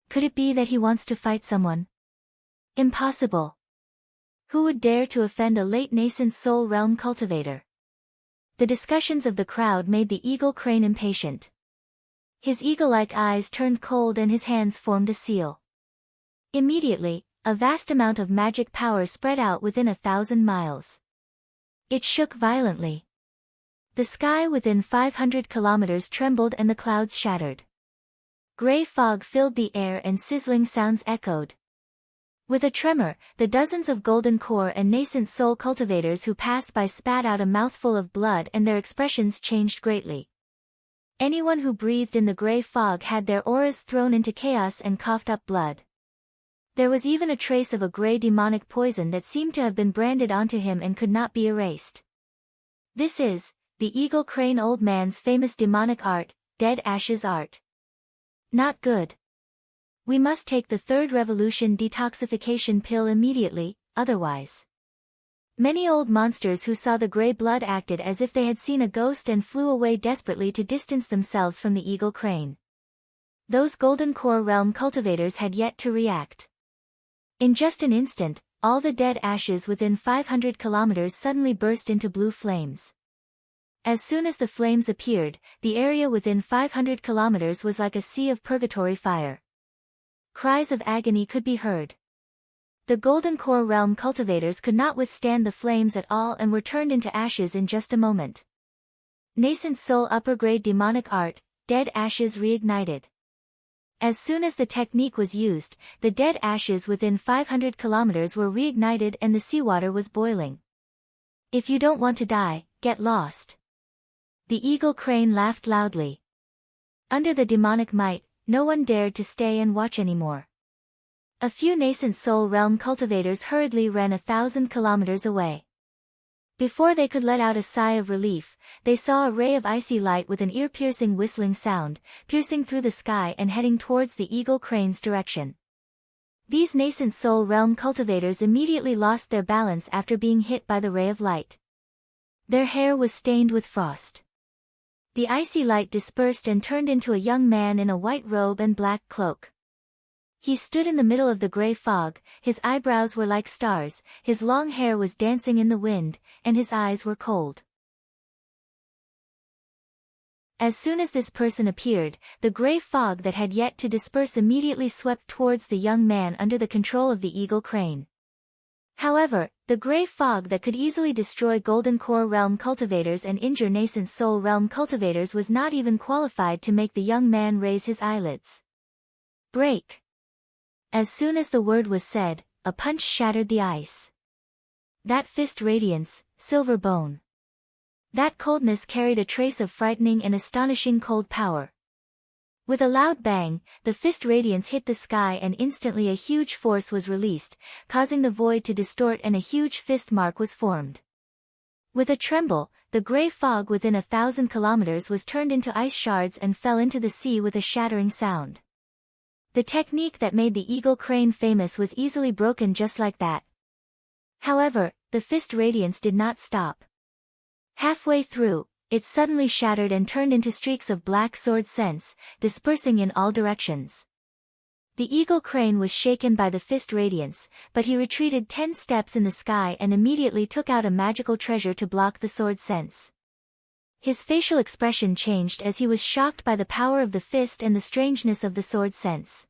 Could it be that he wants to fight someone? Impossible. Who would dare to offend a late nascent soul realm cultivator? The discussions of the crowd made the eagle crane impatient. His eagle-like eyes turned cold and his hands formed a seal. Immediately, a vast amount of magic power spread out within 1,000 miles. It shook violently. The sky within 500 kilometers trembled and the clouds shattered. Gray fog filled the air and sizzling sounds echoed. With a tremor, the dozens of golden core and nascent soul cultivators who passed by spat out a mouthful of blood and their expressions changed greatly. Anyone who breathed in the gray fog had their auras thrown into chaos and coughed up blood. There was even a trace of a gray demonic poison that seemed to have been branded onto him and could not be erased. This is the Eagle Crane Old Man's famous demonic art, Dead Ashes art. Not good. We must take the third revolution detoxification pill immediately, otherwise. Many old monsters who saw the gray blood acted as if they had seen a ghost and flew away desperately to distance themselves from the eagle crane. Those golden core realm cultivators had yet to react. In just an instant, all the dead ashes within 500 kilometers suddenly burst into blue flames. As soon as the flames appeared, the area within 500 kilometers was like a sea of purgatory fire. Cries of agony could be heard. The Golden Core Realm cultivators could not withstand the flames at all and were turned into ashes in just a moment. Nascent Soul Upper Grade Demonic Art, Dead Ashes reignited. As soon as the technique was used, the dead ashes within 500 kilometers were reignited and the seawater was boiling. If you don't want to die, get lost. The eagle crane laughed loudly. Under the demonic might, no one dared to stay and watch anymore. A few nascent soul realm cultivators hurriedly ran 1,000 kilometers away. Before they could let out a sigh of relief, they saw a ray of icy light with an ear-piercing whistling sound, piercing through the sky and heading towards the eagle crane's direction. These nascent soul realm cultivators immediately lost their balance after being hit by the ray of light. Their hair was stained with frost. The icy light dispersed and turned into a young man in a white robe and black cloak. He stood in the middle of the gray fog, his eyebrows were like stars, his long hair was dancing in the wind, and his eyes were cold. As soon as this person appeared, the gray fog that had yet to disperse immediately swept towards the young man under the control of the eagle crane. However, the gray fog that could easily destroy Golden Core Realm cultivators and injure Nascent Soul Realm cultivators was not even qualified to make the young man raise his eyelids. Break. As soon as the word was said, a punch shattered the ice. That fist radiance, silver bone. That coldness carried a trace of frightening and astonishing cold power. With a loud bang, the fist radiance hit the sky and instantly a huge force was released, causing the void to distort and a huge fist mark was formed. With a tremble, the gray fog within 1,000 kilometers was turned into ice shards and fell into the sea with a shattering sound. The technique that made the eagle crane famous was easily broken just like that. However, the fist radiance did not stop. Halfway through, it suddenly shattered and turned into streaks of black sword sense, dispersing in all directions. The eagle crane was shaken by the fist radiance, but he retreated 10 steps in the sky and immediately took out a magical treasure to block the sword sense. His facial expression changed as he was shocked by the power of the fist and the strangeness of the sword sense.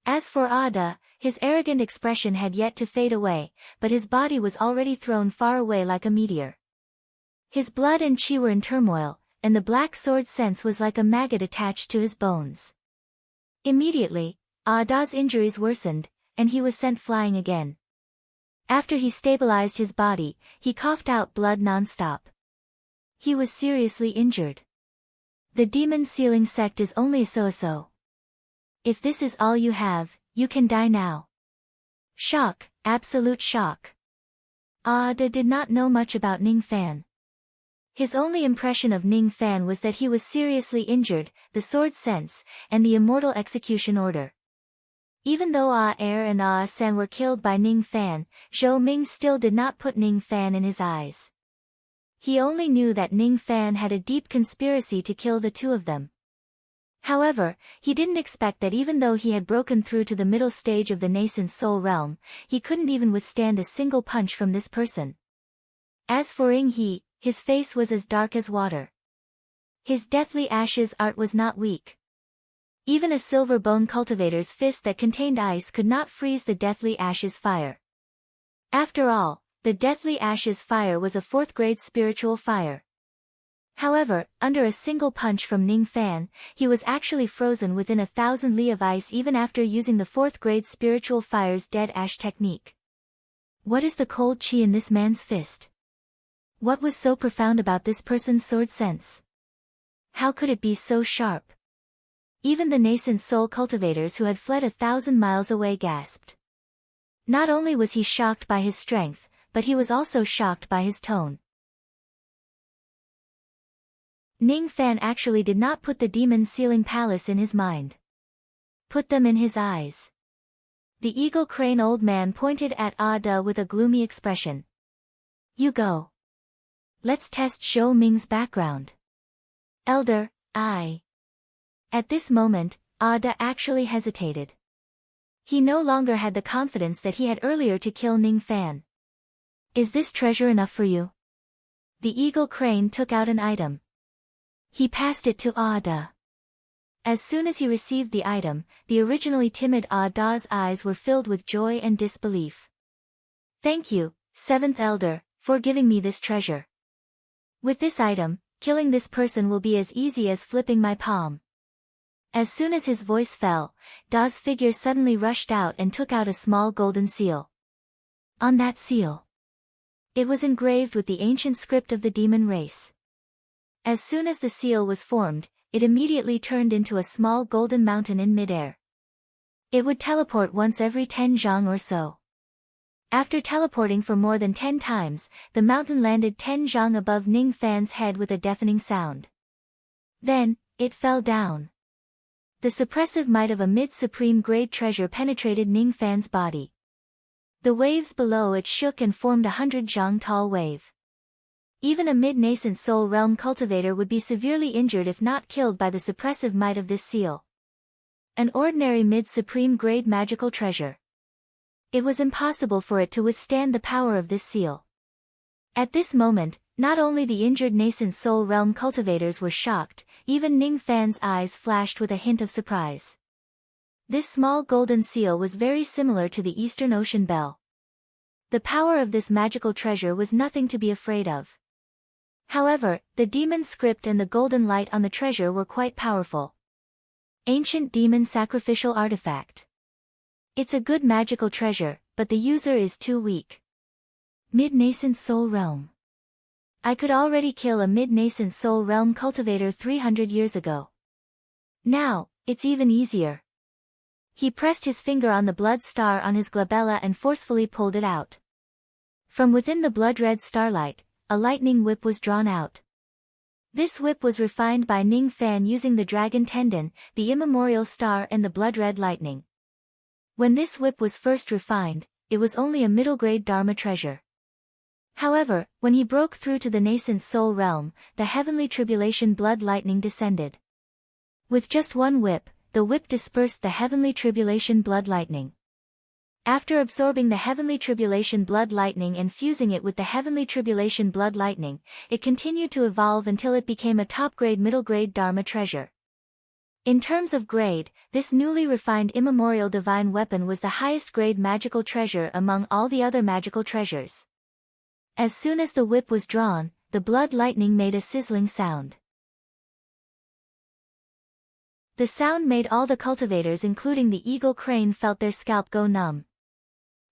As for Ada, his arrogant expression had yet to fade away, but his body was already thrown far away like a meteor. His blood and chi were in turmoil, and the black sword sense was like a maggot attached to his bones. Immediately, Ada's injuries worsened, and he was sent flying again. After he stabilized his body, he coughed out blood non-stop. He was seriously injured. The demon sealing sect is only so-so. If this is all you have, you can die now. Shock, absolute shock. Ada did not know much about Ning Fan. His only impression of Ning Fan was that he was seriously injured, the sword sense, and the immortal execution order. Even though Ah-Er and Ah-San were killed by Ning Fan, Zhou Ming still did not put Ning Fan in his eyes. He only knew that Ning Fan had a deep conspiracy to kill the two of them. However, he didn't expect that even though he had broken through to the middle stage of the nascent soul realm, he couldn't even withstand a single punch from this person. As for Ying He, his face was as dark as water. His deathly ashes art was not weak. Even a silver bone cultivator's fist that contained ice could not freeze the deathly ashes fire. After all, the deathly ashes fire was a 4th-grade spiritual fire. However, under a single punch from Ning Fan, he was actually frozen within 1,000 li of ice even after using the 4th-grade spiritual fire's dead ash technique. What is the cold chi in this man's fist? What was so profound about this person's sword sense? How could it be so sharp? Even the nascent soul cultivators who had fled 1,000 miles away gasped. Not only was he shocked by his strength, but he was also shocked by his tone. Ning Fan actually did not put the demon sealing palace in his mind. Put them in his eyes. The eagle crane old man pointed at Ada with a gloomy expression. You go. Let's test Zhou Ming's background. Elder, I. At this moment, Ada actually hesitated. He no longer had the confidence that he had earlier to kill Ning Fan. Is this treasure enough for you? The eagle crane took out an item. He passed it to Ada. As soon as he received the item, the originally timid Ada's eyes were filled with joy and disbelief. Thank you, 7th Elder, for giving me this treasure. With this item, killing this person will be as easy as flipping my palm. As soon as his voice fell, Da's figure suddenly rushed out and took out a small golden seal. On that seal, it was engraved with the ancient script of the demon race. As soon as the seal was formed, it immediately turned into a small golden mountain in midair. It would teleport once every 10 zhang or so. After teleporting for more than 10 times, the mountain landed 10 zhang above Ning Fan's head with a deafening sound. Then, it fell down. The suppressive might of a mid-supreme grade treasure penetrated Ning Fan's body. The waves below it shook and formed 100 zhang tall wave. Even a mid-nascent soul realm cultivator would be severely injured if not killed by the suppressive might of this seal. An ordinary mid-supreme grade magical treasure. It was impossible for it to withstand the power of this seal. At this moment, Not only the injured nascent soul realm cultivators were shocked, even Ning Fan's eyes flashed with a hint of surprise. This small golden seal was very similar to the Eastern Ocean bell. The power of this magical treasure was nothing to be afraid of. However, the demon script and the golden light on the treasure were quite powerful. Ancient demon sacrificial artifact. It's a good magical treasure, but the user is too weak. Mid-nascent soul realm. I could already kill a mid-nascent soul realm cultivator 300 years ago. Now, it's even easier. He pressed his finger on the blood star on his glabella and forcefully pulled it out. From within the blood-red starlight, a lightning whip was drawn out. This whip was refined by Ning Fan using the dragon tendon, the immemorial star and the blood-red lightning. When this whip was first refined, it was only a middle-grade Dharma treasure. However, when he broke through to the nascent soul realm, the heavenly tribulation blood lightning descended. With just one whip, the whip dispersed the heavenly tribulation blood lightning. After absorbing the heavenly tribulation blood lightning and fusing it with the heavenly tribulation blood lightning, it continued to evolve until it became a top-grade middle-grade Dharma treasure. In terms of grade, this newly refined immemorial divine weapon was the highest grade magical treasure among all the other magical treasures. As soon as the whip was drawn, the blood lightning made a sizzling sound. The sound made all the cultivators including the eagle crane felt their scalp go numb.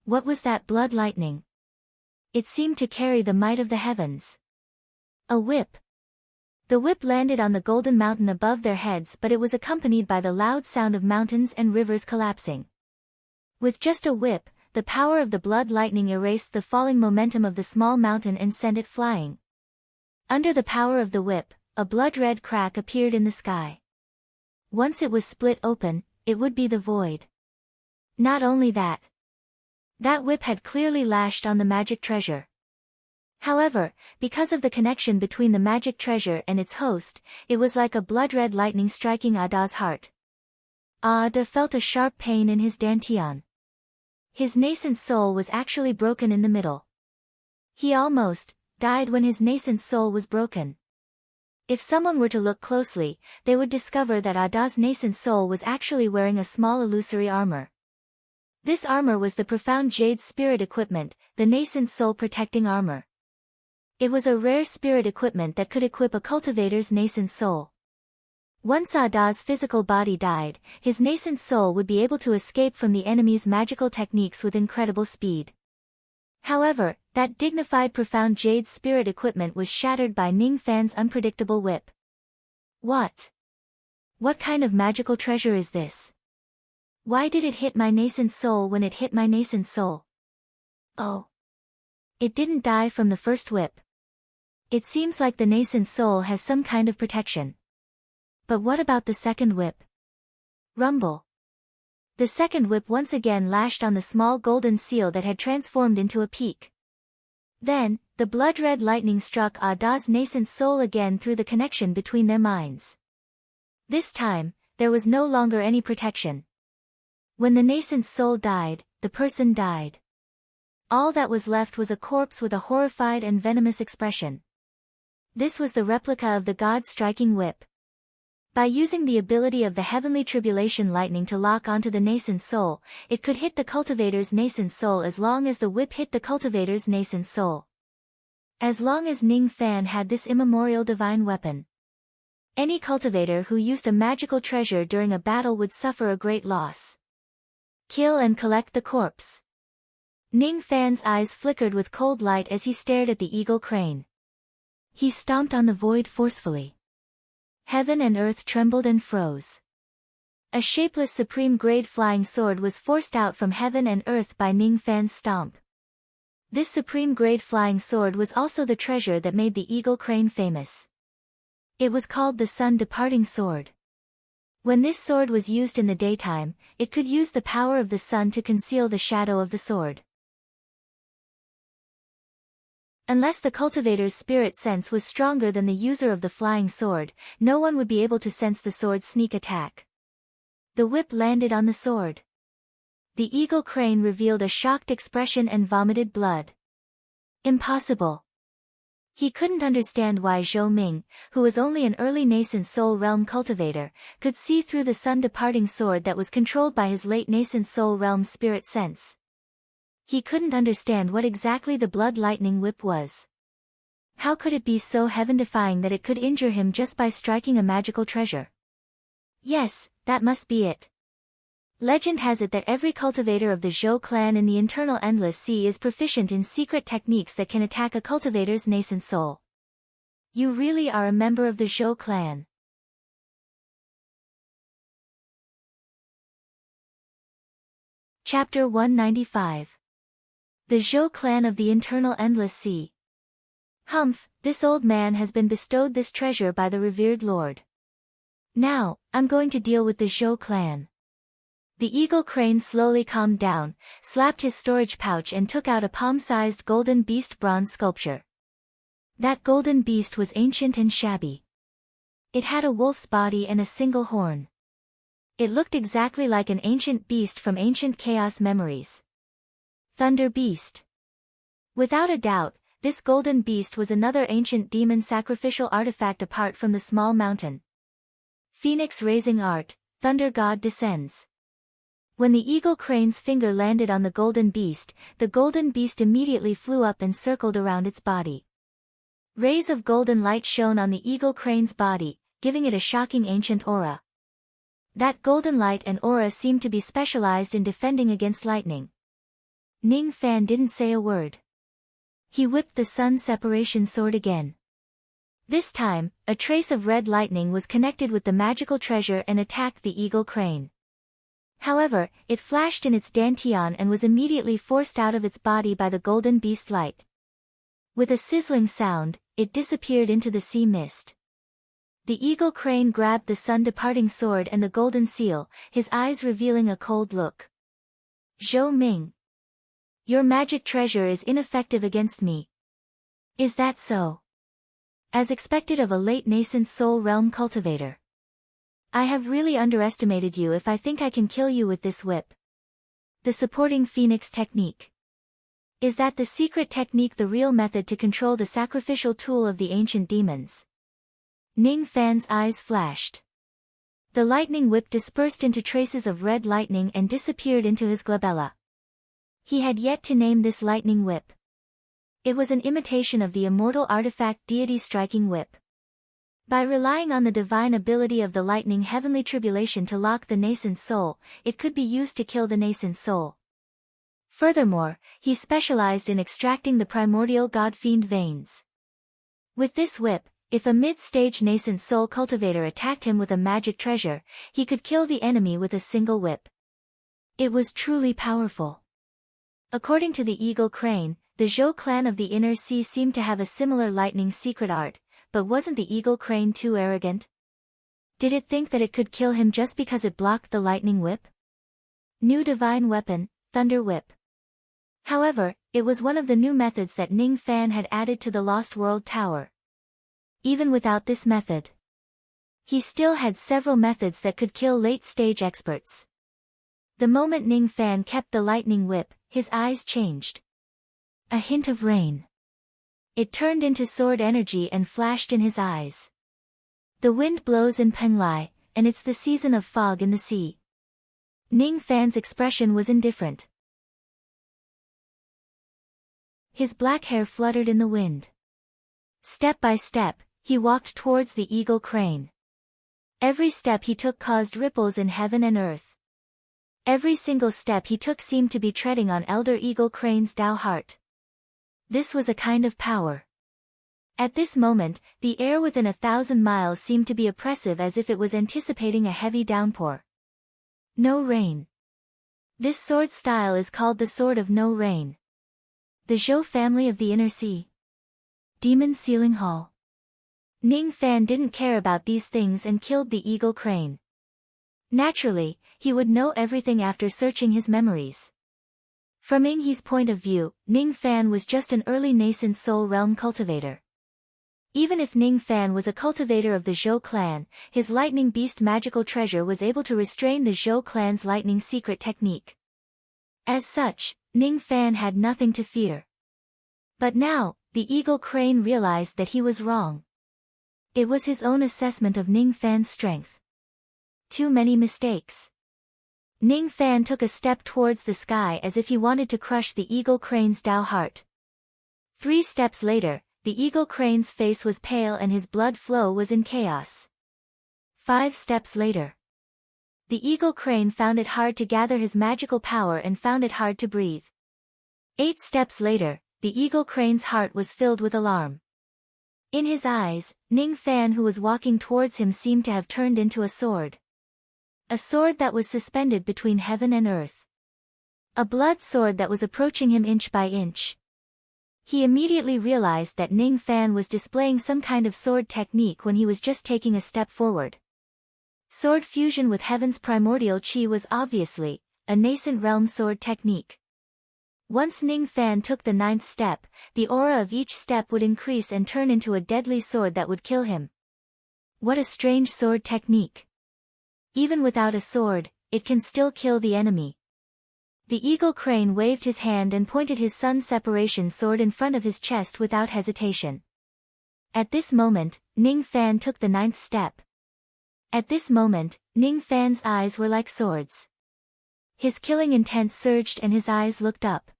What was that blood lightning? It seemed to carry the might of the heavens. A whip. The whip landed on the golden mountain above their heads, but it was accompanied by the loud sound of mountains and rivers collapsing. With just a whip, the power of the blood lightning erased the falling momentum of the small mountain and sent it flying. Under the power of the whip, a blood-red crack appeared in the sky. Once it was split open, it would be the void. Not only that. That whip had clearly lashed on the magic treasure. However, because of the connection between the magic treasure and its host, it was like a blood-red lightning striking Ada's heart. Ada felt a sharp pain in his dantian. His nascent soul was actually broken in the middle. He almost died when his nascent soul was broken. If someone were to look closely, they would discover that Ada's nascent soul was actually wearing a small illusory armor. This armor was the profound jade spirit equipment, the nascent soul protecting armor. It was a rare spirit equipment that could equip a cultivator's nascent soul. Once Ada's physical body died, his nascent soul would be able to escape from the enemy's magical techniques with incredible speed. However, that dignified profound jade spirit equipment was shattered by Ning Fan's unpredictable whip. What? What kind of magical treasure is this? Why did it hit my nascent soul when it hit my nascent soul? Oh. It didn't die from the first whip. It seems like the nascent soul has some kind of protection. But what about the second whip? Rumble. The second whip once again lashed on the small golden seal that had transformed into a peak. Then, the blood-red lightning struck Ada's nascent soul again through the connection between their minds. This time, there was no longer any protection. When the nascent soul died, the person died. All that was left was a corpse with a horrified and venomous expression. This was the replica of the god-striking whip. By using the ability of the heavenly tribulation lightning to lock onto the nascent soul, it could hit the cultivator's nascent soul as long as the whip hit the cultivator's nascent soul. As long as Ning Fan had this immemorial divine weapon. Any cultivator who used a magical treasure during a battle would suffer a great loss. Kill and collect the corpse. Ning Fan's eyes flickered with cold light as he stared at the eagle crane. He stomped on the void forcefully. Heaven and earth trembled and froze. A shapeless supreme-grade flying sword was forced out from heaven and earth by Ning Fan's stomp. This supreme-grade flying sword was also the treasure that made the eagle crane famous. It was called the sun-departing sword. When this sword was used in the daytime, it could use the power of the sun to conceal the shadow of the sword. Unless the cultivator's spirit sense was stronger than the user of the flying sword, no one would be able to sense the sword's sneak attack. The whip landed on the sword. The eagle crane revealed a shocked expression and vomited blood. Impossible. He couldn't understand why Zhou Ming, who was only an early nascent soul realm cultivator, could see through the sun-departing sword that was controlled by his late nascent soul realm spirit sense. He couldn't understand what exactly the blood lightning whip was. How could it be so heaven-defying that it could injure him just by striking a magical treasure? Yes, that must be it. Legend has it that every cultivator of the Zhou clan in the internal Endless Sea is proficient in secret techniques that can attack a cultivator's nascent soul. You really are a member of the Zhou clan. Chapter 195. The Zhou clan of the internal Endless Sea. Humph, this old man has been bestowed this treasure by the revered lord. Now, I'm going to deal with the Zhou clan. The eagle crane slowly calmed down, slapped his storage pouch and took out a palm-sized golden beast bronze sculpture. That golden beast was ancient and shabby. It had a wolf's body and a single horn. It looked exactly like an ancient beast from ancient chaos memories. Thunder Beast. Without a doubt, this golden beast was another ancient demon sacrificial artifact apart from the small mountain. Phoenix raising art, Thunder God descends. When the eagle crane's finger landed on the golden beast immediately flew up and circled around its body. Rays of golden light shone on the eagle crane's body, giving it a shocking ancient aura. That golden light and aura seemed to be specialized in defending against lightning. Ning Fan didn't say a word. He whipped the sun separation sword again. This time, a trace of red lightning was connected with the magical treasure and attacked the eagle crane. However, it flashed in its dantian and was immediately forced out of its body by the golden beast light. With a sizzling sound, it disappeared into the sea mist. The eagle crane grabbed the sun-departing sword and the golden seal, his eyes revealing a cold look. Zhou Ming. Your magic treasure is ineffective against me. Is that so? As expected of a late nascent soul realm cultivator. I have really underestimated you if I think I can kill you with this whip. The supporting phoenix technique. Is that the secret technique, the real method to control the sacrificial tool of the ancient demons? Ning Fan's eyes flashed. The lightning whip dispersed into traces of red lightning and disappeared into his glabella. He had yet to name this lightning whip. It was an imitation of the immortal artifact deity striking whip. By relying on the divine ability of the lightning heavenly tribulation to lock the nascent soul, it could be used to kill the nascent soul. Furthermore, he specialized in extracting the primordial god-fiend veins. With this whip, if a mid-stage nascent soul cultivator attacked him with a magic treasure, he could kill the enemy with a single whip. It was truly powerful. According to the eagle crane, the Zhou clan of the Inner Sea seemed to have a similar lightning secret art, but wasn't the eagle crane too arrogant? Did it think that it could kill him just because it blocked the lightning whip? New divine weapon, Thunder Whip. However, it was one of the new methods that Ning Fan had added to the Lost World Tower. Even without this method, he still had several methods that could kill late-stage experts. The moment Ning Fan kept the lightning whip, his eyes changed. A hint of rain. It turned into sword energy and flashed in his eyes. The wind blows in Penglai, and it's the season of fog in the sea. Ning Fan's expression was indifferent. His black hair fluttered in the wind. Step by step, he walked towards the eagle crane. Every step he took caused ripples in heaven and earth. Every single step he took seemed to be treading on Elder Eagle Crane's Tao heart. This was a kind of power. At this moment, the air within 1,000 miles seemed to be oppressive as if it was anticipating a heavy downpour. No rain. This sword style is called the Sword of No Rain. The Zhou family of the Inner Sea. Demon Sealing Hall. Ning Fan didn't care about these things and killed the eagle crane. Naturally, he would know everything after searching his memories. From Ning He's point of view, Ning Fan was just an early nascent soul realm cultivator. Even if Ning Fan was a cultivator of the Zhou clan, his lightning beast magical treasure was able to restrain the Zhou clan's lightning secret technique. As such, Ning Fan had nothing to fear. But now, The eagle crane realized that he was wrong. It was his own assessment of Ning Fan's strength. Too many mistakes. Ning Fan took a step towards the sky as if he wanted to crush the eagle crane's Tao heart. 3 steps later, the eagle crane's face was pale and his blood flow was in chaos. 5 steps later. The eagle crane found it hard to gather his magical power and found it hard to breathe. 8 steps later, the eagle crane's heart was filled with alarm. In his eyes, Ning Fan who was walking towards him seemed to have turned into a sword. A sword that was suspended between heaven and earth. A blood sword that was approaching him inch by inch. He immediately realized that Ning Fan was displaying some kind of sword technique when he was just taking a step forward. Sword fusion with heaven's primordial chi was obviously a nascent realm sword technique. Once Ning Fan took the 9th step, the aura of each step would increase and turn into a deadly sword that would kill him. What a strange sword technique. Even without a sword, it can still kill the enemy. The eagle crane waved his hand and pointed his sun separation sword in front of his chest without hesitation. At this moment, Ning Fan took the 9th step. At this moment, Ning Fan's eyes were like swords. His killing intent surged and his eyes looked up.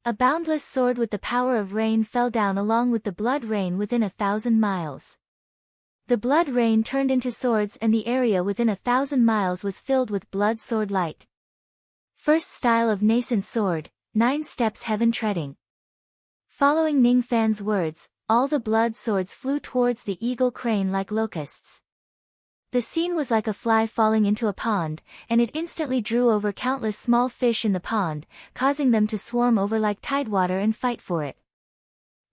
A boundless sword with the power of rain fell down along with the blood rain within 1,000 miles. The blood rain turned into swords and the area within 1,000 miles was filled with blood sword light. First style of nascent sword, 9 steps heaven treading. Following Ning Fan's words, all the blood swords flew towards the eagle crane like locusts. The scene was like a fly falling into a pond, and it instantly drew over countless small fish in the pond, causing them to swarm over like tidewater and fight for it.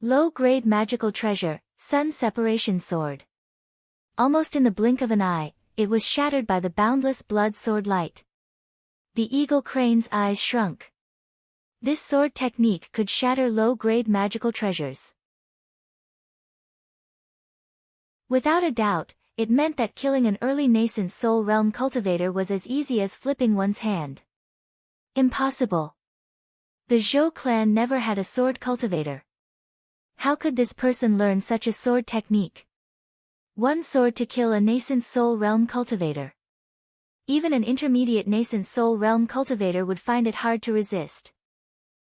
Low-grade magical treasure, sun separation sword. Almost in the blink of an eye, it was shattered by the boundless blood sword light. The eagle crane's eyes shrunk. This sword technique could shatter low-grade magical treasures. Without a doubt, it meant that killing an early nascent soul realm cultivator was as easy as flipping one's hand. Impossible. The Zhou clan never had a sword cultivator. How could this person learn such a sword technique? 1 sword to kill a nascent soul realm cultivator. Even an intermediate nascent soul realm cultivator would find it hard to resist.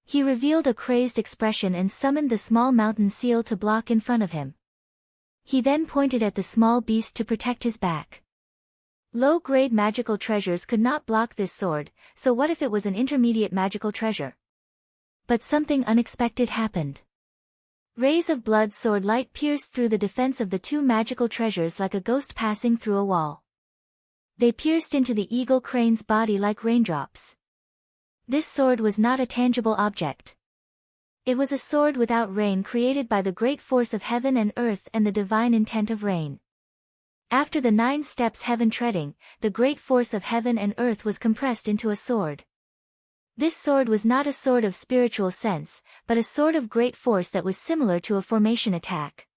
He revealed a crazed expression and summoned the small mountain seal to block in front of him. He then pointed at the small beast to protect his back. Low-grade magical treasures could not block this sword, so what if it was an intermediate magical treasure? But something unexpected happened. Rays of blood sword light pierced through the defense of the 2 magical treasures like a ghost passing through a wall. They pierced into the eagle crane's body like raindrops. This sword was not a tangible object. It was a sword without rain created by the great force of heaven and earth and the divine intent of rain. After the 9 steps heaven treading, the great force of heaven and earth was compressed into a sword. This sword was not a sword of spiritual sense, but a sword of great force that was similar to a formation attack.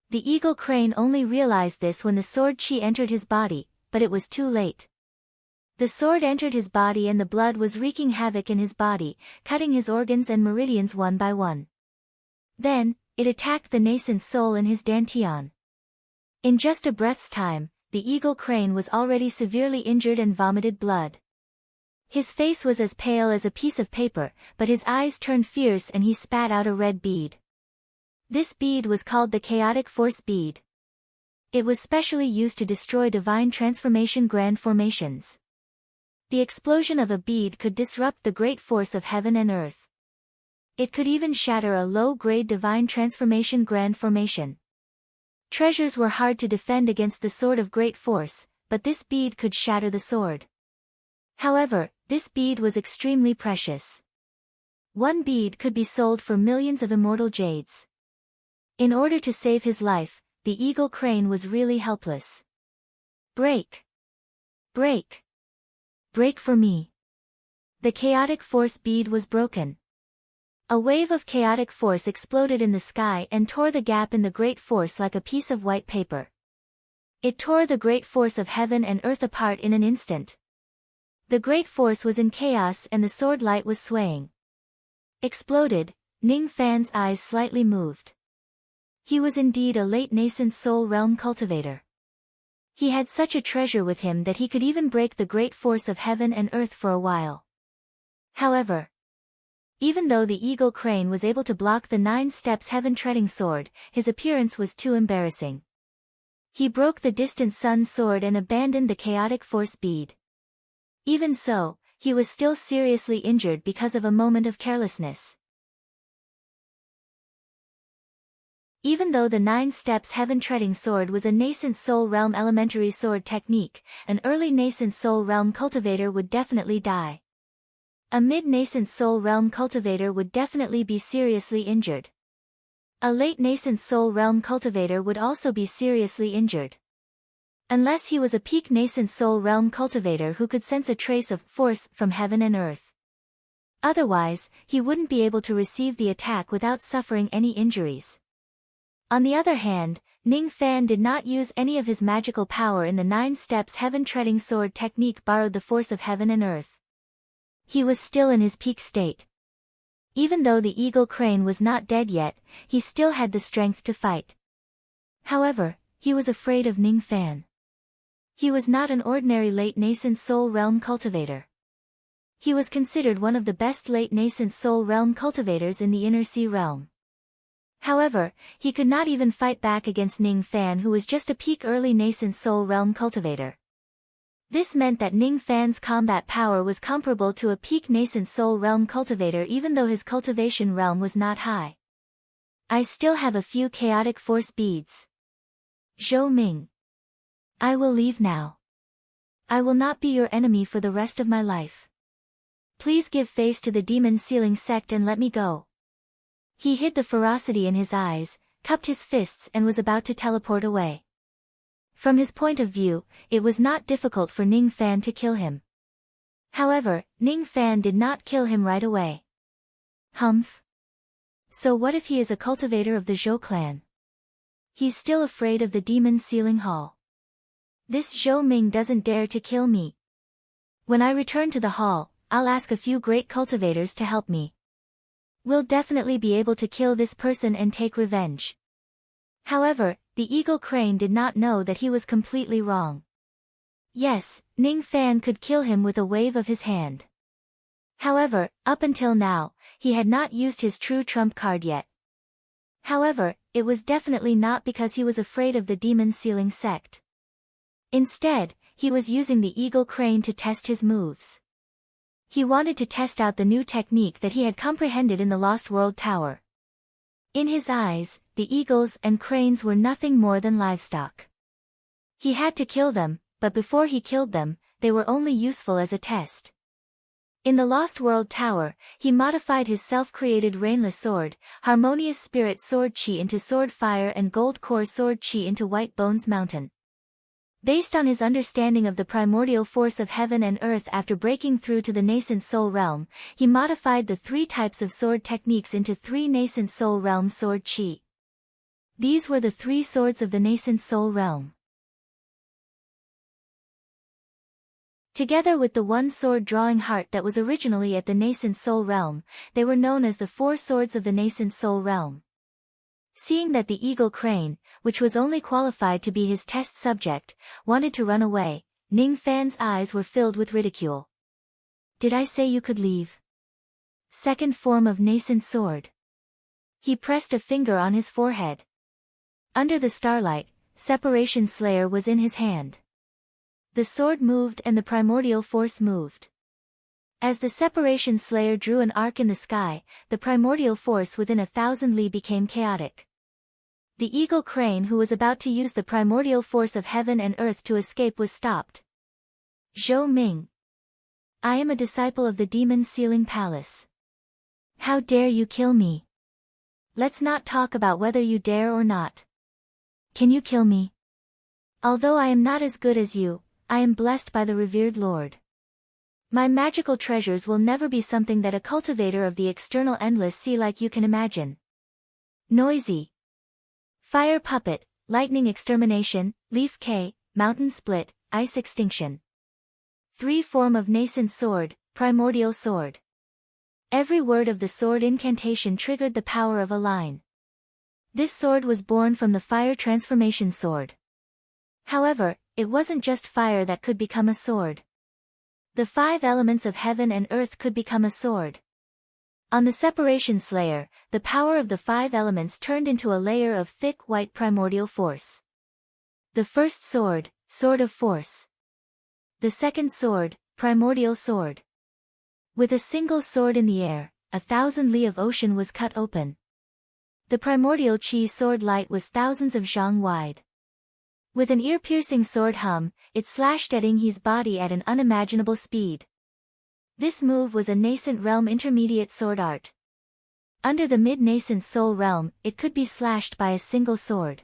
The eagle crane only realized this when the sword chi entered his body, but it was too late. The sword entered his body and the blood was wreaking havoc in his body, cutting his organs and meridians one by one. Then, it attacked the nascent soul in his dantian. In just a breath's time, the eagle crane was already severely injured and vomited blood. His face was as pale as a piece of paper, but his eyes turned fierce and he spat out a red bead. This bead was called the chaotic force bead. It was specially used to destroy divine transformation grand formations. The explosion of a bead could disrupt the great force of heaven and earth. It could even shatter a low-grade divine transformation grand formation. Treasures were hard to defend against the sword of great force, but this bead could shatter the sword. However, this bead was extremely precious. 1 bead could be sold for millions of immortal jades. In order to save his life, the eagle crane was really helpless. Break! Break! Break for me! The chaotic force bead was broken. A wave of chaotic force exploded in the sky and tore the gap in the great force like a piece of white paper. It tore the great force of heaven and earth apart in an instant. The great force was in chaos and the sword light was swaying. Exploded, Ning Fan's eyes slightly moved. He was indeed a late nascent soul realm cultivator. He had such a treasure with him that he could even break the great force of heaven and earth for a while. However, even though the eagle crane was able to block the 9 steps heaven-treading sword, his appearance was too embarrassing. He broke the distant sun's sword and abandoned the chaotic force bead. Even so, he was still seriously injured because of a moment of carelessness. Even though the 9 steps heaven-treading sword was a nascent soul realm elementary sword technique, an early nascent soul realm cultivator would definitely die. A mid-nascent soul realm cultivator would definitely be seriously injured. A late nascent soul realm cultivator would also be seriously injured. Unless he was a peak nascent soul realm cultivator who could sense a trace of force from heaven and earth. Otherwise, he wouldn't be able to receive the attack without suffering any injuries. On the other hand, Ning Fan did not use any of his magical power in the 9 steps heaven-treading sword technique borrowed the force of heaven and earth. He was still in his peak state. Even though the eagle crane was not dead yet, he still had the strength to fight. However, he was afraid of Ning Fan. He was not an ordinary late nascent soul realm cultivator. He was considered one of the best late nascent soul realm cultivators in the inner sea realm. However, he could not even fight back against Ning Fan, who was just a peak early nascent soul realm cultivator. This meant that Ning Fan's combat power was comparable to a peak nascent soul realm cultivator even though his cultivation realm was not high. I still have a few chaotic force beads. Zhou Ming. I will leave now. I will not be your enemy for the rest of my life. Please give face to the demon sealing sect and let me go. He hid the ferocity in his eyes, cupped his fists and was about to teleport away. From his point of view, it was not difficult for Ning Fan to kill him. However, Ning Fan did not kill him right away. Humph. So what if he is a cultivator of the Zhou clan? He's still afraid of the demon sealing hall. This Zhou Ming doesn't dare to kill me. When I return to the hall, I'll ask a few great cultivators to help me. We'll definitely be able to kill this person and take revenge. However, the eagle crane did not know that he was completely wrong. Yes, Ning Fan could kill him with a wave of his hand. However, up until now, he had not used his true trump card yet. However, it was definitely not because he was afraid of the demon sealing sect. Instead, he was using the eagle crane to test his moves. He wanted to test out the new technique that he had comprehended in the Lost World Tower. In his eyes, the eagles and cranes were nothing more than livestock. He had to kill them, but before he killed them, they were only useful as a test. In the Lost World Tower, he modified his self-created rainless sword, harmonious spirit sword chi into sword fire and gold core sword chi into white bones mountain. Based on his understanding of the primordial force of heaven and earth after breaking through to the nascent soul realm, he modified the 3 types of sword techniques into 3 nascent soul realm sword chi. These were the 3 swords of the nascent soul realm. Together with the 1 sword drawing heart that was originally at the nascent soul realm, they were known as the 4 swords of the nascent soul realm. Seeing that the eagle crane, which was only qualified to be his test subject, wanted to run away, Ning Fan's eyes were filled with ridicule. Did I say you could leave? Second form of nascent sword. He pressed a finger on his forehead. Under the starlight, Separation Slayer was in his hand. The sword moved and the primordial force moved. As the Separation Slayer drew an arc in the sky, the primordial force within 1,000 li became chaotic. The eagle crane who was about to use the primordial force of heaven and earth to escape was stopped. Zhou Ming. I am a disciple of the demon sealing palace. How dare you kill me? Let's not talk about whether you dare or not. Can you kill me? Although I am not as good as you, I am blessed by the revered Lord. My magical treasures will never be something that a cultivator of the external endless sea like you can imagine. Noisy. Fire puppet, lightning extermination, leaf K, mountain split, ice extinction. 3 form of nascent sword, primordial sword. Every word of the sword incantation triggered the power of a line. This sword was born from the fire transformation sword. However, it wasn't just fire that could become a sword. The 5 elements of heaven and earth could become a sword. On the separation slayer, the power of the 5 elements turned into a layer of thick white primordial force. The first sword, sword of force. The second sword, primordial sword. With a single sword in the air, 1,000 li of ocean was cut open. The primordial chi sword light was thousands of zhang wide. With an ear-piercing sword hum, it slashed at Inghe's body at an unimaginable speed. This move was a nascent realm intermediate sword art. Under the mid-nascent soul realm, it could be slashed by a single sword.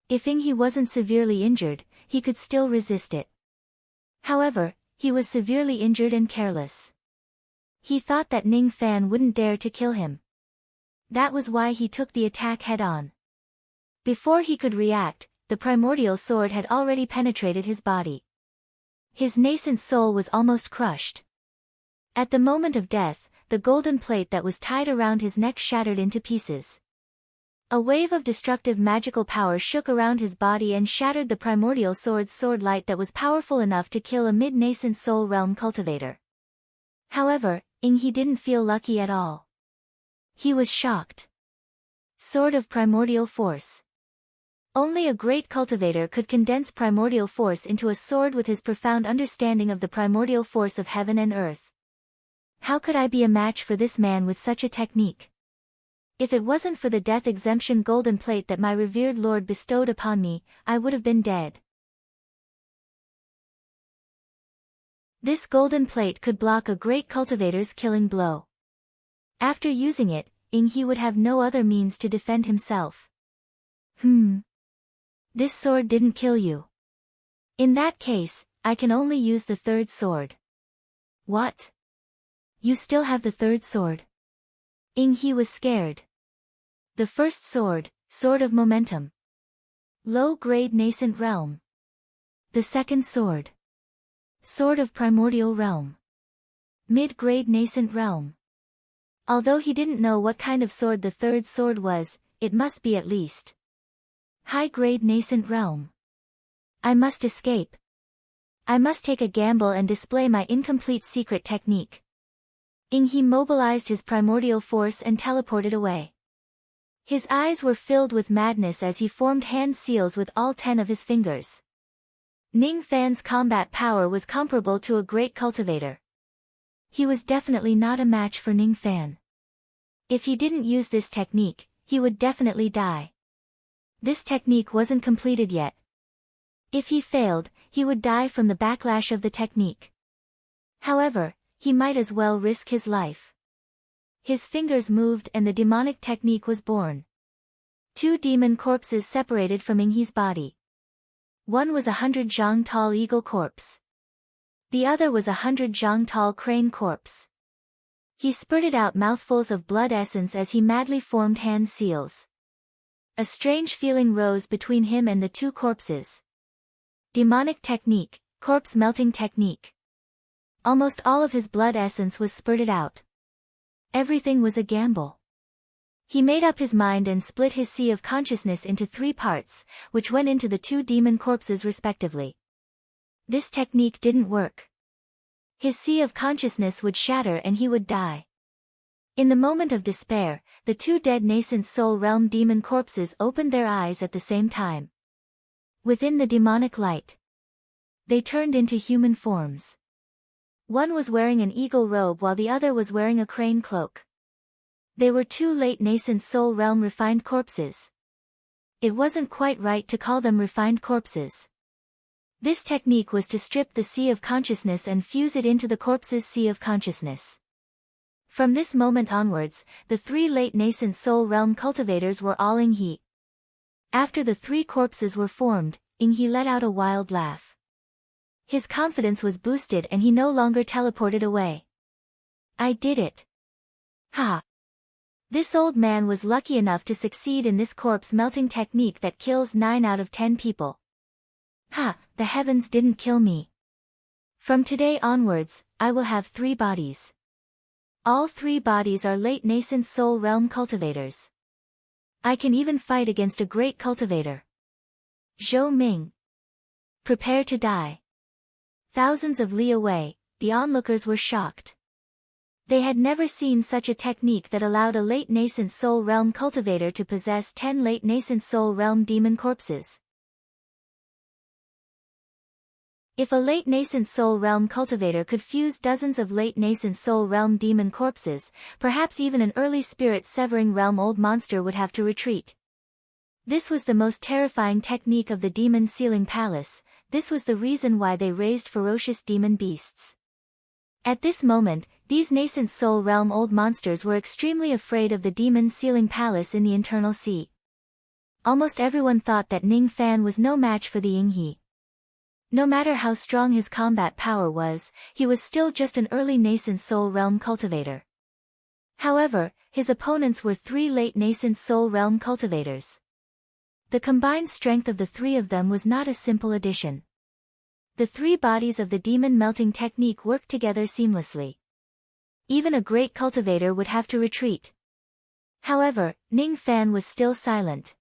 If Inghe wasn't severely injured, he could still resist it. However, he was severely injured and careless. He thought that Ning Fan wouldn't dare to kill him. That was why he took the attack head-on. Before he could react, the primordial sword had already penetrated his body. His nascent soul was almost crushed. At the moment of death, the golden plate that was tied around his neck shattered into pieces. A wave of destructive magical power shook around his body and shattered the primordial sword's sword light that was powerful enough to kill a mid-nascent soul realm cultivator. However, Inghe didn't feel lucky at all. He was shocked. Sword of primordial force. Only a great cultivator could condense primordial force into a sword with his profound understanding of the primordial force of heaven and earth. How could I be a match for this man with such a technique? If it wasn't for the death exemption golden plate that my revered lord bestowed upon me, I would have been dead. This golden plate could block a great cultivator's killing blow. After using it, Inghe would have no other means to defend himself. This sword didn't kill you. In that case, I can only use the third sword. What? You still have the third sword? Inghe was scared. The first sword, sword of momentum. Low-grade nascent realm. The second sword. Sword of primordial realm. Mid-grade nascent realm. Although he didn't know what kind of sword the third sword was, it must be at least high-grade nascent realm. I must escape. I must take a gamble and display my incomplete secret technique. Inghe mobilized his primordial force and teleported away. His eyes were filled with madness as he formed hand seals with all 10 of his fingers. Ning Fan's combat power was comparable to a great cultivator. He was definitely not a match for Ning Fan. If he didn't use this technique, he would definitely die. This technique wasn't completed yet. If he failed, he would die from the backlash of the technique. However, he might as well risk his life. His fingers moved and the demonic technique was born. 2 demon corpses separated from Inghe's body. One was 100 zhang tall eagle corpse. The other was 100 zhang tall crane corpse. He spurted out mouthfuls of blood essence as he madly formed hand seals. A strange feeling rose between him and the 2 corpses. Demonic technique, corpse melting technique. Almost all of his blood essence was spurted out. Everything was a gamble. He made up his mind and split his sea of consciousness into 3 parts, which went into the 2 demon corpses respectively. This technique didn't work. His sea of consciousness would shatter and he would die. In the moment of despair, the 2 dead nascent soul realm demon corpses opened their eyes at the same time. Within the demonic light, they turned into human forms. One was wearing an eagle robe while the other was wearing a crane cloak. They were 2 late nascent soul realm refined corpses. It wasn't quite right to call them refined corpses. This technique was to strip the sea of consciousness and fuse it into the corpse's sea of consciousness. From this moment onwards, the 3 late nascent soul realm cultivators were all Inghe. After the 3 corpses were formed, Inghe let out a wild laugh. His confidence was boosted and he no longer teleported away. I did it. Ha! This old man was lucky enough to succeed in this corpse melting technique that kills 9 out of 10 people. Ha! The heavens didn't kill me. From today onwards, I will have 3 bodies. All three bodies are late nascent soul realm cultivators. I can even fight against a great cultivator. Zhou Ming. Prepare to die. Thousands of li away, the onlookers were shocked. They had never seen such a technique that allowed a late nascent soul realm cultivator to possess 10 late nascent soul realm demon corpses. If a late nascent soul realm cultivator could fuse dozens of late nascent soul realm demon corpses, perhaps even an early spirit severing realm old monster would have to retreat. This was the most terrifying technique of the demon sealing palace. This was the reason why they raised ferocious demon beasts. At this moment, these nascent soul realm old monsters were extremely afraid of the demon sealing palace in the internal sea. Almost everyone thought that Ning Fan was no match for the Yinghe. No matter how strong his combat power was, he was still just an early nascent soul realm cultivator. However, his opponents were 3 late nascent soul realm cultivators. The combined strength of the 3 of them was not a simple addition. The 3 bodies of the demon melting technique worked together seamlessly. Even a great cultivator would have to retreat. However, Ning Fan was still silent.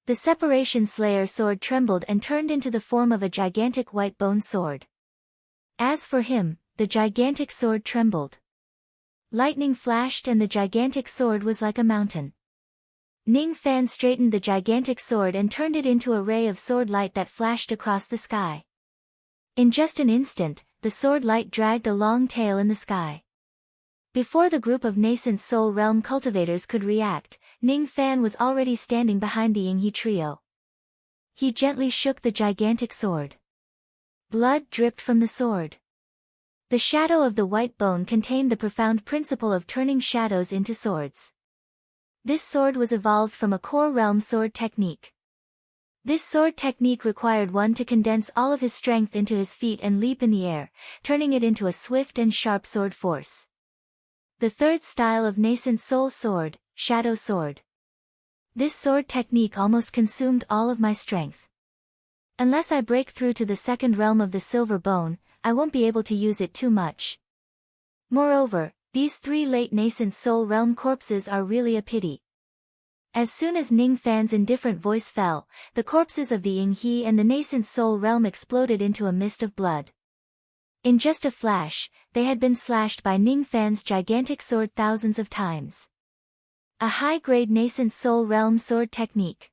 The Separation Slayer sword trembled and turned into the form of a gigantic white bone sword. As for him, the gigantic sword trembled. Lightning flashed and the gigantic sword was like a mountain. Ning Fan straightened the gigantic sword and turned it into a ray of sword light that flashed across the sky. In just an instant, the sword light dragged a long tail in the sky. Before the group of nascent soul realm cultivators could react, Ning Fan was already standing behind the Yinghe trio. He gently shook the gigantic sword. Blood dripped from the sword. The shadow of the white bone contained the profound principle of turning shadows into swords. This sword was evolved from a core realm sword technique. This sword technique required one to condense all of his strength into his feet and leap in the air, turning it into a swift and sharp sword force. The third style of nascent soul sword, Shadow Sword. This sword technique almost consumed all of my strength. Unless I break through to the second realm of the silver bone, I won't be able to use it too much. Moreover, these 3 late nascent soul realm corpses are really a pity. As soon as Ning Fan's indifferent voice fell, the corpses of the Yinghe and the nascent soul realm exploded into a mist of blood. In just a flash, they had been slashed by Ning Fan's gigantic sword thousands of times. A high-grade nascent soul realm sword technique.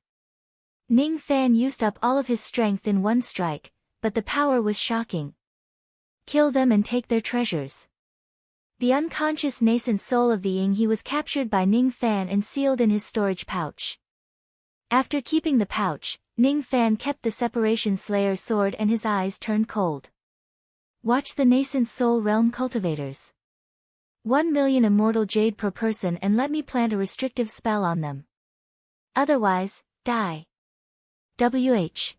Ning Fan used up all of his strength in one strike, but the power was shocking. Kill them and take their treasures. The unconscious nascent soul of the Yinghe was captured by Ning Fan and sealed in his storage pouch. After keeping the pouch, Ning Fan kept the Separation Slayer sword and his eyes turned cold. Watch the nascent soul realm cultivators. 1 million immortal jade per person and let me plant a restrictive spell on them. Otherwise, die. WH.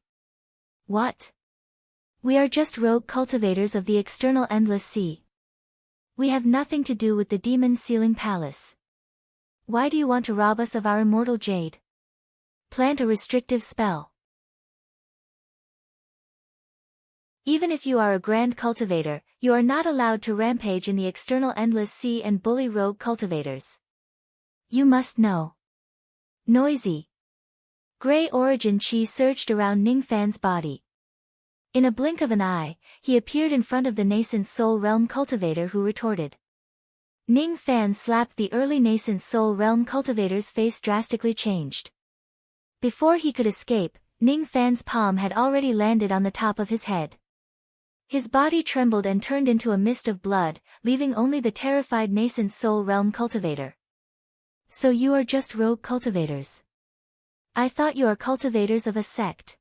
What? We are just rogue cultivators of the external endless sea. We have nothing to do with the demon sealing palace. Why do you want to rob us of our immortal jade? Plant a restrictive spell. Even if you are a grand cultivator, you are not allowed to rampage in the external endless sea and bully rogue cultivators. You must know. Noisy. Gray origin chi surged around Ning Fan's body. In a blink of an eye, he appeared in front of the nascent soul realm cultivator who retorted. Ning Fan slapped the early nascent soul realm cultivator's face drastically changed. Before he could escape, Ning Fan's palm had already landed on the top of his head. His body trembled and turned into a mist of blood, leaving only the terrified nascent soul realm cultivator. So you are just rogue cultivators. I thought you are cultivators of a sect.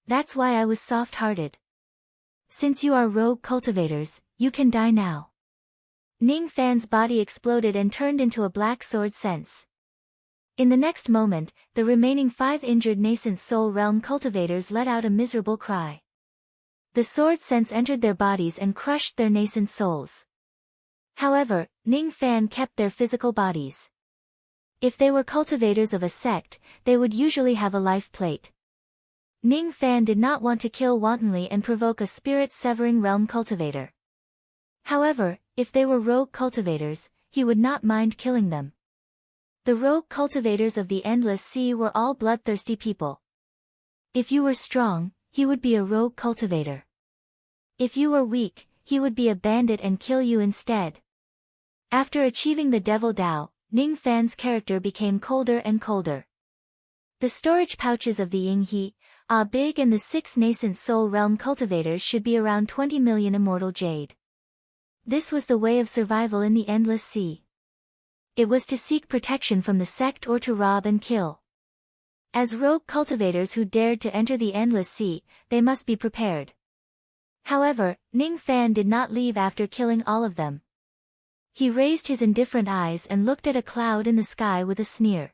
That's why I was soft-hearted. Since you are rogue cultivators, you can die now. Ning Fan's body exploded and turned into a black sword sense. In the next moment, the remaining 5 injured nascent soul realm cultivators let out a miserable cry. The sword sense entered their bodies and crushed their nascent souls. However, Ning Fan kept their physical bodies. If they were cultivators of a sect, they would usually have a life plate. Ning Fan did not want to kill wantonly and provoke a spirit-severing realm cultivator. However, If they were rogue cultivators, he would not mind killing them. The rogue cultivators of the Endless Sea were all bloodthirsty people. If you were strong, he would be a rogue cultivator. If you were weak, he would be a bandit and kill you instead. After achieving the Devil Dao, Ning Fan's character became colder and colder. The storage pouches of the Yinghe, Big and the 6 nascent soul realm cultivators should be around 20 million immortal jade. This was the way of survival in the Endless Sea. It was to seek protection from the sect or to rob and kill. As rogue cultivators who dared to enter the Endless Sea, they must be prepared. However, Ning Fan did not leave after killing all of them. He raised his indifferent eyes and looked at a cloud in the sky with a sneer.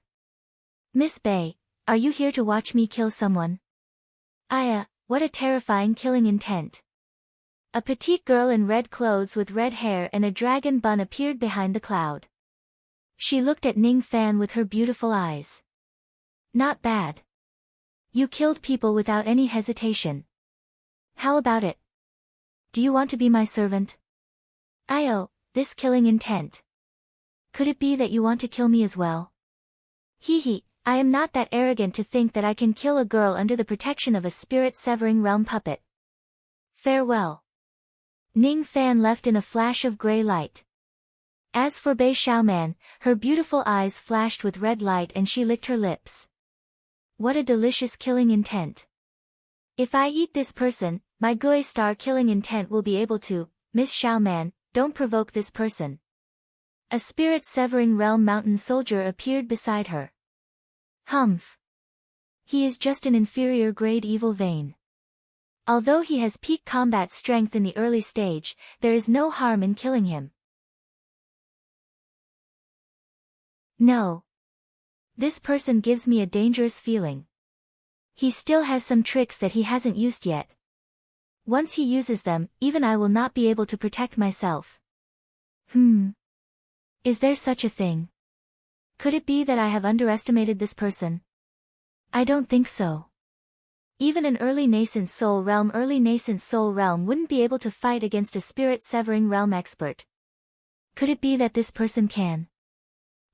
Miss Bay, are you here to watch me kill someone? What a terrifying killing intent. A petite girl in red clothes with red hair and a dragon bun appeared behind the cloud. She looked at Ning Fan with her beautiful eyes. Not bad. You killed people without any hesitation. How about it? Do you want to be my servant? This killing intent. Could it be that you want to kill me as well? Hee, I am not that arrogant to think that I can kill a girl under the protection of a spirit-severing realm puppet. Farewell. Ning Fan left in a flash of grey light. As for Bei Xiaoman, her beautiful eyes flashed with red light and she licked her lips. What a delicious killing intent. If I eat this person, my Gui Star killing intent will be able to. Miss Xiaoman, don't provoke this person. A spirit-severing realm mountain soldier appeared beside her. Humph. He is just an inferior grade evil vein. Although he has peak combat strength in the early stage, there is no harm in killing him. No. This person gives me a dangerous feeling. He still has some tricks that he hasn't used yet. Once he uses them, even I will not be able to protect myself. Is there such a thing? Could it be that I have underestimated this person? I don't think so. Even an early nascent soul realm wouldn't be able to fight against a spirit-severing realm expert. Could it be that this person can?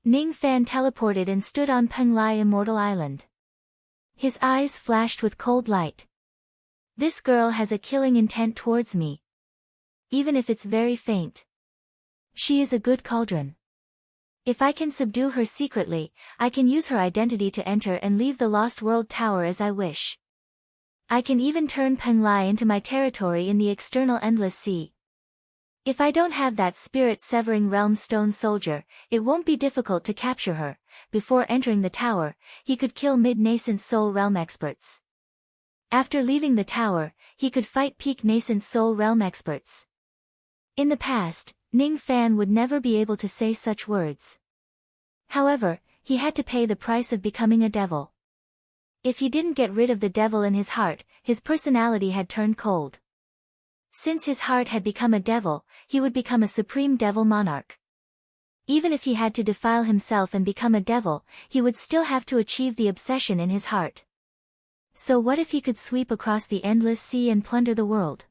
Ning Fan teleported and stood on Penglai Immortal Island. His eyes flashed with cold light. This girl has a killing intent towards me. Even if it's very faint. She is a good cauldron. If I can subdue her secretly, I can use her identity to enter and leave the Lost World Tower as I wish. I can even turn Penglai into my territory in the external Endless Sea. If I don't have that spirit-severing realm stone soldier, it won't be difficult to capture her. Before entering the tower, he could kill mid-nascent soul realm experts. After leaving the tower, he could fight peak nascent soul realm experts. In the past, Ning Fan would never be able to say such words. However, he had to pay the price of becoming a devil. If he didn't get rid of the devil in his heart, his personality had turned cold. Since his heart had become a devil, he would become a supreme devil monarch. Even if he had to defile himself and become a devil, he would still have to achieve the obsession in his heart. So what if he could sweep across the Endless Sea and plunder the world?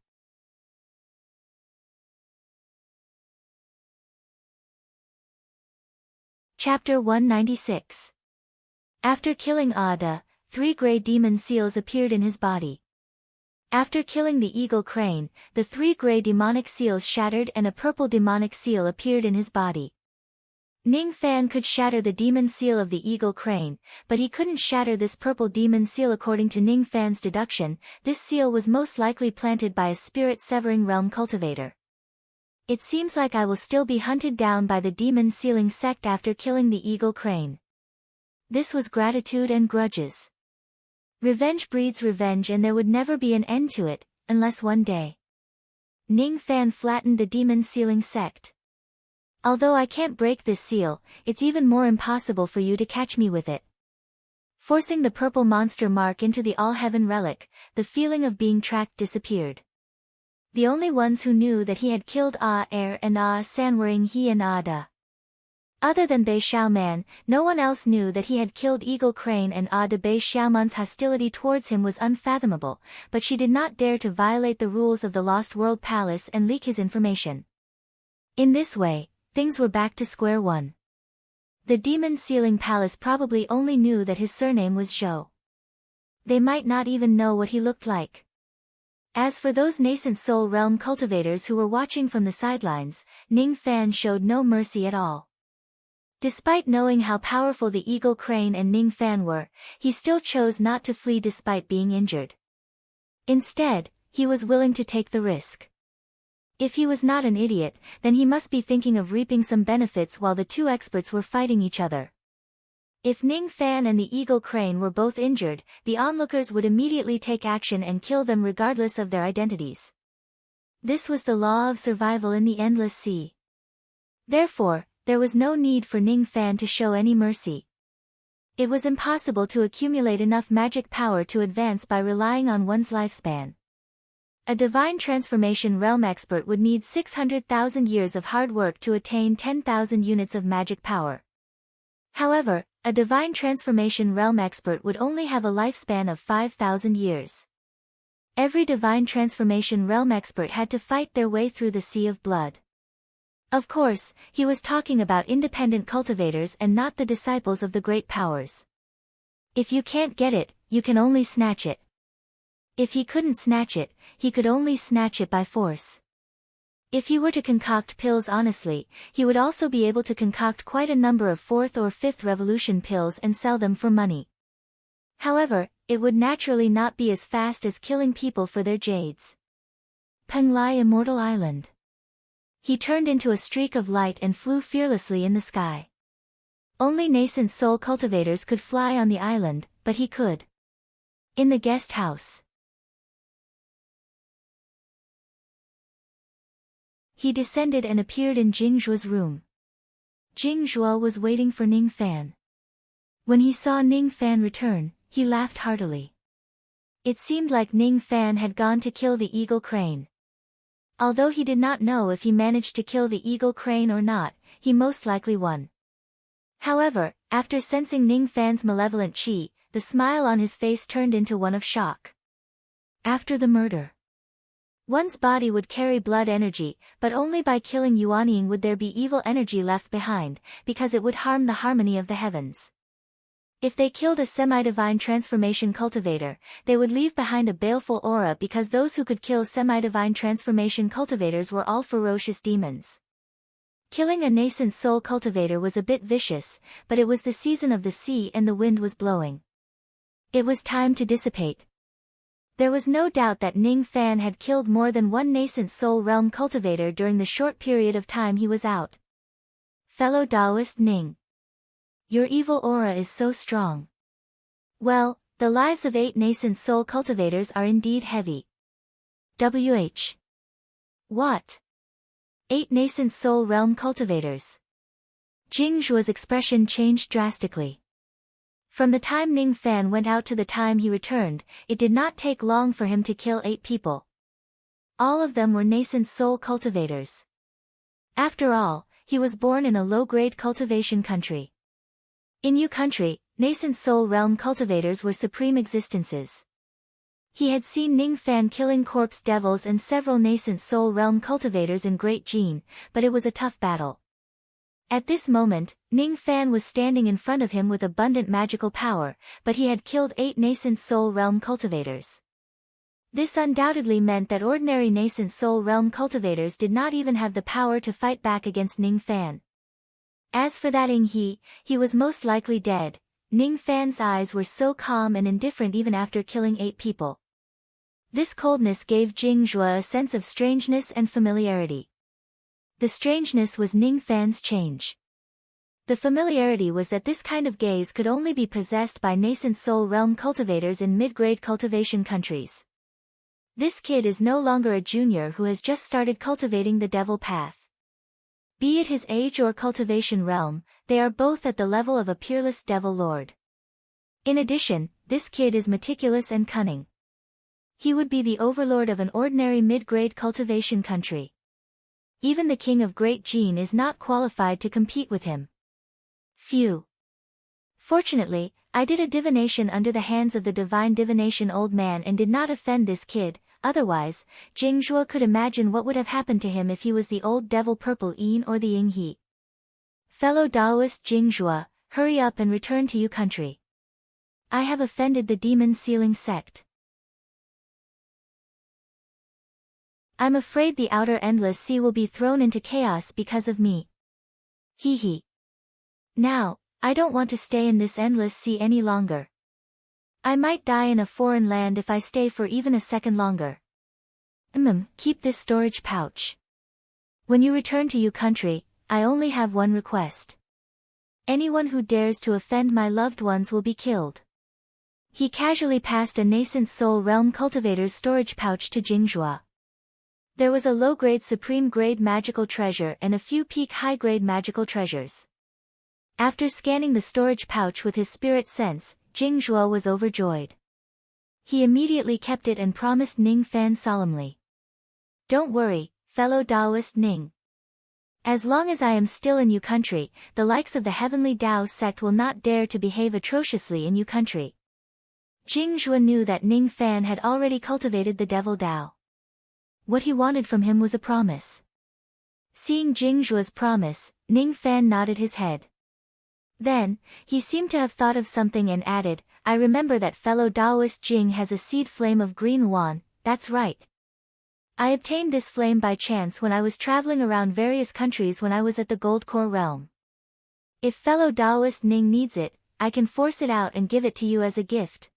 Chapter 196. After killing Ada, 3 grey demon seals appeared in his body. After killing the eagle crane, the 3 grey demonic seals shattered and a purple demonic seal appeared in his body. Ning Fan could shatter the demon seal of the eagle crane, but he couldn't shatter this purple demon seal. According to Ning Fan's deduction, this seal was most likely planted by a spirit-severing realm cultivator. It seems like I will still be hunted down by the demon sealing sect after killing the eagle crane. This was gratitude and grudges. Revenge breeds revenge, and there would never be an end to it, unless one day Ning Fan flattened the demon sealing sect. Although I can't break this seal, it's even more impossible for you to catch me with it. Forcing the purple monster mark into the All-Heaven relic, the feeling of being tracked disappeared. The only ones who knew that he had killed Air and San were Yinghe and Ada. Other than Bei Xiaoman, no one else knew that he had killed Eagle Crane, and Ada. Bei Xiaoman's hostility towards him was unfathomable, but she did not dare to violate the rules of the Lost World Palace and leak his information. In this way, things were back to square one. The demon's sealing palace probably only knew that his surname was Zhou. They might not even know what he looked like. As for those nascent soul realm cultivators who were watching from the sidelines, Ning Fan showed no mercy at all. Despite knowing how powerful the Eagle Crane and Ning Fan were, he still chose not to flee despite being injured. Instead, he was willing to take the risk. If he was not an idiot, then he must be thinking of reaping some benefits while the two experts were fighting each other. If Ning Fan and the Eagle Crane were both injured, the onlookers would immediately take action and kill them regardless of their identities. This was the law of survival in the Endless Sea. Therefore, there was no need for Ning Fan to show any mercy. It was impossible to accumulate enough magic power to advance by relying on one's lifespan. A divine transformation realm expert would need 600,000 years of hard work to attain 10,000 units of magic power. However, a divine transformation realm expert would only have a lifespan of 5,000 years. Every divine transformation realm expert had to fight their way through the sea of blood. Of course, he was talking about independent cultivators and not the disciples of the great powers. If you can't get it, you can only snatch it. If he couldn't snatch it, he could only snatch it by force. If he were to concoct pills honestly, he would also be able to concoct quite a number of 4th or 5th revolution pills and sell them for money. However, it would naturally not be as fast as killing people for their jades. Penglai Immortal Island. He turned into a streak of light and flew fearlessly in the sky. Only nascent soul cultivators could fly on the island, but he could. In the guest house. He descended and appeared in Jingzhuo's room. Jingzhuo was waiting for Ning Fan. When he saw Ning Fan return, he laughed heartily. It seemed like Ning Fan had gone to kill the Eagle Crane. Although he did not know if he managed to kill the Eagle Crane or not, he most likely won. However, after sensing Ning Fan's malevolent qi, the smile on his face turned into one of shock. After the murder, one's body would carry blood energy, but only by killing Yuanying would there be evil energy left behind, because it would harm the harmony of the heavens. If they killed a semi-divine transformation cultivator, they would leave behind a baleful aura because those who could kill semi-divine transformation cultivators were all ferocious demons. Killing a nascent soul cultivator was a bit vicious, but it was the season of the sea and the wind was blowing. It was time to dissipate. There was no doubt that Ning Fan had killed more than one nascent soul realm cultivator during the short period of time he was out. Fellow Taoist Ning. Your evil aura is so strong. Well, the lives of 8 nascent soul cultivators are indeed heavy. WH. What? 8 nascent soul realm cultivators. Jingzhuo's expression changed drastically. From the time Ning Fan went out to the time he returned, it did not take long for him to kill 8 people. All of them were nascent soul cultivators. After all, he was born in a low-grade cultivation country. In Yu country, nascent soul realm cultivators were supreme existences. He had seen Ning Fan killing corpse devils and several nascent soul realm cultivators in Great Jin, but it was a tough battle. At this moment, Ning Fan was standing in front of him with abundant magical power, but he had killed 8 nascent soul realm cultivators. This undoubtedly meant that ordinary nascent soul realm cultivators did not even have the power to fight back against Ning Fan. As for that Ing he was most likely dead. Ning Fan's eyes were so calm and indifferent even after killing 8 people. This coldness gave Jingzhuo a sense of strangeness and familiarity. The strangeness was Ning Fan's change. The familiarity was that this kind of gaze could only be possessed by nascent soul realm cultivators in mid-grade cultivation countries. This kid is no longer a junior who has just started cultivating the devil path. Be it his age or cultivation realm, they are both at the level of a peerless devil lord. In addition, this kid is meticulous and cunning. He would be the overlord of an ordinary mid-grade cultivation country. Even the king of Great Jin is not qualified to compete with him. Phew. Fortunately, I did a divination under the hands of the divine divination old man and did not offend this kid. otherwise, Jingzhuo could imagine what would have happened to him if he was the old devil Purple Yin or the Ying He. Fellow Taoist Jingzhuo, hurry up and return to your country. I have offended the demon sealing sect. I'm afraid the outer endless sea will be thrown into chaos because of me. Hee hee. Now, I don't want to stay in this endless sea any longer. I might die in a foreign land if I stay for even a second longer. Keep this storage pouch. When you return to your country, I only have one request. Anyone who dares to offend my loved ones will be killed. He casually passed a nascent soul realm cultivator's storage pouch to Jingzhuo. There was a low-grade supreme-grade magical treasure and a few peak high-grade magical treasures. After scanning the storage pouch with his spirit sense, Jingzhuo was overjoyed. He immediately kept it and promised Ning Fan solemnly. Don't worry, fellow Taoist Ning. As long as I am still in your country, the likes of the Heavenly Tao sect will not dare to behave atrociously in your country. Jingzhuo knew that Ning Fan had already cultivated the Devil Tao. What he wanted from him was a promise. Seeing Jingzhuo's promise, Ning Fan nodded his head. Then, he seemed to have thought of something and added, I remember that fellow Taoist Jing has a seed flame of green yuan, that's right. I obtained this flame by chance when I was traveling around various countries when I was at the Gold Core realm. If fellow Taoist Ning needs it, I can force it out and give it to you as a gift.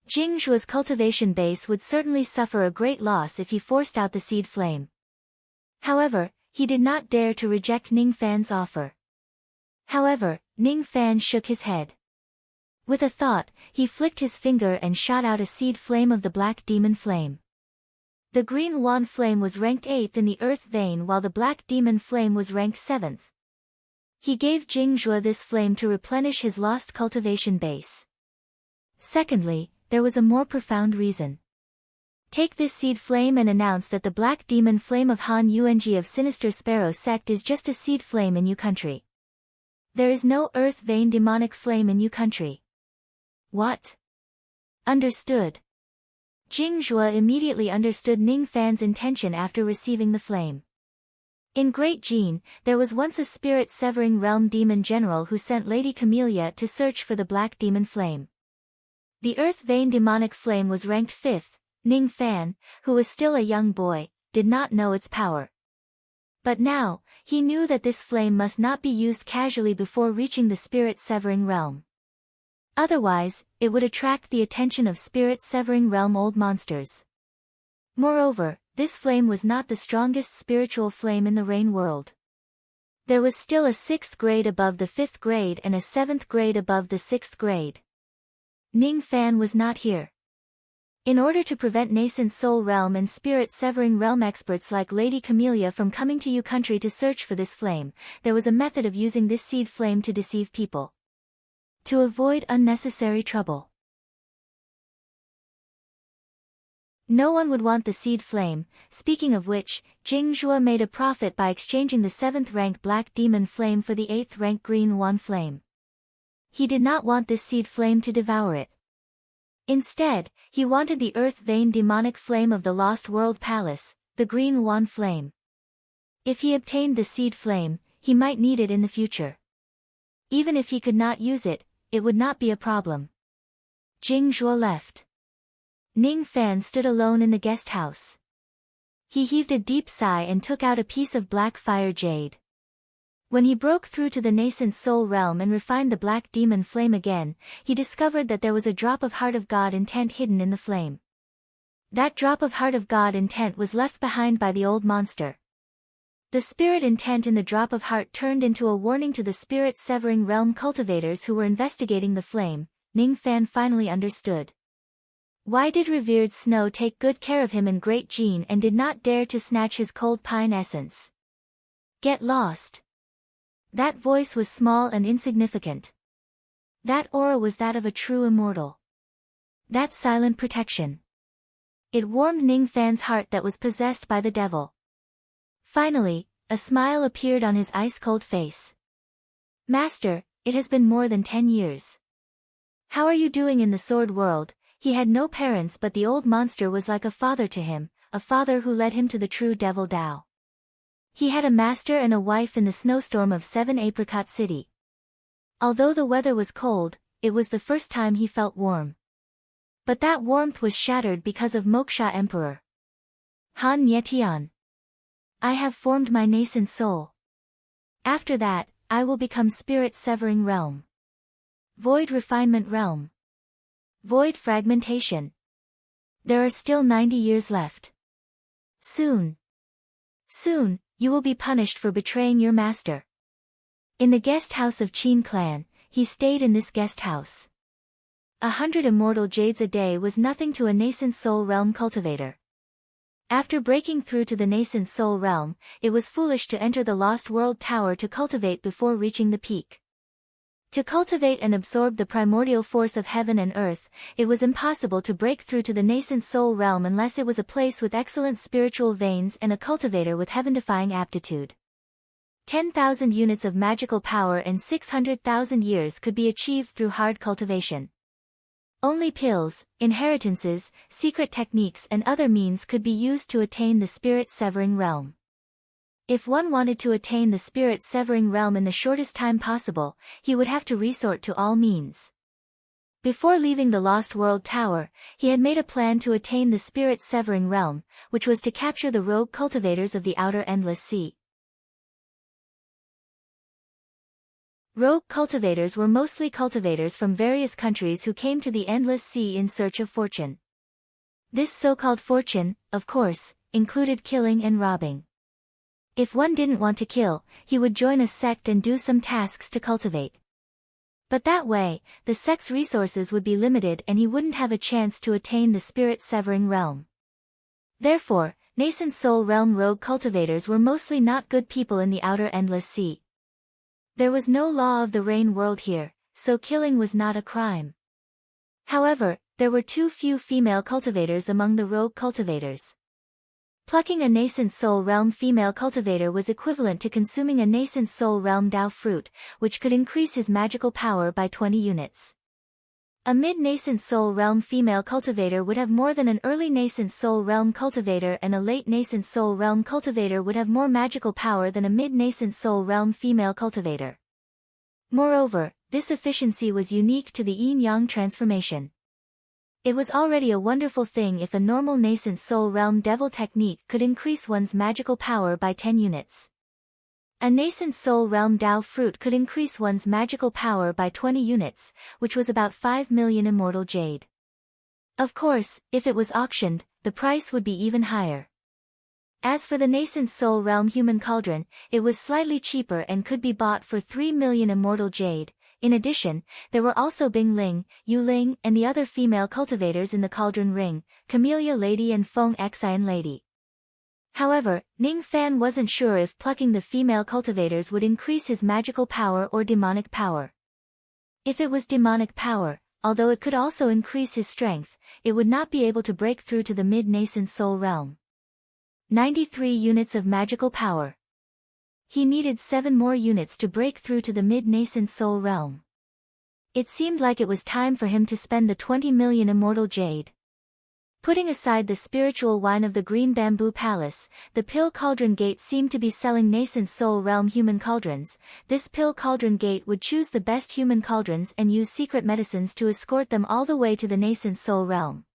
Jingzhuo's cultivation base would certainly suffer a great loss if he forced out the seed flame. However, he did not dare to reject Ning Fan's offer. However, Ning Fan shook his head. With a thought, he flicked his finger and shot out a seed flame of the black demon flame. The green yuan flame was ranked 8th in the earth vein while the black demon flame was ranked 7th. He gave Jingzhuo this flame to replenish his lost cultivation base. Secondly, there was a more profound reason. Take this seed flame and announce that the black demon flame of Han Yuanji of Sinister Sparrow sect is just a seed flame in your country. There is no earth vein demonic flame in your country. What? Understood. Jingzhuo immediately understood Ning Fan's intention after receiving the flame. In Great Jin, there was once a spirit-severing realm demon general who sent Lady Camellia to search for the black demon flame. The earth vein demonic flame was ranked 5th. Ning Fan, who was still a young boy, did not know its power. But now, he knew that this flame must not be used casually before reaching the spirit-severing realm. Otherwise, it would attract the attention of spirit-severing realm old monsters. Moreover, this flame was not the strongest spiritual flame in the Rain world. There was still a 6th grade above the 5th grade and a 7th grade above the 6th grade. Ning Fan was not here. In order to prevent nascent soul realm and spirit-severing realm experts like Lady Camellia from coming to your country to search for this flame, there was a method of using this seed flame to deceive people. To avoid unnecessary trouble. No one would want the seed flame, speaking of which, Jingzhuo made a profit by exchanging the 7th rank black demon flame for the 8th rank green yuan flame. He did not want this seed flame to devour it. Instead, he wanted the earth vein demonic flame of the Lost World Palace, the green yuan flame. If he obtained the seed flame, he might need it in the future. Even if he could not use it, it would not be a problem. Jingzhuo left. Ning Fan stood alone in the guest house. He heaved a deep sigh and took out a piece of black fire jade. When he broke through to the nascent soul realm and refined the black demon flame again, he discovered that there was a drop of Heart of God intent hidden in the flame. That drop of Heart of God intent was left behind by the old monster. The spirit intent in the drop of heart turned into a warning to the spirit-severing realm cultivators who were investigating the flame. Ning Fan finally understood. Why did revered Snow take good care of him in Great Jin and did not dare to snatch his cold pine essence? Get lost. That voice was small and insignificant. That aura was that of a true immortal. That silent protection. It warmed Ning Fan's heart that was possessed by the devil. Finally, a smile appeared on his ice-cold face. Master, it has been more than 10 years. How are you doing in the sword world? he had no parents, but the old monster was like a father to him, a father who led him to the true devil Tao. He had a master and a wife in the snowstorm of 7 Apricot City. Although the weather was cold, it was the first time he felt warm. But that warmth was shattered because of Moksha Emperor. Han Yetian. I have formed my nascent soul. After that, I will become Spirit Severing Realm. Void Refinement Realm. Void Fragmentation. There are still 90 years left. Soon, you will be punished for betraying your master. In the guest house of Qin clan, he stayed in this guest house. 100 immortal jades a day was nothing to a nascent soul realm cultivator. After breaking through to the nascent soul realm, it was foolish to enter the Lost World Tower to cultivate before reaching the peak. To cultivate and absorb the primordial force of heaven and earth, it was impossible to break through to the nascent soul realm unless it was a place with excellent spiritual veins and a cultivator with heaven-defying aptitude. 10,000 units of magical power and 600,000 years could be achieved through hard cultivation. Only pills, inheritances, secret techniques and other means could be used to attain the spirit-severing realm. If one wanted to attain the spirit-severing realm in the shortest time possible, he would have to resort to all means. Before leaving the Lost World Tower, he had made a plan to attain the spirit-severing realm, which was to capture the rogue cultivators of the Outer Endless Sea. Rogue cultivators were mostly cultivators from various countries who came to the Endless Sea in search of fortune. This so-called fortune, of course, included killing and robbing. If one didn't want to kill, he would join a sect and do some tasks to cultivate. But that way, the sect's resources would be limited and he wouldn't have a chance to attain the spirit-severing realm. Therefore, nascent soul realm rogue cultivators were mostly not good people in the Outer Endless Sea. There was no law of the rain world here, so killing was not a crime. However, there were too few female cultivators among the rogue cultivators. Plucking a nascent soul realm female cultivator was equivalent to consuming a nascent soul realm Dao fruit, which could increase his magical power by 20 units. A mid-nascent soul realm female cultivator would have more than an early nascent soul realm cultivator, and a late nascent soul realm cultivator would have more magical power than a mid-nascent soul realm female cultivator. Moreover, this efficiency was unique to the yin-yang transformation. It was already a wonderful thing if a normal nascent soul realm devil technique could increase one's magical power by 10 units. A nascent soul realm Dao fruit could increase one's magical power by 20 units, which was about 5 million immortal jade. Of course, if it was auctioned, the price would be even higher. As for the nascent soul realm human cauldron, it was slightly cheaper and could be bought for 3 million immortal jade. In addition, there were also Bing Ling, Yu Ling and the other female cultivators in the cauldron ring, Camellia Lady and Feng Xian Lady. However, Ning Fan wasn't sure if plucking the female cultivators would increase his magical power or demonic power. If it was demonic power, although it could also increase his strength, it would not be able to break through to the mid-nascent soul realm. 93 units of magical power. He needed 7 more units to break through to the mid-nascent soul realm. It seemed like it was time for him to spend the 20 million immortal jade. Putting aside the spiritual wine of the Green Bamboo Palace, the Pill Cauldron Gate seemed to be selling nascent soul realm human cauldrons. This Pill Cauldron Gate would choose the best human cauldrons and use secret medicines to escort them all the way to the nascent soul realm.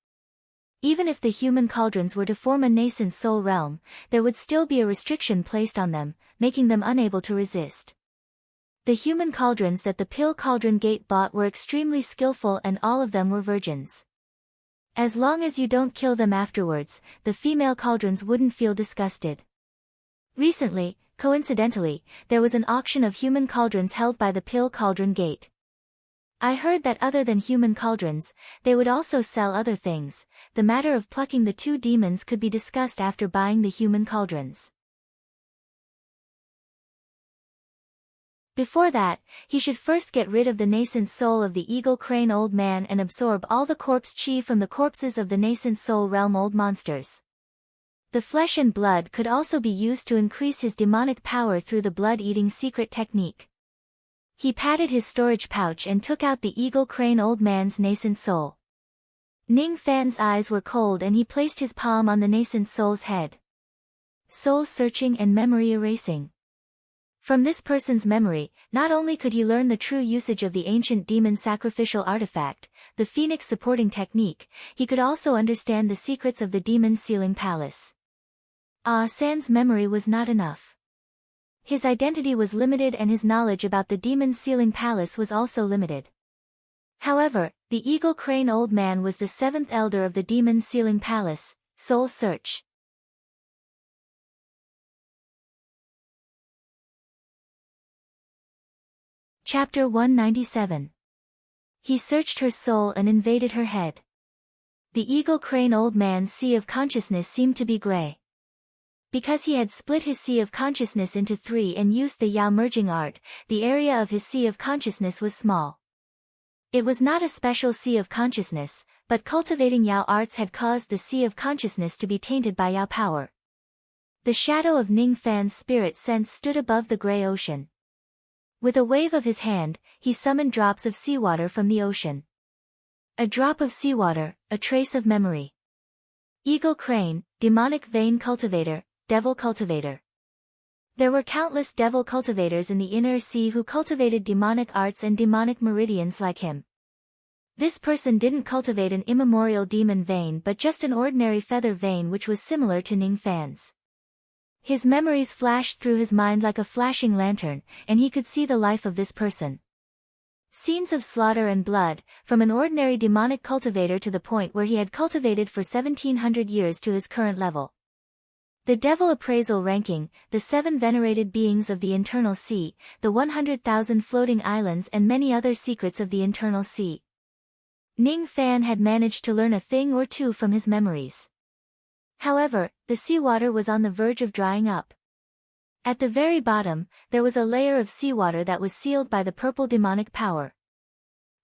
Even if the human cauldrons were to form a nascent soul realm, there would still be a restriction placed on them, making them unable to resist. The human cauldrons that the Pill Cauldron Gate bought were extremely skillful and all of them were virgins. As long as you don't kill them afterwards, the female cauldrons wouldn't feel disgusted. Recently, coincidentally, there was an auction of human cauldrons held by the Pill Cauldron Gate. I heard that other than human cauldrons, they would also sell other things. The matter of plucking the 2 demons could be discussed after buying the human cauldrons. Before that, he should first get rid of the nascent soul of the eagle crane old man and absorb all the corpse chi from the corpses of the nascent soul realm old monsters. The flesh and blood could also be used to increase his demonic power through the blood-eating secret technique. He patted his storage pouch and took out the eagle crane old man's nascent soul. Ning Fan's eyes were cold and he placed his palm on the nascent soul's head. Soul searching and memory erasing. From this person's memory, not only could he learn the true usage of the ancient demon sacrificial artifact, the phoenix supporting technique, he could also understand the secrets of the demon sealing palace. San's memory was not enough. His identity was limited and his knowledge about the demon sealing palace was also limited. However, the eagle crane old man was the seventh elder of the demon sealing palace. Soul search. Chapter 197. He searched her soul and invaded her head. The eagle crane old man's sea of consciousness seemed to be gray. Because he had split his sea of consciousness into three and used the Yao merging art, the area of his sea of consciousness was small. It was not a special sea of consciousness, but cultivating Yao arts had caused the sea of consciousness to be tainted by Yao power. The shadow of Ning Fan's spirit sense stood above the gray ocean. With a wave of his hand, he summoned drops of seawater from the ocean. A drop of seawater, a trace of memory. Eagle crane, demonic vein cultivator, devil cultivator. There were countless devil cultivators in the inner sea who cultivated demonic arts and demonic meridians like him. This person didn't cultivate an immemorial demon vein but just an ordinary feather vein which was similar to Ning Fan's. His memories flashed through his mind like a flashing lantern, and he could see the life of this person. Scenes of slaughter and blood, from an ordinary demonic cultivator to the point where he had cultivated for 1700 years to his current level. The devil appraisal ranking, the 7 venerated beings of the internal sea, the 100,000 floating islands and many other secrets of the internal sea. Ning Fan had managed to learn a thing or two from his memories. However, the seawater was on the verge of drying up. At the very bottom, there was a layer of seawater that was sealed by the purple demonic power.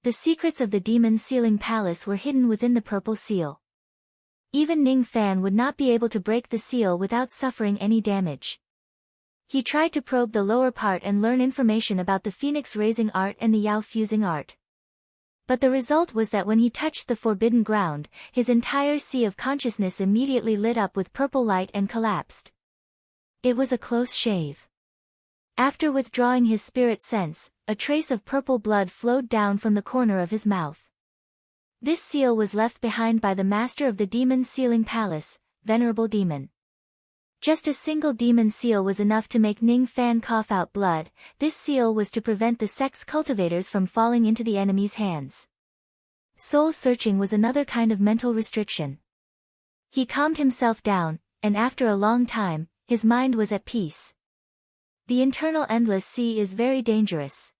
The secrets of the demon sealing palace were hidden within the purple seal. Even Ning Fan would not be able to break the seal without suffering any damage. He tried to probe the lower part and learn information about the phoenix raising art and the Yao fusing art. But the result was that when he touched the forbidden ground, his entire sea of consciousness immediately lit up with purple light and collapsed. It was a close shave. After withdrawing his spirit sense, a trace of purple blood flowed down from the corner of his mouth. This seal was left behind by the master of the demon sealing palace, Venerable Demon. Just a single demon seal was enough to make Ning Fan cough out blood. This seal was to prevent the sex cultivators from falling into the enemy's hands. Soul searching was another kind of mental restriction. He calmed himself down, and after a long time, his mind was at peace. The internal endless sea is very dangerous.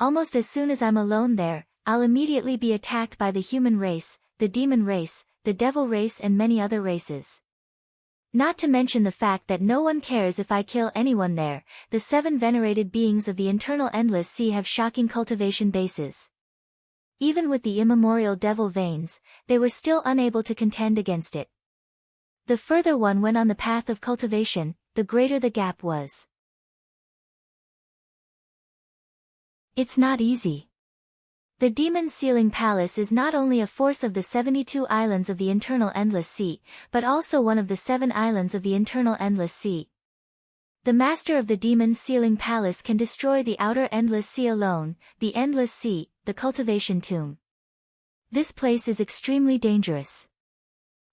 Almost as soon as I'm alone there, I'll immediately be attacked by the human race, the demon race, the devil race and many other races. Not to mention the fact that no one cares if I kill anyone there. The 7 venerated beings of the internal endless sea have shocking cultivation bases. Even with the immemorial devil veins, they were still unable to contend against it. The further one went on the path of cultivation, the greater the gap was. It's not easy. The demon sealing palace is not only a force of the 72 islands of the internal endless sea, but also one of the 7 islands of the internal endless sea. The master of the demon sealing palace can destroy the outer endless sea alone, the endless sea, the cultivation tomb. This place is extremely dangerous.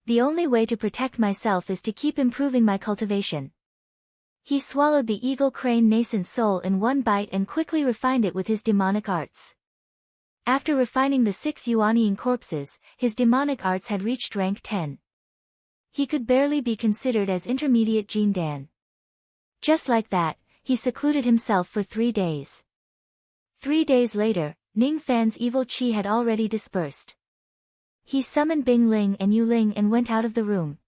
The only way to protect myself is to keep improving my cultivation. He swallowed the eagle crane nascent soul in one bite and quickly refined it with his demonic arts. After refining the 6 Yuanian corpses, his demonic arts had reached rank 10. He could barely be considered as intermediate Jin Dan. Just like that, he secluded himself for 3 days. 3 days later, Ning Fan's evil qi had already dispersed. He summoned Bing Ling and Yu Ling and went out of the room.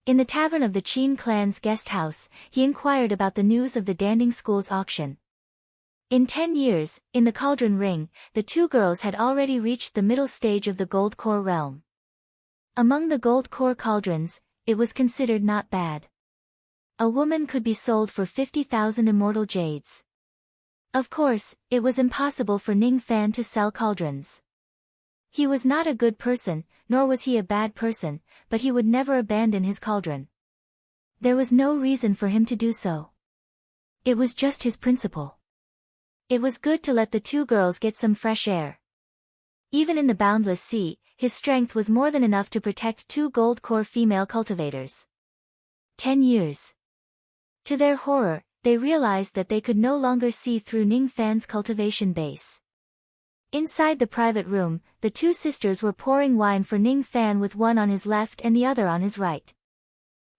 In the tavern of the Qin clan's guest house, he inquired about the news of the Danding School's auction. In 10 years, in the Cauldron Ring, the 2 girls had already reached the middle stage of the Gold Core realm. Among the Gold Core cauldrons, it was considered not bad. A woman could be sold for 50,000 immortal jades. Of course, it was impossible for Ning Fan to sell cauldrons. He was not a good person, nor was he a bad person, but he would never abandon his cauldron. There was no reason for him to do so. It was just his principle. It was good to let the two girls get some fresh air. Even in the boundless sea, his strength was more than enough to protect two gold core female cultivators. 10 years. To their horror, they realized that they could no longer see through Ning Fan's cultivation base. Inside the private room, the two sisters were pouring wine for Ning Fan with one on his left and the other on his right.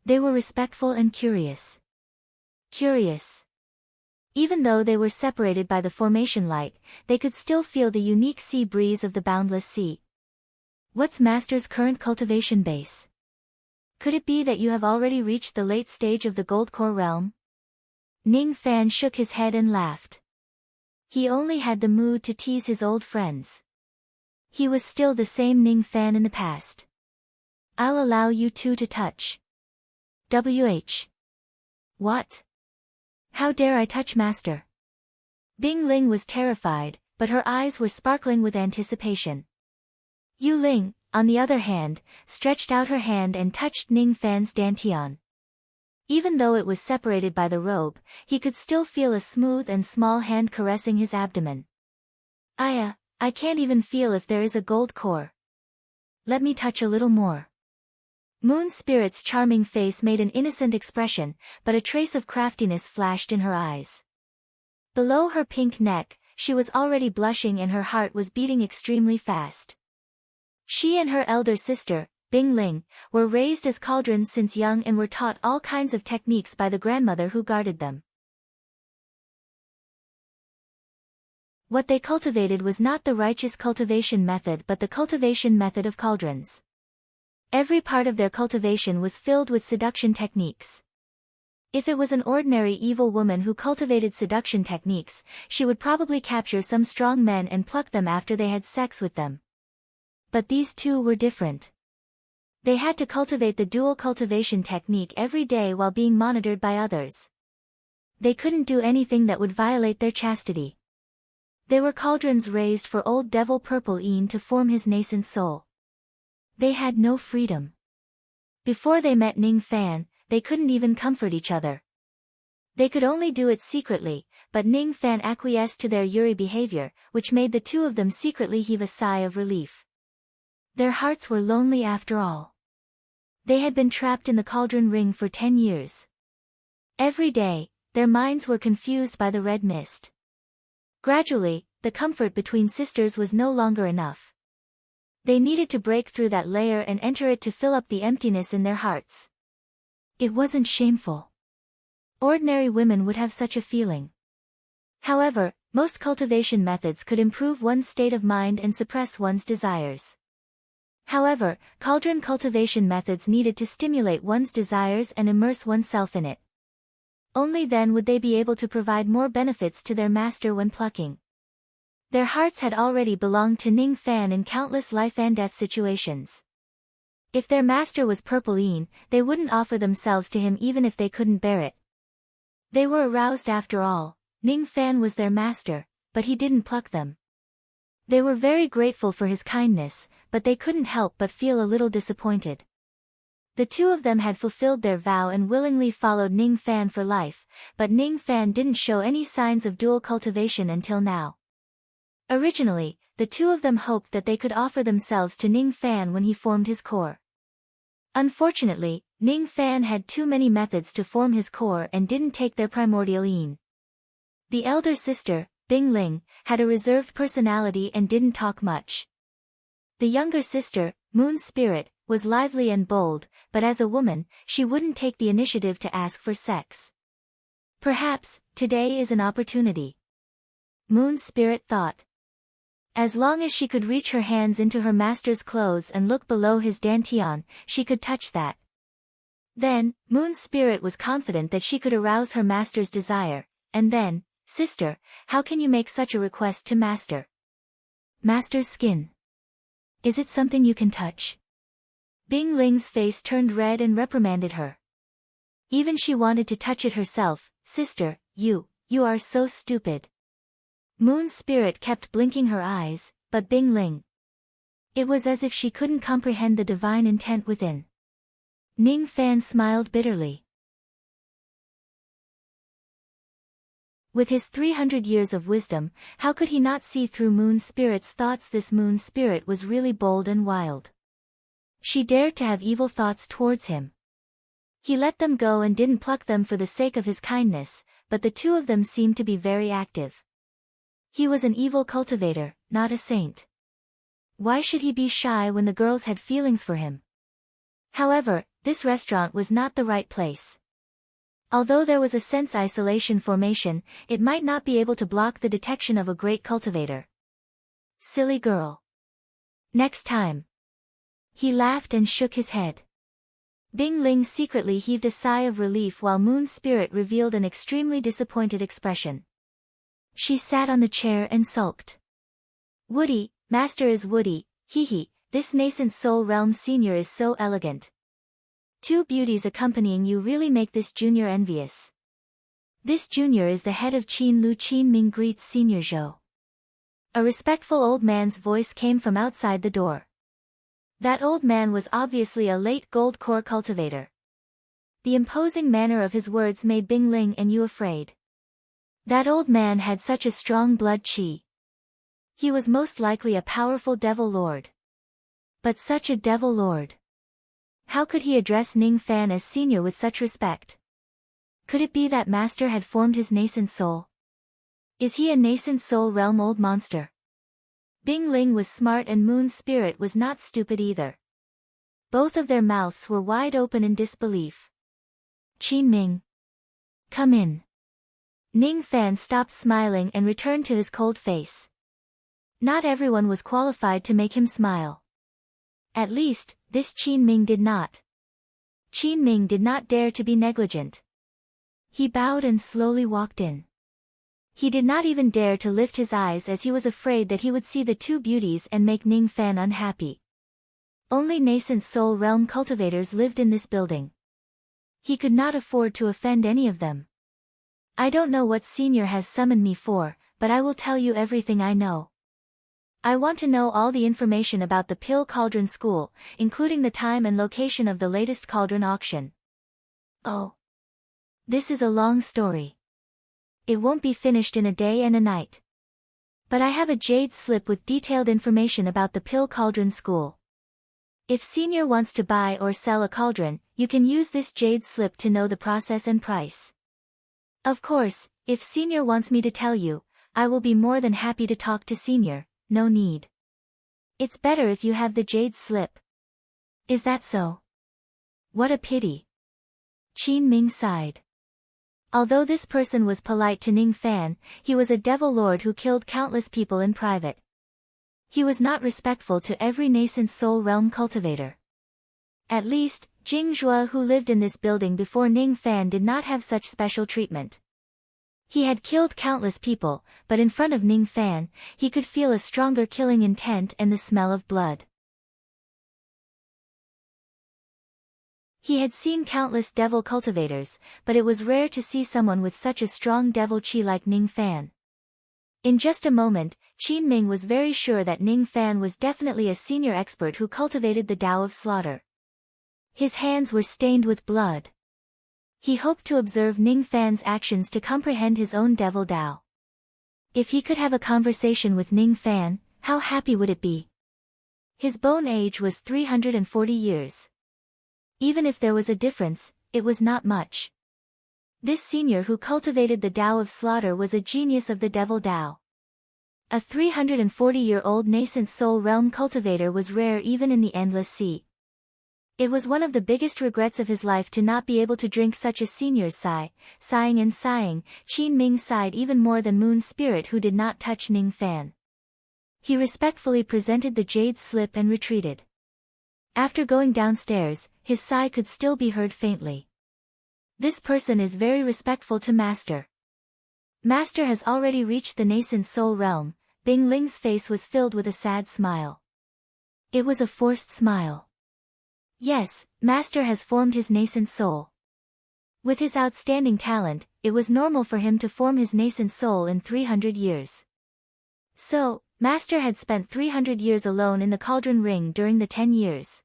They were respectful and curious. Curious. Even though they were separated by the formation light, they could still feel the unique sea breeze of the boundless sea. What's Master's current cultivation base? Could it be that you have already reached the late stage of the gold core realm? Ning Fan shook his head and laughed. He only had the mood to tease his old friends. He was still the same Ning Fan in the past. I'll allow you two to touch. WH. What? How dare I touch Master? Bing Ling was terrified, but her eyes were sparkling with anticipation. Yu Ling, on the other hand, stretched out her hand and touched Ning Fan's dantian. Even though it was separated by the robe, he could still feel a smooth and small hand caressing his abdomen. I can't even feel if there is a gold core. Let me touch a little more. Moon Spirit's charming face made an innocent expression, but a trace of craftiness flashed in her eyes. Below her pink neck, she was already blushing and her heart was beating extremely fast. She and her elder sister, Bing Ling, were raised as cauldrons since young and were taught all kinds of techniques by the grandmother who guarded them. What they cultivated was not the righteous cultivation method but the cultivation method of cauldrons. Every part of their cultivation was filled with seduction techniques. If it was an ordinary evil woman who cultivated seduction techniques, she would probably capture some strong men and pluck them after they had sex with them. But these two were different. They had to cultivate the dual cultivation technique every day while being monitored by others. They couldn't do anything that would violate their chastity. They were cauldrons raised for old devil Purple Een to form his nascent soul. They had no freedom. Before they met Ning Fan, they couldn't even comfort each other. They could only do it secretly, but Ning Fan acquiesced to their Yuri behavior, which made the two of them secretly heave a sigh of relief. Their hearts were lonely after all. They had been trapped in the cauldron ring for 10 years. Every day, their minds were confused by the red mist. Gradually, the comfort between sisters was no longer enough. They needed to break through that layer and enter it to fill up the emptiness in their hearts. It wasn't shameful. Ordinary women would have such a feeling. However, most cultivation methods could improve one's state of mind and suppress one's desires. However, cauldron cultivation methods needed to stimulate one's desires and immerse oneself in it. Only then would they be able to provide more benefits to their master when plucking. Their hearts had already belonged to Ning Fan in countless life and death situations. If their master was Purple Een, they wouldn't offer themselves to him even if they couldn't bear it. They were aroused after all. Ning Fan was their master, but he didn't pluck them. They were very grateful for his kindness, but they couldn't help but feel a little disappointed. The two of them had fulfilled their vow and willingly followed Ning Fan for life, but Ning Fan didn't show any signs of dual cultivation until now. Originally, the two of them hoped that they could offer themselves to Ning Fan when he formed his core. Unfortunately, Ning Fan had too many methods to form his core and didn't take their primordial Een. The elder sister, Bing Ling, had a reserved personality and didn't talk much. The younger sister, Moon Spirit, was lively and bold, but as a woman, she wouldn't take the initiative to ask for sex. Perhaps, today is an opportunity. Moon Spirit thought. As long as she could reach her hands into her master's clothes and look below his dantian, she could touch that. Then, Moon Spirit was confident that she could arouse her master's desire, and then, sister, how can you make such a request to master? Master's skin. Is it something you can touch? Bing Ling's face turned red and reprimanded her. Even she wanted to touch it herself. Sister, you are so stupid. Moon Spirit kept blinking her eyes, but Bing Ling. It was as if she couldn't comprehend the divine intent within. Ning Fan smiled bitterly. With his 300 years of wisdom, how could he not see through Moon Spirit's thoughts? This Moon Spirit was really bold and wild. She dared to have evil thoughts towards him. He let them go and didn't pluck them for the sake of his kindness, but the two of them seemed to be very active. He was an evil cultivator, not a saint. Why should he be shy when the girls had feelings for him? However, this restaurant was not the right place. Although there was a sense isolation formation, it might not be able to block the detection of a great cultivator. Silly girl. Next time. He laughed and shook his head. Bing Ling secretly heaved a sigh of relief while Moon Spirit revealed an extremely disappointed expression. She sat on the chair and sulked. Woody, Master is Woody, hee, this nascent soul realm senior is so elegant. Two beauties accompanying you really make this junior envious. This junior is the head of Qin Lu. Qin Ming greets Senior Zhou. A respectful old man's voice came from outside the door. That old man was obviously a late gold core cultivator. The imposing manner of his words made Bing Ling and Yu afraid. That old man had such a strong blood qi. He was most likely a powerful devil lord. But such a devil lord. How could he address Ning Fan as senior with such respect? Could it be that Master had formed his nascent soul? Is he a nascent soul realm old monster? Bing Ling was smart and Moon Spirit was not stupid either. Both of their mouths were wide open in disbelief. Qin Ming. Come in. Ning Fan stopped smiling and returned to his cold face. Not everyone was qualified to make him smile. At least, this Qin Ming did not. Qin Ming did not dare to be negligent. He bowed and slowly walked in. He did not even dare to lift his eyes as he was afraid that he would see the two beauties and make Ning Fan unhappy. Only nascent soul realm cultivators lived in this building. He could not afford to offend any of them. I don't know what senior has summoned me for, but I will tell you everything I know. I want to know all the information about the Pill Cauldron School, including the time and location of the latest cauldron auction. Oh. This is a long story. It won't be finished in a day and a night. But I have a jade slip with detailed information about the Pill Cauldron School. If senior wants to buy or sell a cauldron, you can use this jade slip to know the process and price. Of course, if senior wants me to tell you, I will be more than happy to talk to senior. No need. It's better if you have the jade slip. Is that so? What a pity. Qin Ming sighed. Although this person was polite to Ning Fan, he was a devil lord who killed countless people in private. He was not respectful to every nascent soul realm cultivator. At least, Jing Zhua who lived in this building before Ning Fan did not have such special treatment. He had killed countless people, but in front of Ning Fan, he could feel a stronger killing intent and the smell of blood. He had seen countless devil cultivators, but it was rare to see someone with such a strong devil qi like Ning Fan. In just a moment, Qin Ming was very sure that Ning Fan was definitely a senior expert who cultivated the Tao of Slaughter. His hands were stained with blood. He hoped to observe Ning Fan's actions to comprehend his own devil Tao. If he could have a conversation with Ning Fan, how happy would it be? His bone age was 340 years. Even if there was a difference, it was not much. This senior who cultivated the Tao of Slaughter was a genius of the devil Tao. A 340-year-old nascent soul realm cultivator was rare even in the Endless Sea. It was one of the biggest regrets of his life to not be able to drink such a senior's sigh. Sighing and sighing, Qin Ming sighed even more than Moon Spirit who did not touch Ning Fan. He respectfully presented the jade slip and retreated. After going downstairs, his sigh could still be heard faintly. This person is very respectful to Master. Master has already reached the nascent soul realm. Bing Ling's face was filled with a sad smile. It was a forced smile. Yes, Master has formed his nascent soul. With his outstanding talent, it was normal for him to form his nascent soul in 300 years. So, Master had spent 300 years alone in the cauldron ring during the 10 years.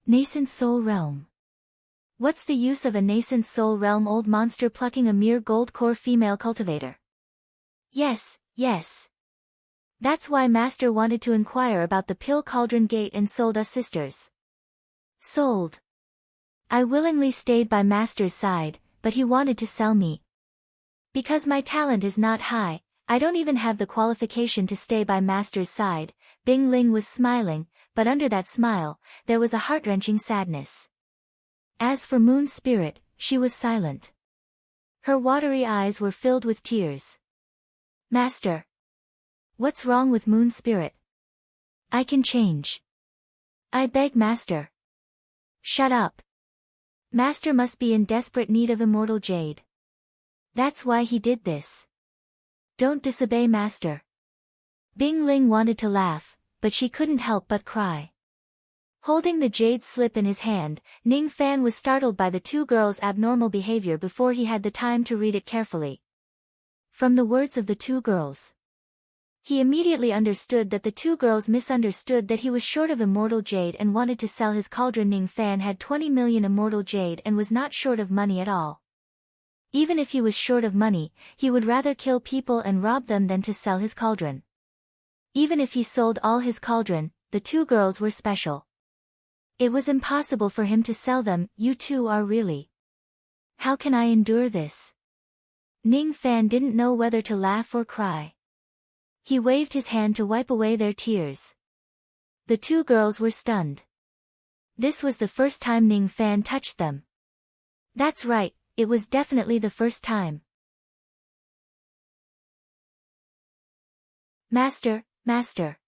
Nascent soul realm. What's the use of a nascent soul realm old monster plucking a mere gold core female cultivator? Yes, yes. That's why Master wanted to inquire about the pill cauldron gate and sold us sisters. Sold. I willingly stayed by Master's side, but he wanted to sell me. Because my talent is not high, I don't even have the qualification to stay by Master's side. Bing Ling was smiling, but under that smile, there was a heart-wrenching sadness. As for Moon Spirit, she was silent. Her watery eyes were filled with tears. Master. What's wrong with Moon Spirit? I can change. I beg Master. Shut up. Master must be in desperate need of immortal jade. That's why he did this. Don't disobey Master. Bing Ling wanted to laugh, but she couldn't help but cry. Holding the jade slip in his hand, Ning Fan was startled by the two girls' abnormal behavior before he had the time to read it carefully. From the words of the two girls, he immediately understood that the two girls misunderstood that he was short of immortal jade and wanted to sell his cauldron. Ning Fan had 20 million immortal jade and was not short of money at all. Even if he was short of money, he would rather kill people and rob them than to sell his cauldron. Even if he sold all his cauldron, the two girls were special. It was impossible for him to sell them. You two are really. How can I endure this? Ning Fan didn't know whether to laugh or cry. He waved his hand to wipe away their tears. The two girls were stunned. This was the first time Ning Fan touched them. That's right, it was definitely the first time. Master, Master.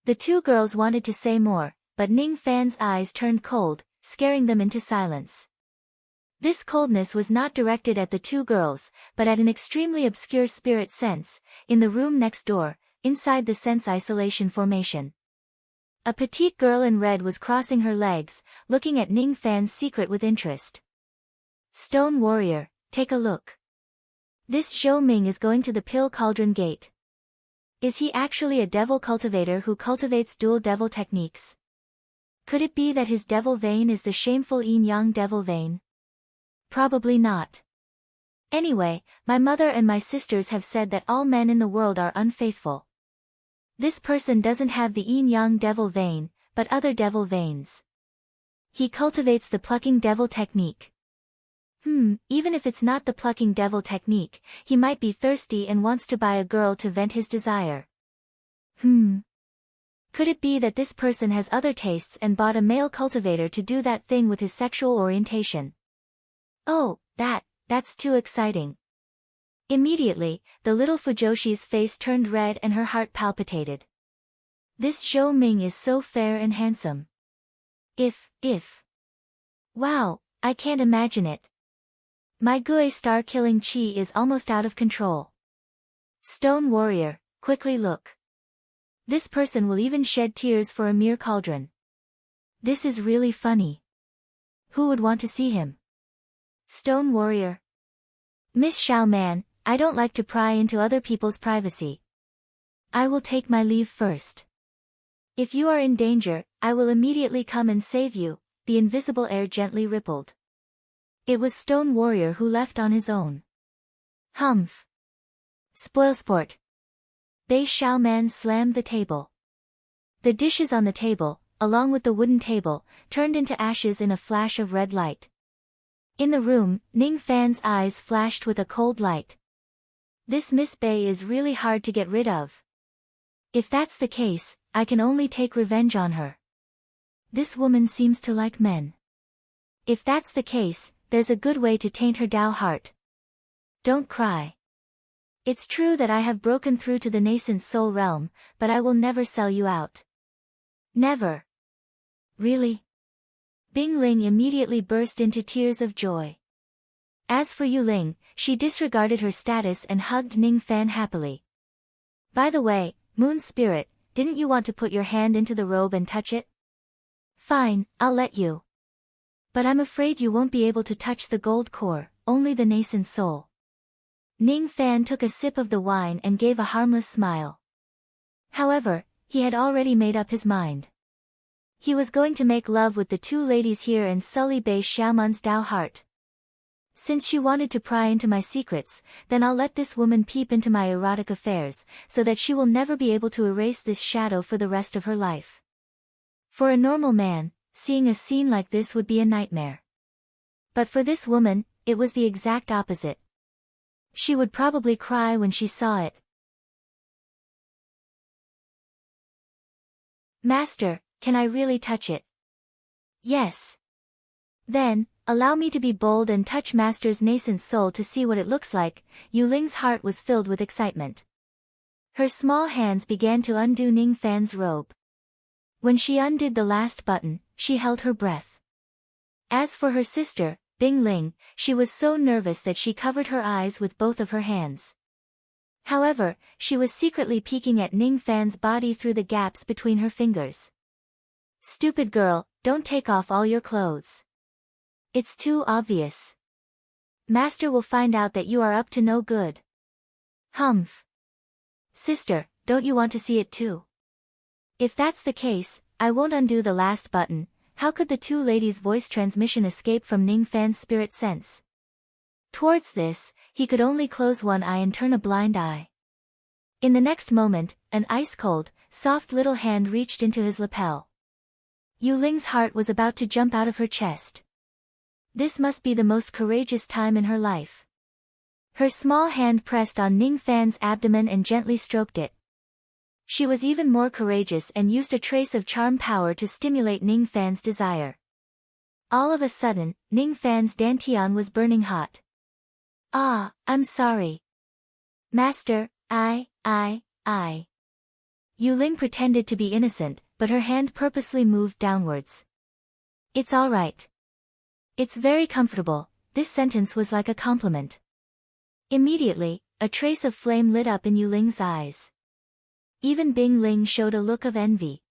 The two girls wanted to say more, but Ning Fan's eyes turned cold, scaring them into silence. This coldness was not directed at the two girls, but at an extremely obscure spirit sense, in the room next door, inside the sense isolation formation. A petite girl in red was crossing her legs, looking at Ning Fan's secret with interest. Stone Warrior, take a look. This Zhou Ming is going to the Pill Cauldron Gate. Is he actually a devil cultivator who cultivates dual devil techniques? Could it be that his devil vein is the shameful yin-yang devil vein? Probably not. Anyway, my mother and my sisters have said that all men in the world are unfaithful. This person doesn't have the yin-yang devil vein, but other devil veins. He cultivates the plucking devil technique. Even if it's not the plucking devil technique, he might be thirsty and wants to buy a girl to vent his desire. Could it be that this person has other tastes and bought a male cultivator to do that thing with his sexual orientation? Oh, that's too exciting. Immediately, the little Fujoshi's face turned red and her heart palpitated. This Zhou Ming is so fair and handsome. Wow, I can't imagine it. My Gui star-killing chi is almost out of control. Stone Warrior, quickly look. This person will even shed tears for a mere cauldron. This is really funny. Who would want to see him? Stone Warrior. Miss Xiaoman, I don't like to pry into other people's privacy. I will take my leave first. If you are in danger, I will immediately come and save you, the invisible air gently rippled. It was Stone Warrior who left on his own. Humph. Spoilsport. Bei Xiaoman slammed the table. The dishes on the table, along with the wooden table, turned into ashes in a flash of red light. In the room, Ning Fan's eyes flashed with a cold light. This Miss Bei is really hard to get rid of. If that's the case, I can only take revenge on her. This woman seems to like men. If that's the case, there's a good way to taint her Dao heart. Don't cry. It's true that I have broken through to the nascent soul realm, but I will never sell you out. Never. Really? Bing Ling immediately burst into tears of joy. As for Yu Ling, she disregarded her status and hugged Ning Fan happily. By the way, Moon Spirit, didn't you want to put your hand into the robe and touch it? Fine, I'll let you. But I'm afraid you won't be able to touch the gold core, only the nascent soul. Ning Fan took a sip of the wine and gave a harmless smile. However, he had already made up his mind. He was going to make love with the two ladies here and sully Bei Xiaoman's Dao heart. Since she wanted to pry into my secrets, then I'll let this woman peep into my erotic affairs, so that she will never be able to erase this shadow for the rest of her life. For a normal man, seeing a scene like this would be a nightmare. But for this woman, it was the exact opposite. She would probably cry when she saw it. Master, can I really touch it? Yes. Then, allow me to be bold and touch Master's nascent soul to see what it looks like. Yu Ling's heart was filled with excitement. Her small hands began to undo Ning Fan's robe. When she undid the last button, she held her breath. As for her sister, Bing Ling, she was so nervous that she covered her eyes with both of her hands. However, she was secretly peeking at Ning Fan's body through the gaps between her fingers. Stupid girl, don't take off all your clothes. It's too obvious. Master will find out that you are up to no good. Humph. Sister, don't you want to see it too? If that's the case, I won't undo the last button. How could the two ladies' voice transmission escape from Ning Fan's spirit sense? Towards this, he could only close one eye and turn a blind eye. In the next moment, an ice-cold, soft little hand reached into his lapel. Yu Ling's heart was about to jump out of her chest. This must be the most courageous time in her life. Her small hand pressed on Ning Fan's abdomen and gently stroked it. She was even more courageous and used a trace of charm power to stimulate Ning Fan's desire. All of a sudden, Ning Fan's dantian was burning hot. Ah, I'm sorry. Master, Yu Ling pretended to be innocent, but her hand purposely moved downwards. It's all right. It's very comfortable. This sentence was like a compliment. Immediately, a trace of flame lit up in Yu Ling's eyes. Even Bing Ling showed a look of envy.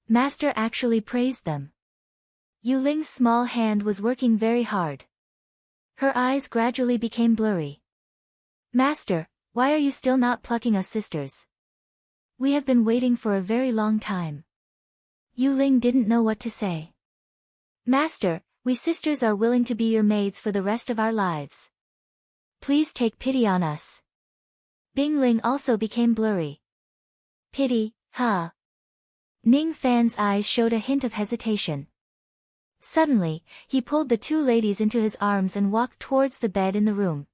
Master actually praised them. Yu Ling's small hand was working very hard. Her eyes gradually became blurry. Master, why are you still not plucking us sisters? We have been waiting for a very long time. Yu Ling didn't know what to say. Master, we sisters are willing to be your maids for the rest of our lives. Please take pity on us. Bing Ling also became blurry. Pity, huh? Ning Fan's eyes showed a hint of hesitation. Suddenly, he pulled the two ladies into his arms and walked towards the bed in the room.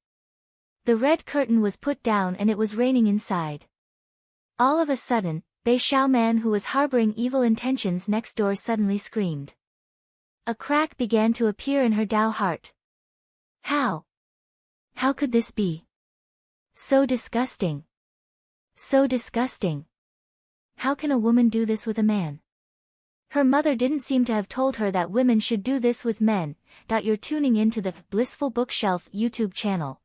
The red curtain was put down and it was raining inside. All of a sudden, Bei Xiaoman, who was harboring evil intentions next door, suddenly screamed. A crack began to appear in her Dao heart. How? How could this be? So disgusting. So disgusting. How can a woman do this with a man? Her mother didn't seem to have told her that women should do this with men. You're tuning into the Blissful Bookshelf YouTube channel.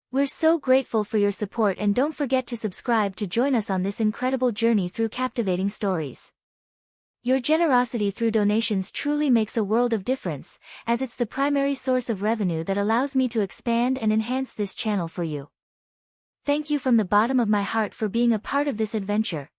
We're so grateful for your support, and don't forget to subscribe to join us on this incredible journey through captivating stories. Your generosity through donations truly makes a world of difference, as it's the primary source of revenue that allows me to expand and enhance this channel for you. Thank you from the bottom of my heart for being a part of this adventure.